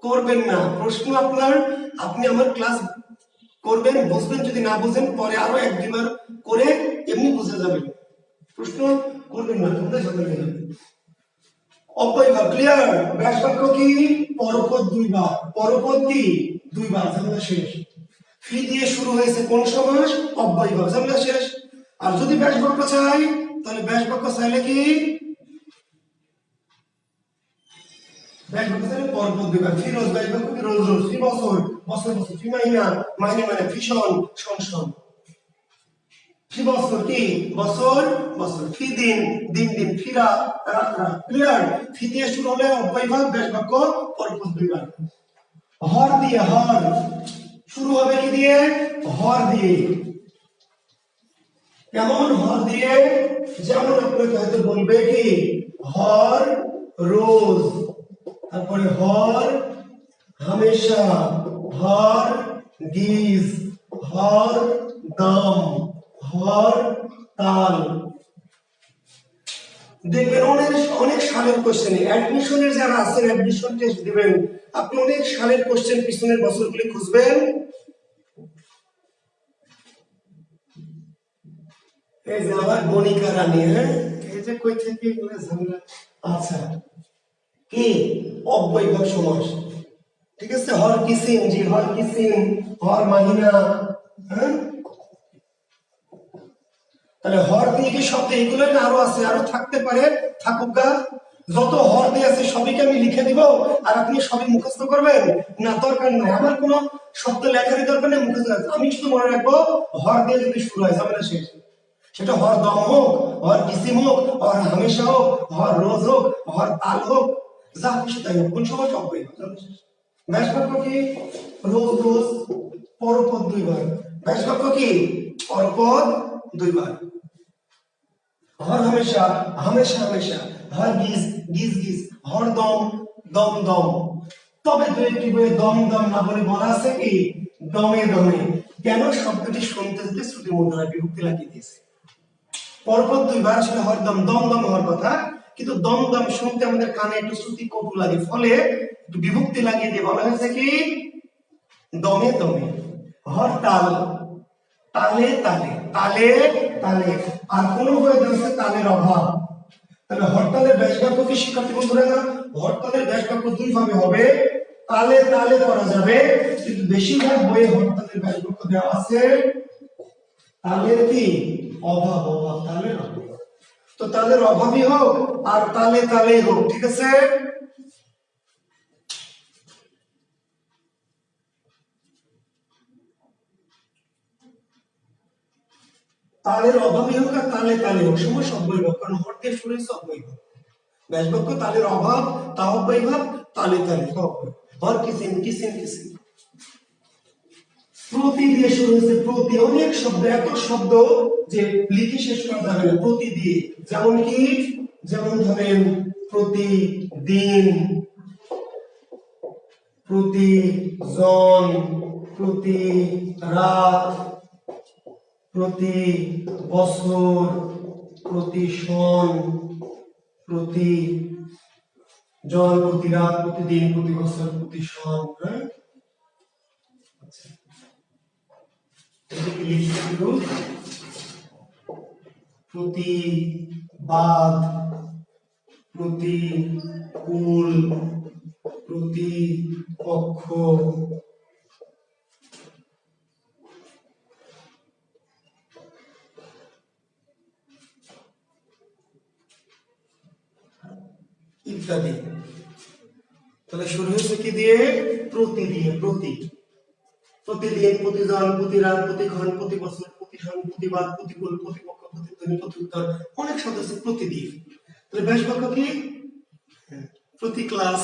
করবেন না। প্রশ্ন আপনার, আপনি আমার ক্লাস করবেন, বুঝবেন, যদি না বুঝেন পরে আরো এক দুইবার করে এমনি বুঝে যাবেন। প্রশ্ন করবেন না, তোমরা ঝামেলা নেই। অব্যয়ভাব ক্লিয়ার। ব্যাস বাক্য কি? পরপদ দুইবার। পরপদ কি? দুইবার। ঝামেলা শেষ। ফি দিয়ে শুরু হয়েছে কোন সমাস? অব্যয়ভাব। ঝামেলা শেষ। আর যদি ব্যাস বাক্য চাই, তাহলে ব্যাস বাক্য চাইলে কি? ব্যাস বাক্য চাইলে পরপদ দুইবার। ফিরোজ ব্যাস বাক্য কি? রোজ রোজ। ফি বছর, বছর বছর। ফি মাহিনা, মাহিনা মানে ভীষণ, শন শন। ফি বছর কি? বছর বছর। ফি দিন, দিন দিন। ফিরা, রাত রাত। ক্লিয়ার। ফি দিয়ে শুরু হলে অব্যয়ভাব, ব্যাস বাক্য পরপদ দুইবার। হর দিয়ে, হর শুরু হবে কি দিয়ে? হর দিয়ে। কেমন হর দিয়ে? যেমন আপনাকে হয়তো বলবে কি হর রোজ, তারপরে হর হামেশা, হর গিজ, হর দাম, হর তাল। দেখবেন অনেক অনেক সালের কোশ্চেন, অ্যাডমিশনের যারা আছেন অ্যাডমিশন টেস্ট দিবেন, আপনি অনেক সালের কোশ্চেন পিছনের বছরগুলি খুঁজবেন। এই যে আবার বণিকা রানী, হ্যাঁ, এই যে কই থেকে এগুলো ঝামেলা। আচ্ছা, কি? অব্যয়ভাব সমাস। ঠিক আছে, হর কিসিম, জি হর কিসিম, হর মাহিনা, হ্যাঁ। তাহলে হর দিয়ে কি শব্দ এগুলো না আরো আছে? আরো থাকতে পারে, থাকুক গা। যত হর দিয়ে আছে সবইকে আমি লিখে দিব আর আপনি সবই মুখস্থ করবেন? না, দরকার নাই। আমার কোনো শব্দ লেখারই দরকার নেই, মুখস্থ। আমি শুধু মনে রাখবো হর দিয়ে যদি শুরু হয় ঝামেলা শেষ। সেটা হর দম হোক, হর কিসিম হোক, হর হামেশা হোক, হর রোজ হোক, হর তাল হোক, যা খুশি তাই হোক, কোন সময় অব্যয়ভাব। ব্যাস বাক্য কি? রোজ রোজ, পরপদ দুইবার। ব্যাস বাক্য কি? পরপদ দুইবার। হর হামেশা, হামেশা হামেশা। হর গিজ, গিজ গিজ। হর দম, দম দম। তবে দু একটি বইয়ে দম দম না বলে বলা আছে কি দমে দমে। কেন? শব্দটি শুনতে যেতে শ্রুতি মুদ্রায় বিভক্তি লাগিয়ে দিয়েছে। পরপর দুইবার আসলে হরদম, দম দম হওয়ার কথা, কিন্তু দম দম শুনতে আমাদের কানে একটু শ্রুতি কটু লাগে, ফলে একটু বিভক্তি লাগিয়ে দিয়ে বলা হয়েছে কি দমে দমে। হরতাল, তালে তালে, তালে তালে। আর কোন বইয়ে দেওয়া তালের অভাব। তাহলে হরতালের ব্যাস বাক্য কি শিক্ষার্থী বন্ধুরা? হরতালের ব্যাস বাক্য দুই ভাবে হবে, তালে তালে করা যাবে, কিন্তু বেশিরভাগ বইয়ে হরতালের ব্যাস বাক্য দেওয়া আছে তালের কি অভাব, অভাব, তালের অভাব। তো তালের অভাবই হোক আর তালে তালে হোক, ঠিক আছে। তালের অভাবই হোক আর তালে তালে হোক, সময় অব্যয়ভাব, কারণ হর দিয়ে শুরু হয়েছে অব্যয়ভাব। ব্যাস বাক্য তালের অভাব, তা অব্যয়ভাব, তালে তালে হর কিসিম, কিসিম কিসিম। প্রতি দিয়ে শুরু হয়েছে, প্রতি। অনেক শব্দ, এত শব্দ যে লিখে শেষ করা যাবে না। প্রতি দিয়ে, যেমন কি? যেমন ধরেন প্রতিদিন, প্রতিজন, প্রতি রাত, প্রতি বছর, প্রতি সন, প্রতি জন, প্রতি রাত, প্রতিদিন, প্রতি বছর, প্রতি সন। প্রতিবাদ, প্রতিকূল, প্রতিপক্ষ, ইত্যাদি। তাহলে শুরু হয়েছে কি দিয়ে? প্রতি দিয়ে। প্রতি, প্রতিদিন, প্রতিজন, প্রতি রাত, প্রতিক্ষণ, প্রতি বছর, প্রতি সন, প্রতিবাদ, প্রতিকূল, প্রতিপক্ষ, প্রতিধ্বনি, প্রত্যুত্তর, অনেক শব্দ আছে প্রতি দিয়ে। তাহলে ব্যাস বাক্য কি? প্রতি ক্লাস।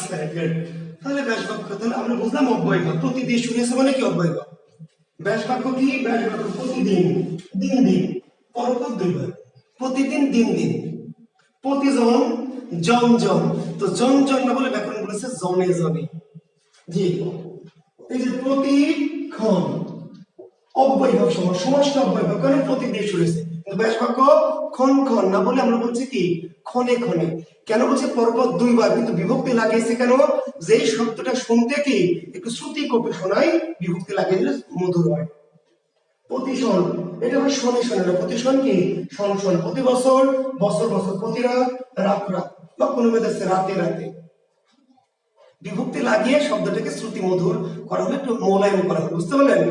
তাহলে ব্যাস বাক্য, তাহলে আমরা বুঝলাম অব্যয়ভাব। প্রতি দিয়ে শুরু হয়েছে মানে কি অব্যয়ভাব। ব্যাস বাক্য কি? ব্যাস বাক্য প্রতিদিন, দিন দিন, পরপর দুইবার। প্রতিদিন, দিন দিন। প্রতিজন, জন জন। তো জন জন না বলে ব্যাকরণ বলেছে জনে জনে। জি, এই যে প্রতিক্ষণ, অব্যয়ভাব সমাস, সমাসটা অব্যয়ভাব, কারণ প্রতি দিয়ে শুরু হয়েছে। ব্যাস বাক্য ক্ষণ ক্ষণ না বলে আমরা বলছি কি ক্ষণে ক্ষণে। কেন বলছে পরপর দুইবার, কিন্তু বিভক্তি লাগিয়েছে কেন? যেই শব্দটা শুনতে কি একটু শ্রুতি কপি শোনায়, বিভক্তি লাগিয়ে দিলে মধুর হয়। প্রতিশন, এটা হয় শনে শনে না, প্রতিশন কি শন শন, প্রতি বছর, বছর বছর, প্রতি রাত, রাত রাত, বা কোনো মেয়েদের রাতে রাতে। বিভক্তি লাগিয়ে শব্দটাকে শ্রুতি মধুর করা হলে একটু মোলায়েম করা হবে, বুঝতে পারলেন?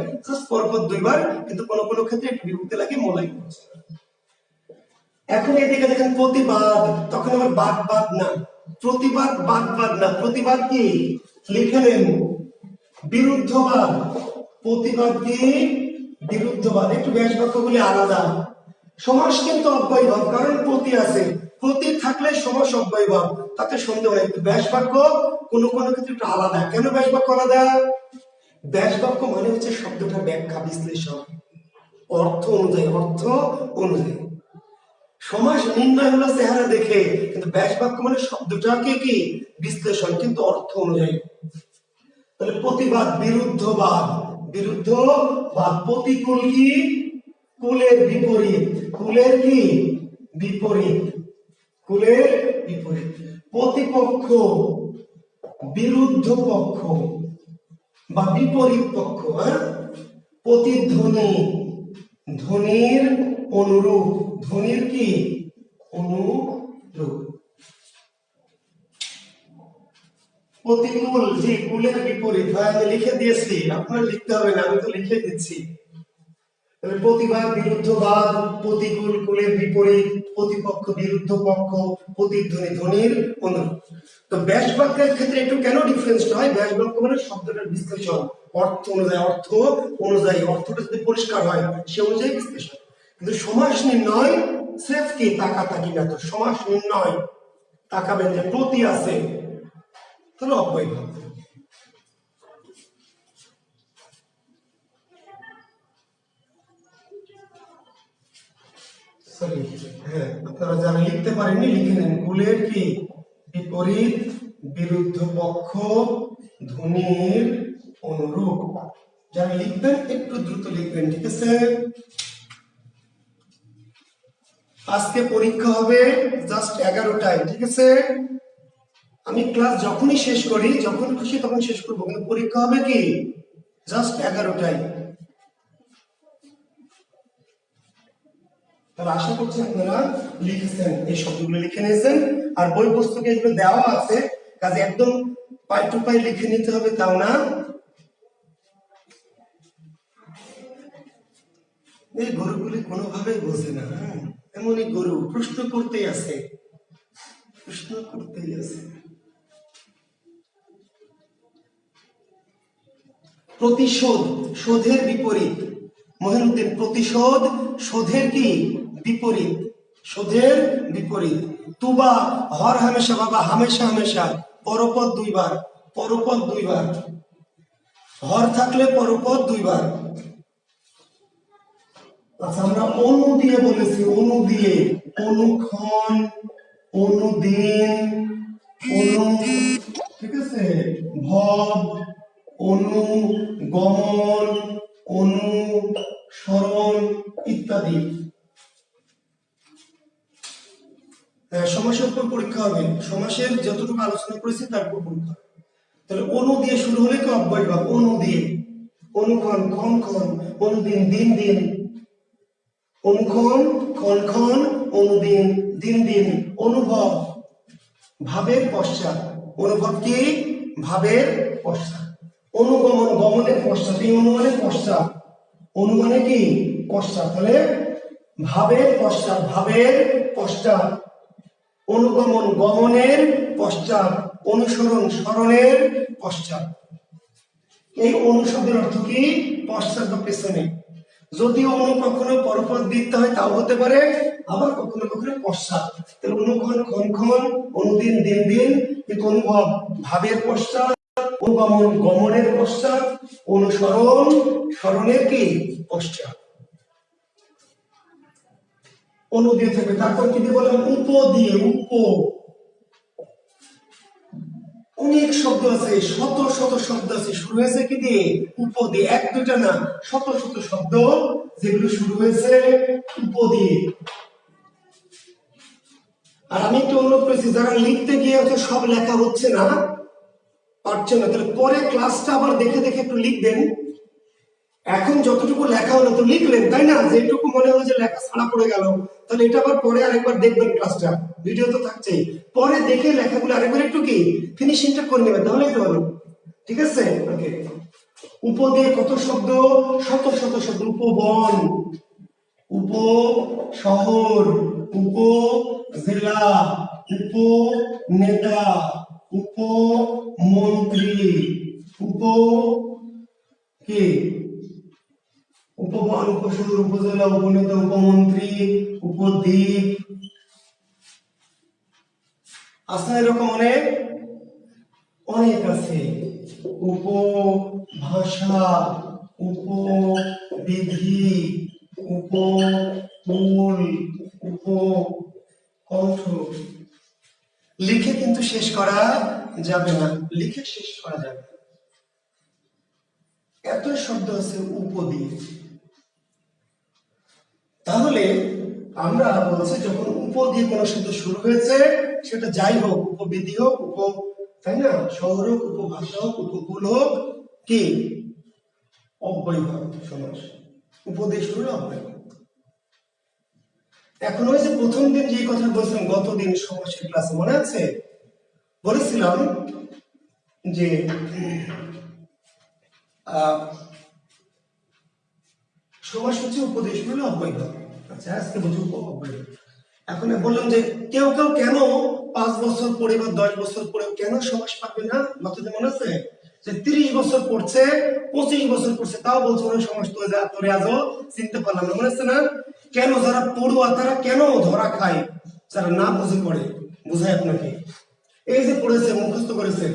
পরপর দুইবার, কিন্তু কোনো কোনো ক্ষেত্রে একটু বিভক্তি লাগিয়ে মোলায়েম করছে। এখন এদিকে দেখেন প্রতিবাদ, তখন আবার বাদ বাদ না, প্রতিবাদ বাদ বাদ না, প্রতিবাদ কি লিখে নেন বিরুদ্ধবাদ, প্রতিবাদ কি বিরুদ্ধবাদ। একটু ব্যাস বাক্যগুলি আলাদা। সমাস কিন্তু অব্যয়ভাব, কারণ প্রতি আছে, প্রতি থাকলে সমাস অব্যয়ভাব, তাতে সন্দেহ নেই। ব্যাস বাক্য কোনো কোনো ক্ষেত্রে একটু আলাদা। কেন ব্যাস বাক্য আলাদা? ব্যাস বাক্য মানে হচ্ছে শব্দটার ব্যাখ্যা বিশ্লেষণ, অর্থ অনুযায়ী, অর্থ অনুযায়ী। সমাস নির্ণয় হলো চেহারা দেখে, কিন্তু ব্যাস বাক্য মানে শব্দটাকে কি বিশ্লেষণ, কিন্তু অর্থ অনুযায়ী। তাহলে প্রতিবাদ বিরুদ্ধবাদ, বিরুদ্ধবাদ। প্রতিকূল কি কুলের বিপরীত, কুলের কি বিপরীত, কুলের বিপরীত। প্রতিপক্ষ বিরুদ্ধ পক্ষ বা বিপরীত পক্ষ। প্রতিধ্বনি ধ্বনির অনুরূপ, ধ্বনির কি অনুরূপ। প্রতিকূল যে কুলের বিপরীত, আমি লিখে দিয়েছি, আপনার লিখতে হবে না, আমি তো লিখে দিচ্ছি। প্রতিবাদ বিরুদ্ধবাদ, প্রতিকূল কুলের বিপরীত, প্রতিপক্ষ বিরুদ্ধ পক্ষ, প্রতিধ্বনি ধ্বনির অনুরূপ। তো ব্যাস বাক্যের ক্ষেত্রে একটু কেন ডিফারেন্স হয়? ব্যাস বাক্য মানে শব্দটার বিশ্লেষণ, অর্থ অনুযায়ী, অর্থ অনুযায়ী, অর্থটা যদি পরিষ্কার হয় সে অনুযায়ী বিশ্লেষণ। কিন্তু সমাস নির্ণয় স্রেফ কি তাকাতাকি না, তো সমাস নির্ণয় তাকাবেন যে প্রতি আছে, তাহলে অব্যয়ভাব। হ্যাঁ, আপনারা যারা লিখতে পারেননি লিখে নেন। কুলের কি বিপরীত, বিরুদ্ধ পক্ষ, ধ্বনির অনুরূপ। যারা লিখবেন একটু দ্রুত লিখবেন, ঠিক আছে? আজকে পরীক্ষা হবে জাস্ট 11টায়, ঠিক আছে? আমি ক্লাস যখনই শেষ করি, যখন খুশি তখন শেষ করবো, কিন্তু পরীক্ষা হবে কি জাস্ট 11টায়। তাহলে আশা করছি আপনারা লিখেছেন, এই শব্দগুলো লিখে নিয়েছেন। আর বই পুস্তকে এগুলো দেওয়া আছে, কাজে একদম পাই টু পাই লিখে নিতে হবে তাও না। এই গরুগুলি কোনোভাবেই বোঝে না, এমনই গরু, প্রশ্ন করতেই আছে, প্রশ্ন করতেই আছে। প্রতিশোধ, শোধের বিপরীত। মহিনুদ্দিন, প্রতিশোধ শোধের কি বিপরীত, শোধের বিপরীত। তুবা, হর হামেশা, বাবা হামেশা হামেশা, পরপদ দুইবার, পরপদ দুইবার, হর থাকলে পরপদ দুইবার। আচ্ছা, আমরা অনু দিয়ে বলেছি, অনু দিয়ে, অনুক্ষণ, অনুদিন, অনু, ঠিক আছে, ভব, অনুগমন, অনুসরণ ইত্যাদি। সমাসের উপর পরীক্ষা হবে, সমাসের যতটুকু আলোচনা করেছি তার উপর পরীক্ষা। তাহলে অনু দিয়ে শুরু হলে কি অব্যয়ভাব, অনু দিয়ে, অনুক্ষণ, ক্ষণ ক্ষণ, অনুদিন, দিন দিন, অনুক্ষণ, ক্ষণ ক্ষণ, অনুদিন, দিন দিন। অনুভব, ভাবের পশ্চাৎ, অনুভব কি ভাবের পশ্চাৎ। অনুগমন, গমনের পশ্চাৎ, এই অনুমানের পশ্চাৎ, অনুমানে কি পশ্চাৎ, তাহলে ভাবের পশ্চাৎ, ভাবের পশ্চাৎ। অনুগমন, গমনের পশ্চাৎ। অনুসরণ, স্মরণের পশ্চাৎ। এই অনুশব্দের অর্থ কি পশ্চাৎ বা পেছনে। যদি অনু কখনো পরপদ দিতে হয় তাও হতে পারে, আবার কখনো কখনো পশ্চাৎ। তাহলে অনুক্ষণ, ক্ষণ ক্ষণ, অনুদিন, দিন দিন। কিন্তু অনুভব ভাবের পশ্চাৎ, অনুগমন গমনের পশ্চাৎ, অনুসরণ স্মরণের কি পশ্চাৎ। অনু দিয়ে থাকবে, তারপর কি দিয়ে বললাম উপ দিয়ে, উপ। অনেক শব্দ আছে, শত শত শব্দ আছে, শুরু হয়েছে কি দিয়ে উপ দিয়ে, এক দুইটা না, শত শত শব্দ যেগুলো শুরু হয়েছে উপ দিয়ে। আর আমি একটু অনুরোধ করেছি, যারা লিখতে গিয়ে হচ্ছে সব লেখা হচ্ছে না, পারছেন না, তাহলে পরে ক্লাসটা আবার দেখে দেখে একটু লিখবেন। এখন যতটুকু লেখা হলো তো লিখলেন, তাই না? যেটুকু মনে হলো যে লেখা ছাড়া পড়ে গেল, তাহলে এটা আবার পরে আরেকবার দেখবেন ক্লাসটা, ভিডিও তো থাকছেই, পরে দেখে লেখাগুলো আরেকবার একটু কি ফিনিশিংটা করে নেবেন, তাহলেই তো হলো। ঠিক আছে, ওকে। উপ দিয়ে কত শব্দ? শত শত শব্দ। উপবন, উপ শহর, উপ জেলা, উপ নেতা, উপ মন্ত্রী, উপ কি, উপবন, উপশহর, উপজেলা, উপনেতা, উপমন্ত্রী, উপদ্বীপ, আছে এরকম অনেক অনেক আছে। উপভাষা, উপবিধি, উপকূল, উপকণ্ঠ। লিখে কিন্তু শেষ করা যাবে না, লিখে শেষ করা যাবে না। এত শব্দ আছে উপ দিয়ে। তাহলে আমরা বলছি যখন উপ দিয়ে কোনো শব্দ শুরু হয়েছে, সেটা যাই হোক, উপবিধি হোক, তাই না, শহর হোক, উপভাষা হোক, উপকূল হোক, কি অব্যয় সমাস। উপ দিয়ে শুরু হলে অব্যয়। এখন ওই যে প্রথম দিন যে কথা বলছিলাম, গতদিন সমাসের ক্লাসে মনে আছে, বলেছিলাম যে সমাস হচ্ছে উপদেশ হলে অব্যয়। আচ্ছা, আজকে বুঝি অব্যয়। এখন বললাম যে কেউ কেউ কেন 5 বছর পরে বা 10 বছর পরে কেন সমাস পাবে না, গতদিন মনে আছে যে 30 বছর পড়ছে, 25 বছর পড়ছে, তাও বলছে ওরা সমাস তো তোরে আজও চিনতে পারলাম না, মনে আছে না? কেন? যারা পড়ুয়া তারা কেন ধরা খায়, যারা না বুঝে পড়ে। বুঝায় আপনাকে, এই যে পড়েছে, মুখস্থ করেছে,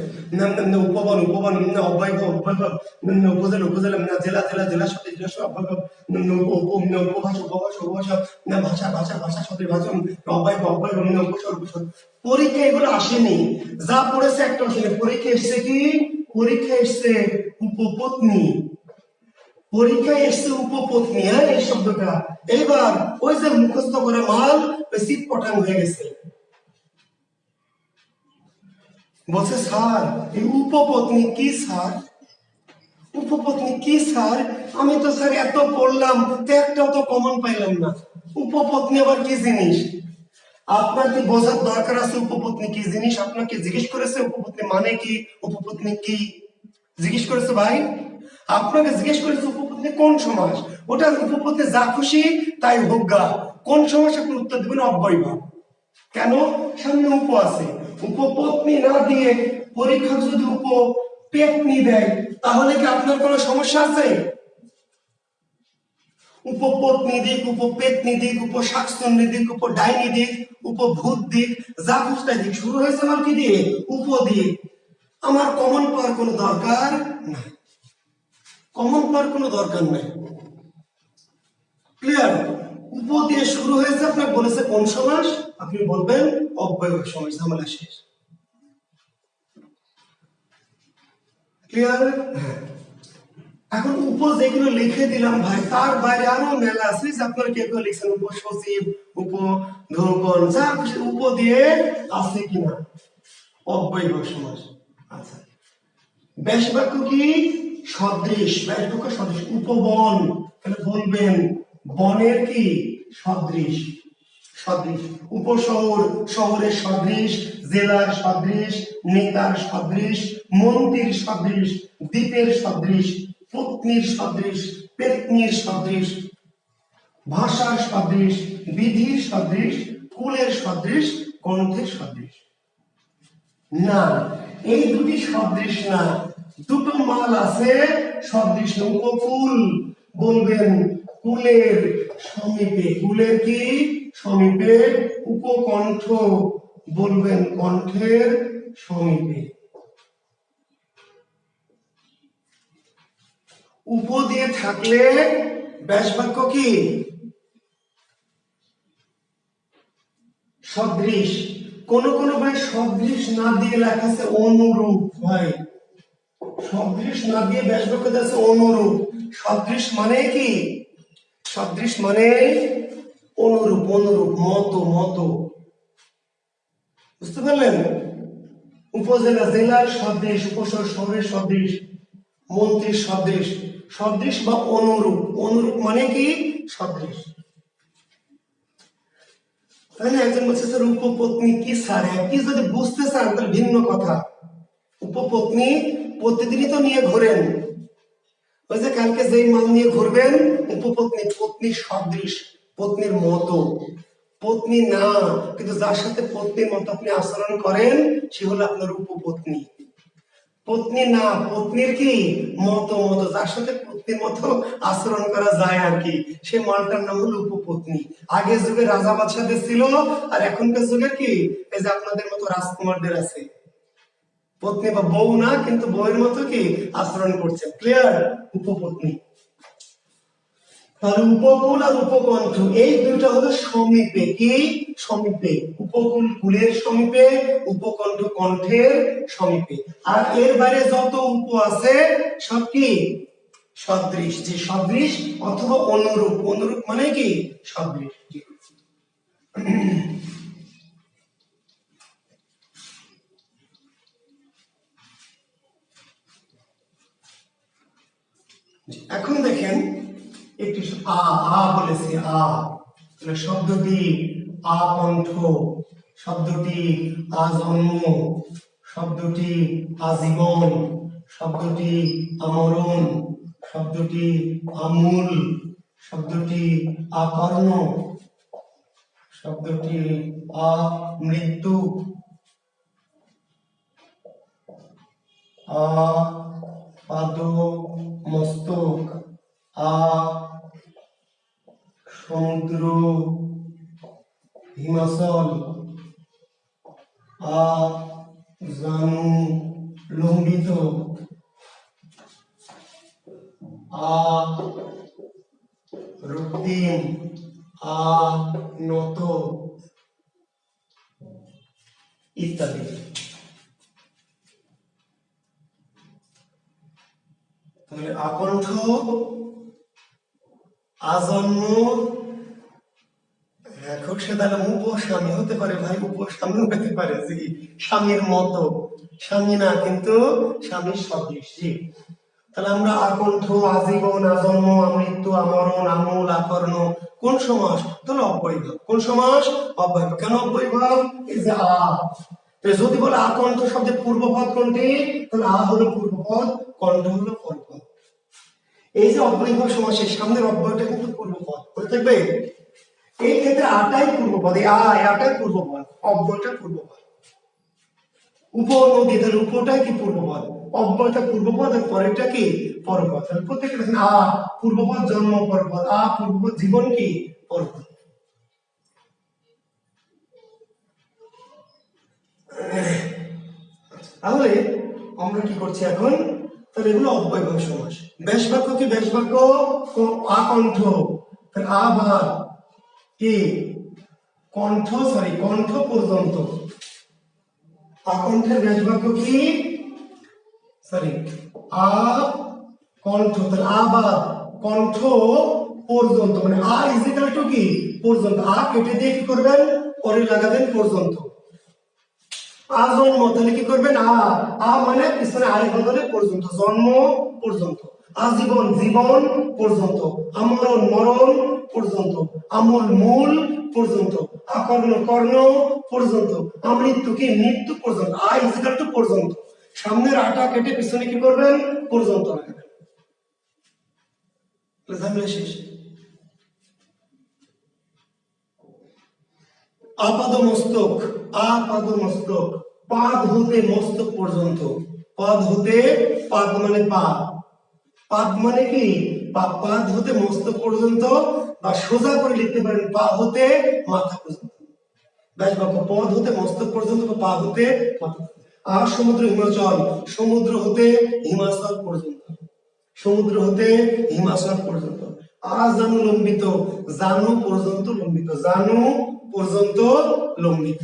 উপবন, উপবন, অব্যয়, অব্যয়, উপজেলা, উপজেলা, জেলা, জেলা, জেলা সাথে জেলা অব্যয়, উপভাষা, উপভাষা, উপভাষা, ভাষা, ভাষা, ভাষা সাথে ভাষা, অব্যয়, অব্যয়, উপসর, উপসর। পরীক্ষা এগুলো আসেনি, যা পড়েছে একটা আসেনি। পরীক্ষা এসছে কি? পরীক্ষা এসছে উপপত্নী, পরীক্ষায় এসছে উপপত্নী। হ্যাঁ, এই শব্দটা এইবার ওই যে মুখস্থ করে মাল ওই সিট পটাং হয়ে গেছে। বলছে স্যার এই উপপত্নী কি স্যার? উপপত্নী কি স্যার? আমি তো স্যার এত পড়লাম, একটাও তো কমন পাইলাম না। উপপত্নী আবার কি জিনিস? আপনার কি বোঝার দরকার আছে উপপত্নী কি জিনিস? আপনাকে জিজ্ঞেস করেছে উপপত্নী মানে কি, উপপত্নী কি জিজ্ঞেস করেছে ভাই? আপনাকে জিজ্ঞেস করেছে উপপত্নী কোন সমাস? ওটা উপপত্নী যা খুশি তাই হোক গা, কোন সমাস আপনি উত্তর দেবেন অব্যয় ভাব। কেন? সামনে উপ আছে, উপপত্নী না দিয়ে পরীক্ষা যদি উপপেত্নী দেয়, তাহলে কি আপনার কোনো সমস্যা আছে? উপপত্নী দিক, উপপেত্নী দিক, উপশাকস্তনী দিক, উপডাইনি দিক, উপভূত দিক, যা খুশি দিক, শুরু হয়েছে আমার কি দিয়ে? উপ দিয়ে। আমার কমন পাওয়ার কোনো দরকার নাই, কমন পাওয়ার কোনো দরকার নাই। ক্লিয়ার? উপ দিয়ে শুরু হয়েছে, আপনার বলেছে কোন সমাস, আপনি বলবেন অব্যয় সমাস, ঝামেলা শেষ। ক্লিয়ার? হ্যাঁ। এখন উপ যেগুলো লিখে দিলাম ভাই, তার বাইরে আরো মেলা আছে, যে আপনারা কেউ কেউ লিখছেন উপসচিব, উপধৌকন, যা খুশি উপ দিয়ে আছে কিনা অব্যয় সমাস। আচ্ছা, ব্যাস বাক্য কি? সদৃশ। ব্যাস বাক্য সদৃশ। উপবন, তাহলে বলবেন বনের কি সদৃশ, সদৃশ। উপশহর, শহরের সদৃশ, জেলার সদৃশ, নেতার সদৃশ, মন্ত্রীর সদৃশ, দ্বীপের সদৃশ, পত্নীর সদৃশ, পেত্নীর সদৃশ, ভাষার সদৃশ, বিধির সদৃশ, কুলের সদৃশ, কণ্ঠের সদৃশ। না, এই দুটি সদৃশ না, দুটো মাল আছে সদৃশ। উপকূল বলবেন কুলের সমীপে, কুলের কি সমীপে। উপকণ্ঠ বলবেন কণ্ঠের সমীপে। উপ দিয়ে থাকলে ব্যাস বাক্য কি সদৃশ। কোন কোন ভাই সদৃশ না দিয়ে লেখা আছে অনুরূপ। ভাই সদৃশ না দিয়ে ব্যাস বাক্য আছে অনুরূপ। সদৃশ মানে কি? সদৃশ মানে অনুরূপ, অনুরূপ, মতো, মতো। বুঝতে পারলেন? উপজেলা জেলার সদৃশ, উপশহর শহরের সদৃশ, মন্ত্রীর সদৃশ, সদৃশ বা অনুরূপ, অনুরূপ মানে কি সদৃশ। তাহলে একজন বলছে স্যার উপপত্নী কি স্যার, একই যদি বুঝতে চান তাহলে ভিন্ন কথা। উপপত্নী প্রতিদিনই তো নিয়ে ঘোরেন, ওই যে কালকে যেই মাল নিয়ে ঘুরবেন উপপত্নী, পত্নীর সদৃশ, পত্নীর মতো, পত্নী না কিন্তু যার সাথে পত্নীর মতো আপনি আচরণ করেন সে হলো আপনার উপপত্নী। পত্নী না, পত্নীর কি মতো, মতো যার সাথে পত্নীর মতো আচরণ করা যায় আর কি, সে মালটার নাম হলো উপপত্নী। আগের যুগে রাজা বাদশাদের ছিল, আর এখনকার যুগের কি এই যে আপনাদের মতো রাজকুমারদের আছে, পত্নী বা বউ না কিন্তু বউয়ের মতো কি আচরণ করছে। ক্লিয়ার? উপপত্নী। আর উপকূল আর উপকণ্ঠ এই দুইটা হলো সমীপে, কি সমীপে, উপকূল কুলের সমীপে, উপকণ্ঠ কণ্ঠের সমীপে। আর এর বাইরে যত উপ আছে সব কি সদৃশ, যে সদৃশ অথবা অনুরূপ, অনুরূপ মানে কি সদৃশ। এখন দেখেন একটু আ, আ বলেছি আ, তাহলে শব্দটি আকণ্ঠ, শব্দটি আজন্ম, শব্দটি আজীবন, শব্দটি আমরণ, শব্দটি আমূল, শব্দটি আকর্ণ, শব্দটি আমৃত্যু, পাদ মস্তক, সমুদ্র হিমাচল, জানু লম্বিত, রক্তিম, নত ইত্যাদি। তাহলে আকণ্ঠ, আজন্ম, এখন সে তাহলে উপস্বামী হতে পারে ভাই, উপস্বামী হতে পারে, জি স্বামীর মতো, স্বামী না কিন্তু স্বামীর সদৃশ। জি, তাহলে আমরা আকণ্ঠ, আজীবন, আজন্ম, আমৃত্যু, আমরণ, আমূল, আকর্ণ কোন সমাস? তাহলে অব্যয়ভাব। কোন সমাস? অব্যয়ভাব। কেন অব্যয়ভাব? এই যে যদি বলে আকণ্ঠ শব্দের পূর্বপদ কোনটি, তাহলে হলো পূর্বপদ, কণ্ঠ হলো পরপদ। এই যে অব্যয়ভাব সমাসের সামনের অব্যয়টা কিন্তু পূর্বপদ হয়ে থাকবে। এই ক্ষেত্রে আটাই পূর্বপদ, আটাই পূর্বপদ, অব্যয়টা পূর্বপদ। উপনদী, তাহলে উপটাই কি পূর্বপদ, অব্যয়টা পূর্বপদ, আর পরেরটা কি পরপদ। তাহলে প্রত্যেকটা দেখেন পূর্বপদ জন্ম পরপদ, পূর্বপদ জীবন কি পরপদ। তাহলে আমরা কি করছি এখন? তাহলে এগুলো অব্যয়ভাব সমাস। ব্যাস বাক্য কি? ব্যাস বাক্য আকণ্ঠ, তাহলে আবার কি কণ্ঠ, কণ্ঠ পর্যন্ত। আকণ্ঠের ব্যাস বাক্য কি? কণ্ঠ, তাহলে আবার কণ্ঠ পর্যন্ত, মানে ইজিক্যাল টু কি পর্যন্ত, কেটে দিয়ে কি করবেন পরে লাগাবেন পর্যন্ত। আজন্ম, তাহলে কি করবেন মানে পিছনে আয় বদলে পর্যন্ত, জন্ম পর্যন্ত। আজীবন, জীবন পর্যন্ত। আমরণ, মরণ পর্যন্ত। আমূল, মূল পর্যন্ত। আকর্ণ, কর্ণ পর্যন্ত। আমৃত্যু কি মৃত্যু পর্যন্ত। ইজিক্যাল টু পর্যন্ত, সামনের আটা কেটে পিছনে কি করবেন পর্যন্ত লাগাবেন। ঝামেলা শেষ। আপাদ মস্তক, আপাদ মস্তক, পাদ হতে মস্তক পর্যন্ত। পাদ হতে, পাদ মানে পা, পাদ মানে কি পাদ হতে মস্তক পর্যন্ত, বা সোজা করে লিখতে পারেন পা হতে মাথা পর্যন্ত। ব্যাস বাক্য পদ হতে মস্তক পর্যন্ত বা পা হতে মাথা। সমুদ্র হিমাচল, সমুদ্র হতে হিমাচল পর্যন্ত, সমুদ্র হতে হিমাচল পর্যন্ত। জানু লম্বিত, জানু পর্যন্ত লম্বিত, জানু পর্যন্ত লম্বিত।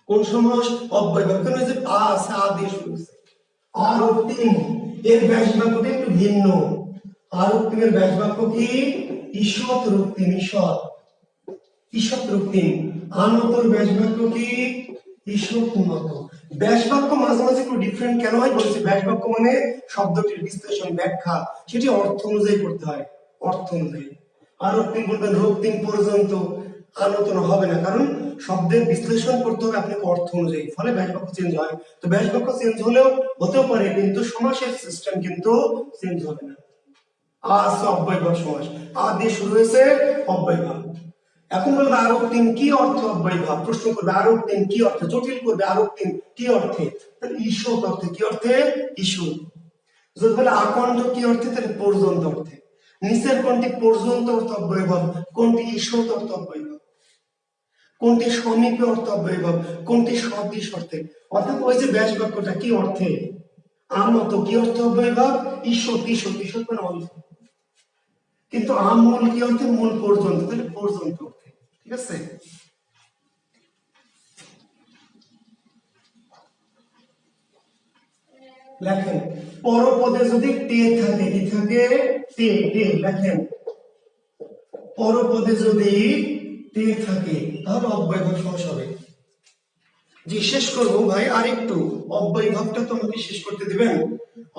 কোন সমাস? অব্যয়ভাব। কেন? যে আছে, দিয়ে শুরু হচ্ছে। রক্তিম, এর ব্যাস বাক্যটা একটু ভিন্ন। রক্তিমের ব্যাস বাক্য কি? ঈষৎ রক্তিম, ঈষৎ, ঈষৎ রক্তিম। আনতর ব্যাস বাক্য কি ঈষৎ উন্নত। ব্যাস বাক্য মাঝে মাঝে একটু ডিফারেন্ট কেন হয় বলছি, ব্যাস বাক্য মানে শব্দটির বিশ্লেষণ ব্যাখ্যা সেটি অর্থ অনুযায়ী করতে হয়, অর্থ অনুযায়ী। আর আপনি বলবেন রক্তিম পর্যন্ত, আনতন হবে না, কারণ শব্দের বিশ্লেষণ করতে হবে আপনাকে অর্থ অনুযায়ী, ফলে ব্যাস বাক্য চেঞ্জ হয়। তো ব্যাস বাক্য চেঞ্জ হলেও হতেও পারে, কিন্তু সমাসের সিস্টেম কিন্তু চেঞ্জ হবে না। আছে অব্যয়ভাব সমাস, আ দিয়ে শুরু হয়েছে অব্যয়ভাব। এখন বলবে আরোক্তিম কি অর্থ অব্যয়ভাব, প্রশ্ন করবে আরোক্তিম কি অর্থে, জটিল করবে আরোক্তিম কি অর্থে, তাহলে ঈষৎ অর্থে, কি অর্থে ঈষৎ। যদি বলে আকণ্ঠ কি অর্থে, তাহলে পর্যন্ত অর্থে। নিচের কোনটি পর্যন্ত অর্থ অব্যয়ভাব, কোনটি ঈষৎ অর্থ অব্যয়ভাব, কোনটি সমীপে অর্থ অব্যয়ভাব, কোনটি সদৃশ অর্থে। অর্থাৎ ওই যে ব্যাস বাক্যটা কি অর্থে, আমত কি অর্থ অব্যয়ভাব, ঈষৎ ঈষৎ ঈষৎ মানে অল্প, কিন্তু আমূল কি অর্থে, মূল পর্যন্ত, তাহলে পর্যন্ত অর্থে। ঠিক আছে, লেখেন পরপদে যদি টে থাকে, কি থাকে, টে, টে লেখেন পরপদে যদি টে থাকে তাহলে অব্যয়ভাব সমাস হবে। জি শেষ করবো ভাই, আরেকটু অব্যয়ভাবটা তো আমাকে শেষ করতে দিবেন,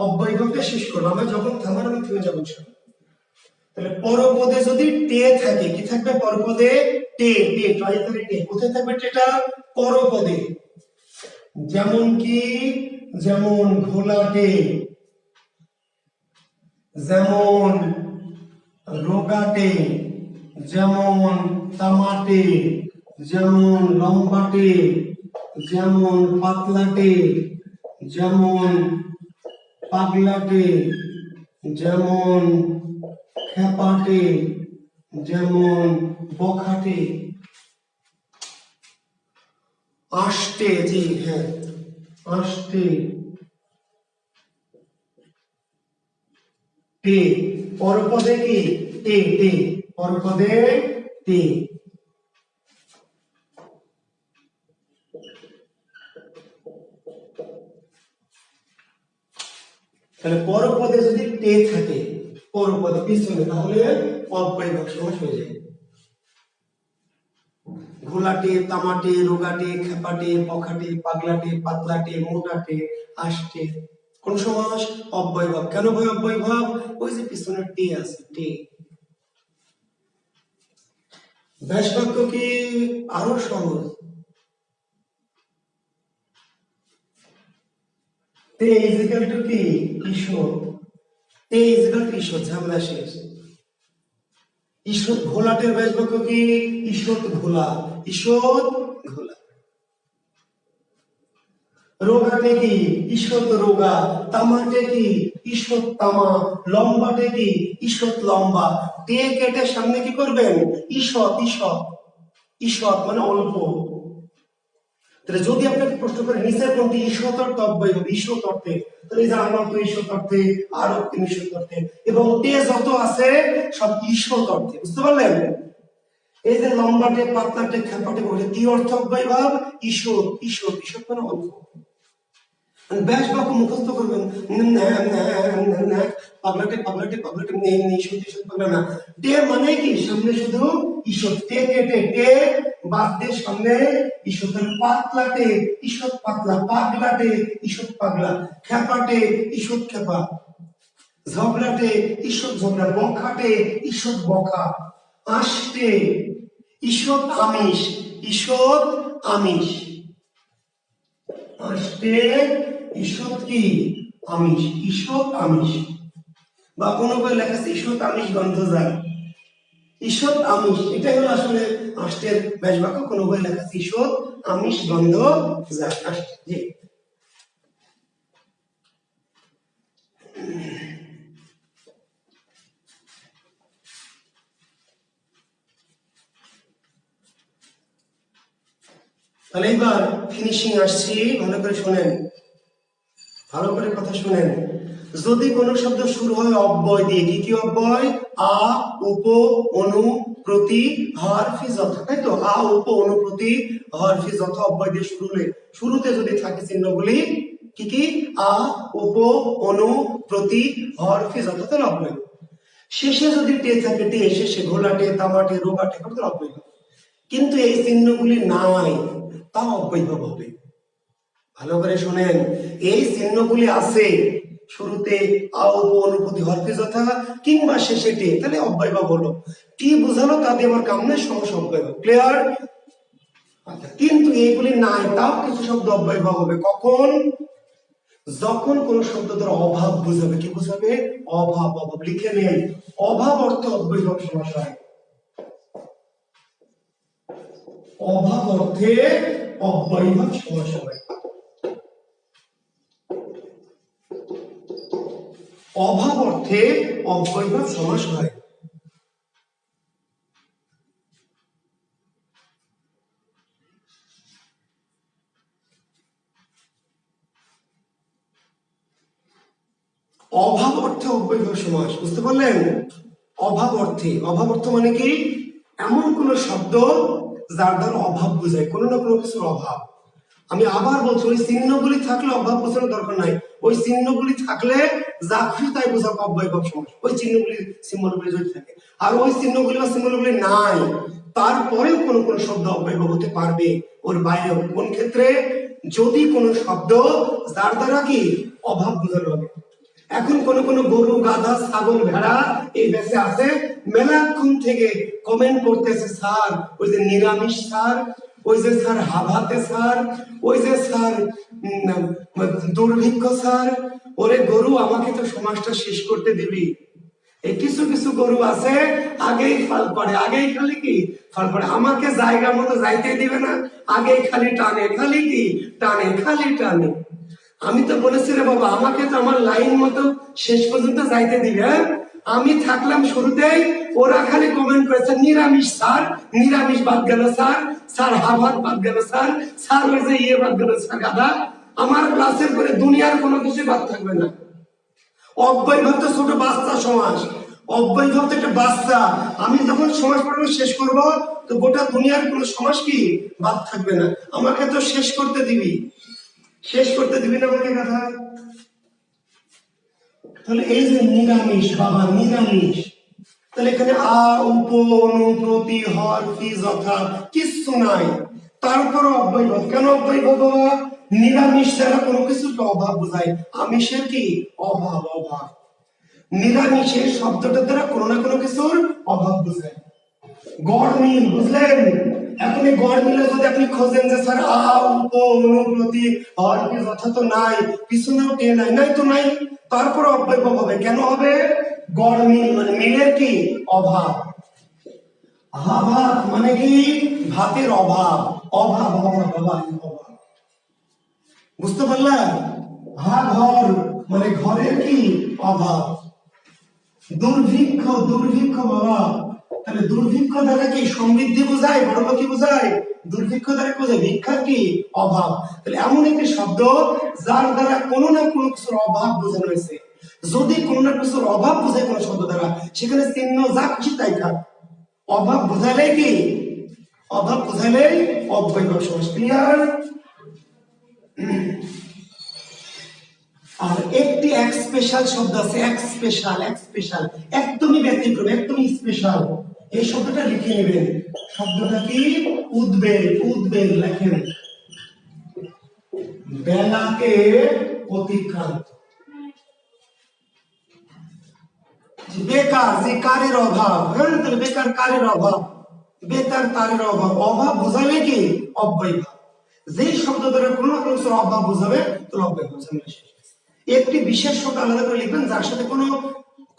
অব্যয়ভাবটা শেষ করবো, আমরা যখন থামার আমি থেমে যাবো। তাহলে পরপদে যদি টে থাকে, কি থাকবে পরপদে, টে, টে ট্রাইথারে টে, কোথায় থাকবে টেটা, পরপদে। যেমন কি, যেমন ঘোলাটে, যেমন রোগাটে, যেমন তামাটে, যেমন লম্বাটে, যেমন পাতলাটে, যেমন পাগলাটে, যেমন খেপাটে, যেমন বখাটে। আষ্টে, জি হ্যাঁ আষ্টে, টে পরপদে কি, টে, টে পরপদে টে। তাহলে পরপদে যদি টে থাকে, পরপদে পিছনে, তাহলে অব্যয়ভাব সমাস হয়ে যায়। ঘোলাটে, তামাটে, রোগাটে, খেপাটে, বখাটে, পাগলাটে, পাতলাটে, মোটাটে, আষ্টে, কোন সমাস, অব্যয়ভাব। কেন ভাই অব্যয়ভাব, ওই যে পিছনে টে আছে, টে। ব্যাস বাক্য কি আরো সহজ, তে ইজিক্যাল টু কি ঈশ্বর, তে ইজিক্যাল টু ঈশ্বর, ঝামেলা শেষ। ঈষৎ ঘোলাটের ব্যাস বাক্য কি, ঈষৎ ঘোলা, ঈষৎ ঘোলা। রোগাটে কি, ঈষৎ রোগা, তামাটে কি, ঈষৎ তামা, লম্বাটে কি, ঈষৎ লম্বা। টে কেটে সামনে কি করবেন, ঈষৎ, ঈষৎ, ঈষৎ মানে অল্প। তাহলে যদি আপনাকে প্রশ্ন করে নিচের কোনটি ঈষৎ অর্থ অব্যয়ভাব, ঈষৎ অর্থে, তাহলে এই যে আনত ঈষৎ অর্থে, আরোক্তি ঈষৎ অর্থে, এবং তে যত আছে সব ঈষৎ অর্থে, বুঝতে পারলেন। এই যে লম্বাটে, পাতলাটে, খেপাটে, বলে কি অর্থ অব্যয়ভাব, ঈষৎ, ঈষৎ, ঈষৎ মানে অল্প। ব্যাস বাক্য মুখস্থ করবেন, পাগলাটে, পাগলাটে, পাগলাটে, ঈষৎ, ঈষৎ পাগলা না। টে মানে কি সামনে শুধু ঈষৎ, টে কেটে টে বাদ দিয়ে সামনে ঈষৎ। পাতলাটে, ঈষৎ পাতলা, পাগলাটে, ঈষৎ পাগলা, খেপাটে, ঈষৎ খেপা, ঝগড়াটে, ঈষৎ ঝগড়া, বখাটে, ঈষৎ বখা, আষ্টে, ঈষৎ আমিষ, ঈষৎ আমিষ, আষ্টে ঈষৎ কি আমিষ, ঈষৎ আমিষ। বা কোনো বই লেখা আছে ঈষৎ আমিষ গন্ধ যায়, ঈষৎ আমিষ, এটাই হলো আসলে আষ্টের ব্যাস বাক্য। কোনো বই লেখা আছে ঈষৎ আমিষ গন্ধ যায়, আষ্টে। জি তাহলে এবার ফিনিশিং আসছি, ভালো করে শোনেন, ভালো করে কথা শুনেন। যদি কোন শব্দ শুরু হয় অব্যয় দিয়ে, কি কি অব্যয়, আ, উপ, অনু, প্রতি, হর, ফি, যথা, তাই তো, আ, উপ, অনু, প্রতি, হর, ফি, যথা অব্যয় দিয়ে শুরু হলে, শুরুতে যদি থাকে চিহ্নগুলি কি কি, আ, উপ, অনু, প্রতি, হর, ফি, যথা, তাহলে অব্যয়। শেষে যদি টে থাকে, টে শেষে, ঘোলাটে, তামাটে, রোগাটে, তাহলে অব্যয়। কিন্তু এই চিহ্নগুলি নাই, তা অব্যয়ভাব হবে। ভালো করে শোনেন, এই চিহ্নগুলি আছে শুরুতে আ উপ অনুপতি হরফে যথা কিংবা শেষে টি, তাহলে অব্যয়ভাব হলো। টি বোঝালো তা দিয়ে আমার কাম নেই, সমস্যা অব্যয়ভাব। ক্লিয়ার? আচ্ছা, কিন্তু এইগুলি নাই, তাও কিছু শব্দ অব্যয়ভাব হবে। কখন? যখন কোন শব্দ দ্বারা অভাব বুঝাবে। কি বুঝাবে? অভাব। অভাব লিখে নেন, অভাব অর্থে অব্যয়ভাব সমাস হয়। অভাব অর্থে অব্যয়ভাব সমাস হয়। অভাব অর্থে অব্যয়ভাব সমাস হয়। অভাব অর্থে অব্যয়ভাব সমাস, বুঝতে পারলেন? অভাব অর্থে, অভাব অর্থ মানে কি? এমন কোন শব্দ যার দ্বারা অভাব বোঝায়, কোনো না কোনো কিছুর অভাব। আমি আবার বলছি, ওই চিহ্নগুলি থাকলে অভাব বোঝানোর দরকার নাই। ওই চিহ্নগুলি থাকলে যা খুশি তাই বোঝাবো অব্যয়ভাব সমাস, ওই চিহ্নগুলি সিম্বলগুলি যদি থাকে। আর ওই চিহ্নগুলি বা সিম্বলগুলি নাই, তারপরেও কোনো কোনো শব্দ অব্যয়ভাব হতে পারবে, ওর বাইরে। কোন ক্ষেত্রে? যদি কোনো শব্দ যার দ্বারা কি অভাব বোঝানো হবে। এখন কোন কোন গরু, গাধা, ছাগল, ভেড়া এই দেশে আছে, মেলাক্ষণ থেকে কমেন্ট করতেছে, স্যার ওই যে নিরামিষ স্যার, ওই যে স্যার হাভাতে স্যার, ওই যে স্যার দুর্ভিক্ষ স্যার। ওরে গরু, আমাকে তো সমাজটা শেষ করতে দিবি। এই কিছু কিছু গরু আছে, আগেই ফাল করে, আগেই খালি কি ফাল করে, আমাকে জায়গা মতো যাইতে দিবে না, আগেই খালি টানে, খালি কি টানে, খালি টানে। আমি তো বলেছি রে বাবা, আমাকে তো আমার লাইন মতো শেষ পর্যন্ত যাইতে দিবে। হ্যাঁ, আমি থাকলাম শুরুতেই, ওরা খালি কমেন্ট করেছে নিরামিষ স্যার, নিরামিষ বাদ গেল স্যার, স্যার হাভাত বাদ গেল স্যার, স্যার ওই যে ইয়ে বাদ গেল স্যার গাদা। আমার ক্লাসের পরে দুনিয়ার কোনো কিছু বাদ থাকবে না। অব্যয়ভাব তো ছোট বাচ্চা সমাস, অব্যয়ভাব তো একটা বাচ্চা। আমি যখন সমাজ পড়ানো শেষ করব, তো গোটা দুনিয়ার কোনো সমাস কি বাদ থাকবে না। আমাকে তো শেষ করতে দিবি, শেষ করতে দিবি না আমাকে কথা। তাহলে এই যে নিরামিষ, বাবা নিরামিষ, তাহলে এখানে আ উপ অনু প্রতি হর কি যথা কিচ্ছু নাই, তারপর অব্যয়ভাব। কেন অব্যয়ভাব বাবা? নিরামিষ ছাড়া কোনো কিছুর অভাব বোঝায়, আমিষের কি অভাব, অভাব। নিরামিষের শব্দটা দ্বারা কোনো না কোনো কিছুর অভাব বোঝায়। গড় মিল, বুঝলেন? এখন এই গড় মিলে যদি আপনি খোঁজেন যে স্যার আ উপ অনু প্রতি হর কি যথা তো নাই, পিছনেও কে নাই, নাই তো নাই, তারপর অব্যয়ভাব হবে। কেন হবে? গড় মিল মানে মিলের কি অভাব। আভাত মানে কি ভাতের অভাব, অভাব, অভাব, অভাব, অভাব। বুঝতে পারলেন? হা ঘর মানে ঘরের কি অভাব। দুর্ভিক্ষ, দুর্ভিক্ষ বাবা, তাহলে দুর্ভিক্ষ দ্বারা কি সমৃদ্ধি বোঝায়, বড়লোকি বোঝায়? দুর্ভিক্ষ দ্বারা কি বোঝায়? ভিক্ষার কি অভাব। তাহলে এমন একটি শব্দ যার দ্বারা কোনো না কোনো কিছুর অভাব বোঝানো হয়েছে। যদি কোনো না কিছুর অভাব বোঝায় কোনো শব্দ দ্বারা, সেখানে চিহ্ন যা খুশি তাই থাক, অভাব বোঝালেই কি, অভাব বোঝালেই অব্যয়ভাব সমাস। ক্লিয়ার? আর একটি এক স্পেশাল শব্দ আছে, এক স্পেশাল, এক স্পেশাল, একদমই ব্যতিক্রম, একদমই স্পেশাল। এই শব্দটা লিখে নেবেন। শব্দটা কি? উদ্বেগ, উদ্বেগ লেখেন। বেলাকে অতিক্রান্ত। বেকার, যে কারের অভাব, হ্যাঁ, তাহলে বেকার কারের অভাব, বেকার তারের অভাব, অভাব বোঝালে কি অব্যয়ভাব। যে শব্দ দ্বারা কোনো না কোনো অভাব বোঝাবে, তো অব্যয়ভাব। একটি বিশেষ শব্দ আলাদা করে লিখবেন যার সাথে কোনো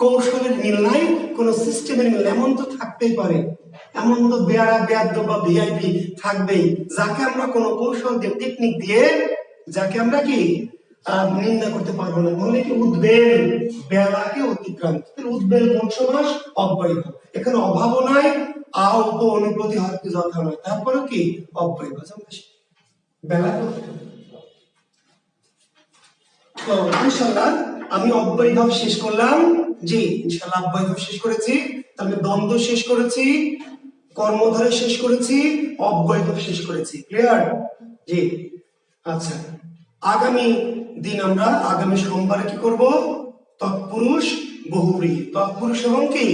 কৌশলের মিল নাই, কোনো সিস্টেমের মিল। এমন তো থাকতেই পারে, এমন তো বেয়ারা বেয়াদ্দ বা ভিআইপি থাকবেই, যাকে আমরা কোনো কৌশল দিয়ে, টেকনিক দিয়ে, যাকে আমরা কি নিন্দা করতে পারবো না। মানে কি উদ্বেল, বেলাকে অতিক্রান্ত, উদ্বেল বংশবাস অব্যয়ভাব। এখানে অভাবও নাই, আ উপ অনুপ্রতি হর কি যথা নয়, তারপরে কি অব্যয়ভাব। বেলাকে তো ইনশাআল্লাহ আমি অব্যয়ভাব শেষ করলাম। জি ইনশাআল্লাহ অব্যয়ভাব শেষ করেছি, তাহলে দ্বন্দ্ব শেষ করেছি, কর্মধারয় শেষ করেছি, অব্যয়ভাব শেষ করেছি। ক্লিয়ার? জি আচ্ছা, আগামী দিন আমরা আগামী সোমবারে কি করব? তৎপুরুষ বহুব্রীহি, তৎপুরুষ এবং কি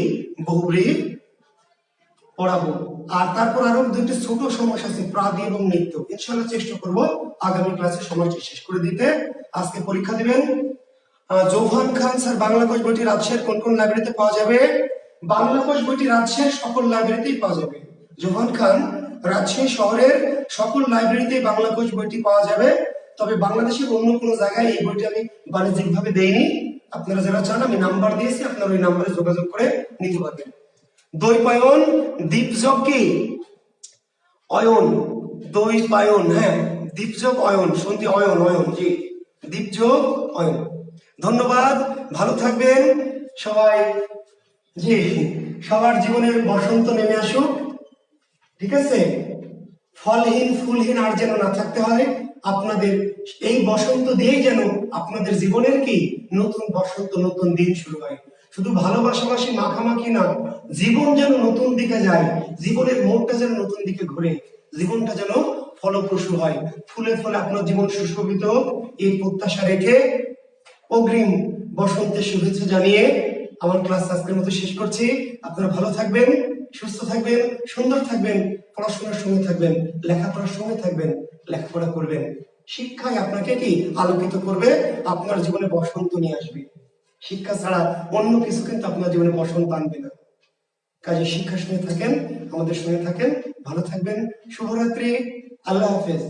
বহুব্রীহি পড়াবো। আর তারপর আরো দুটি ছোট সমাস আছে, প্রাদি এবং নিত্য। ইনশাআল্লাহ চেষ্টা করব আগামী ক্লাসে সমাজটি শেষ করে দিতে। আজকে পরীক্ষা দিবেন। জোহান খান স্যার, বাংলা কোষ বইটি রাজশাহীর কোন কোন লাইব্রেরিতে পাওয়া যাবে? বাংলা কোষ বইটি রাজশাহীর সকল লাইব্রেরিতেই পাওয়া যাবে। জোহান খান, রাজশাহী শহরের সকল লাইব্রেরিতে বাংলা কোষ বইটি পাওয়া যাবে। তবে বাংলাদেশের অন্য কোনো জায়গায় এই বইটি আমি বাণিজ্যিকভাবে দেইনি। আপনারা যারা চান আমি নাম্বার দিয়েছি, আপনারা ওই নাম্বারে যোগাযোগ করে নিতে পারবেন। দ্বৈপায়ন দ্বীপজগ কি? অয়ন, দ্বৈপায়ন, হ্যাঁ দ্বীপজগ অয়ন, সন্ধি অয়ন, অয়ন, জি দ্বীপজগ অয়ন। ধন্যবাদ, ভালো থাকবেন সবাই। জি, সবার জীবনে বসন্ত নেমে আসুক, ঠিক আছে? ফলহীন ফুলহীন আর যেন না থাকতে হয় আপনাদের। এই বসন্ত দিয়েই যেন আপনাদের জীবনের কি নতুন বসন্ত, নতুন দিন শুরু হয়। শুধু ভালোবাসাবাসি মাখামাখি না, জীবন যেন নতুন দিকে যায়, জীবনের মোড়টা যেন নতুন দিকে ঘুরে, জীবনটা যেন ফলপ্রসূ হয়, ফুলে ফলে আপনার জীবন সুশোভিত হোক, এই প্রত্যাশা রেখে অগ্রিম বসন্তের শুভেচ্ছা জানিয়ে আমার ক্লাস আজকের মতো শেষ করছি। আপনারা ভালো থাকবেন, সুস্থ থাকবেন, সুন্দর থাকবেন, পড়াশোনার সঙ্গে থাকবেন, লেখাপড়ার সঙ্গে থাকবেন, লেখাপড়া করবেন। শিক্ষাই আপনাকে কি আলোকিত করবে, আপনার জীবনে বসন্ত নিয়ে আসবে। শিক্ষা ছাড়া অন্য কিছু কিন্তু আপনার জীবনে বসন্ত আনবে না। কাজে শিক্ষার সঙ্গে থাকেন, আমাদের সঙ্গে থাকেন, ভালো থাকবেন। শুভরাত্রি, আল্লাহ হাফেজ।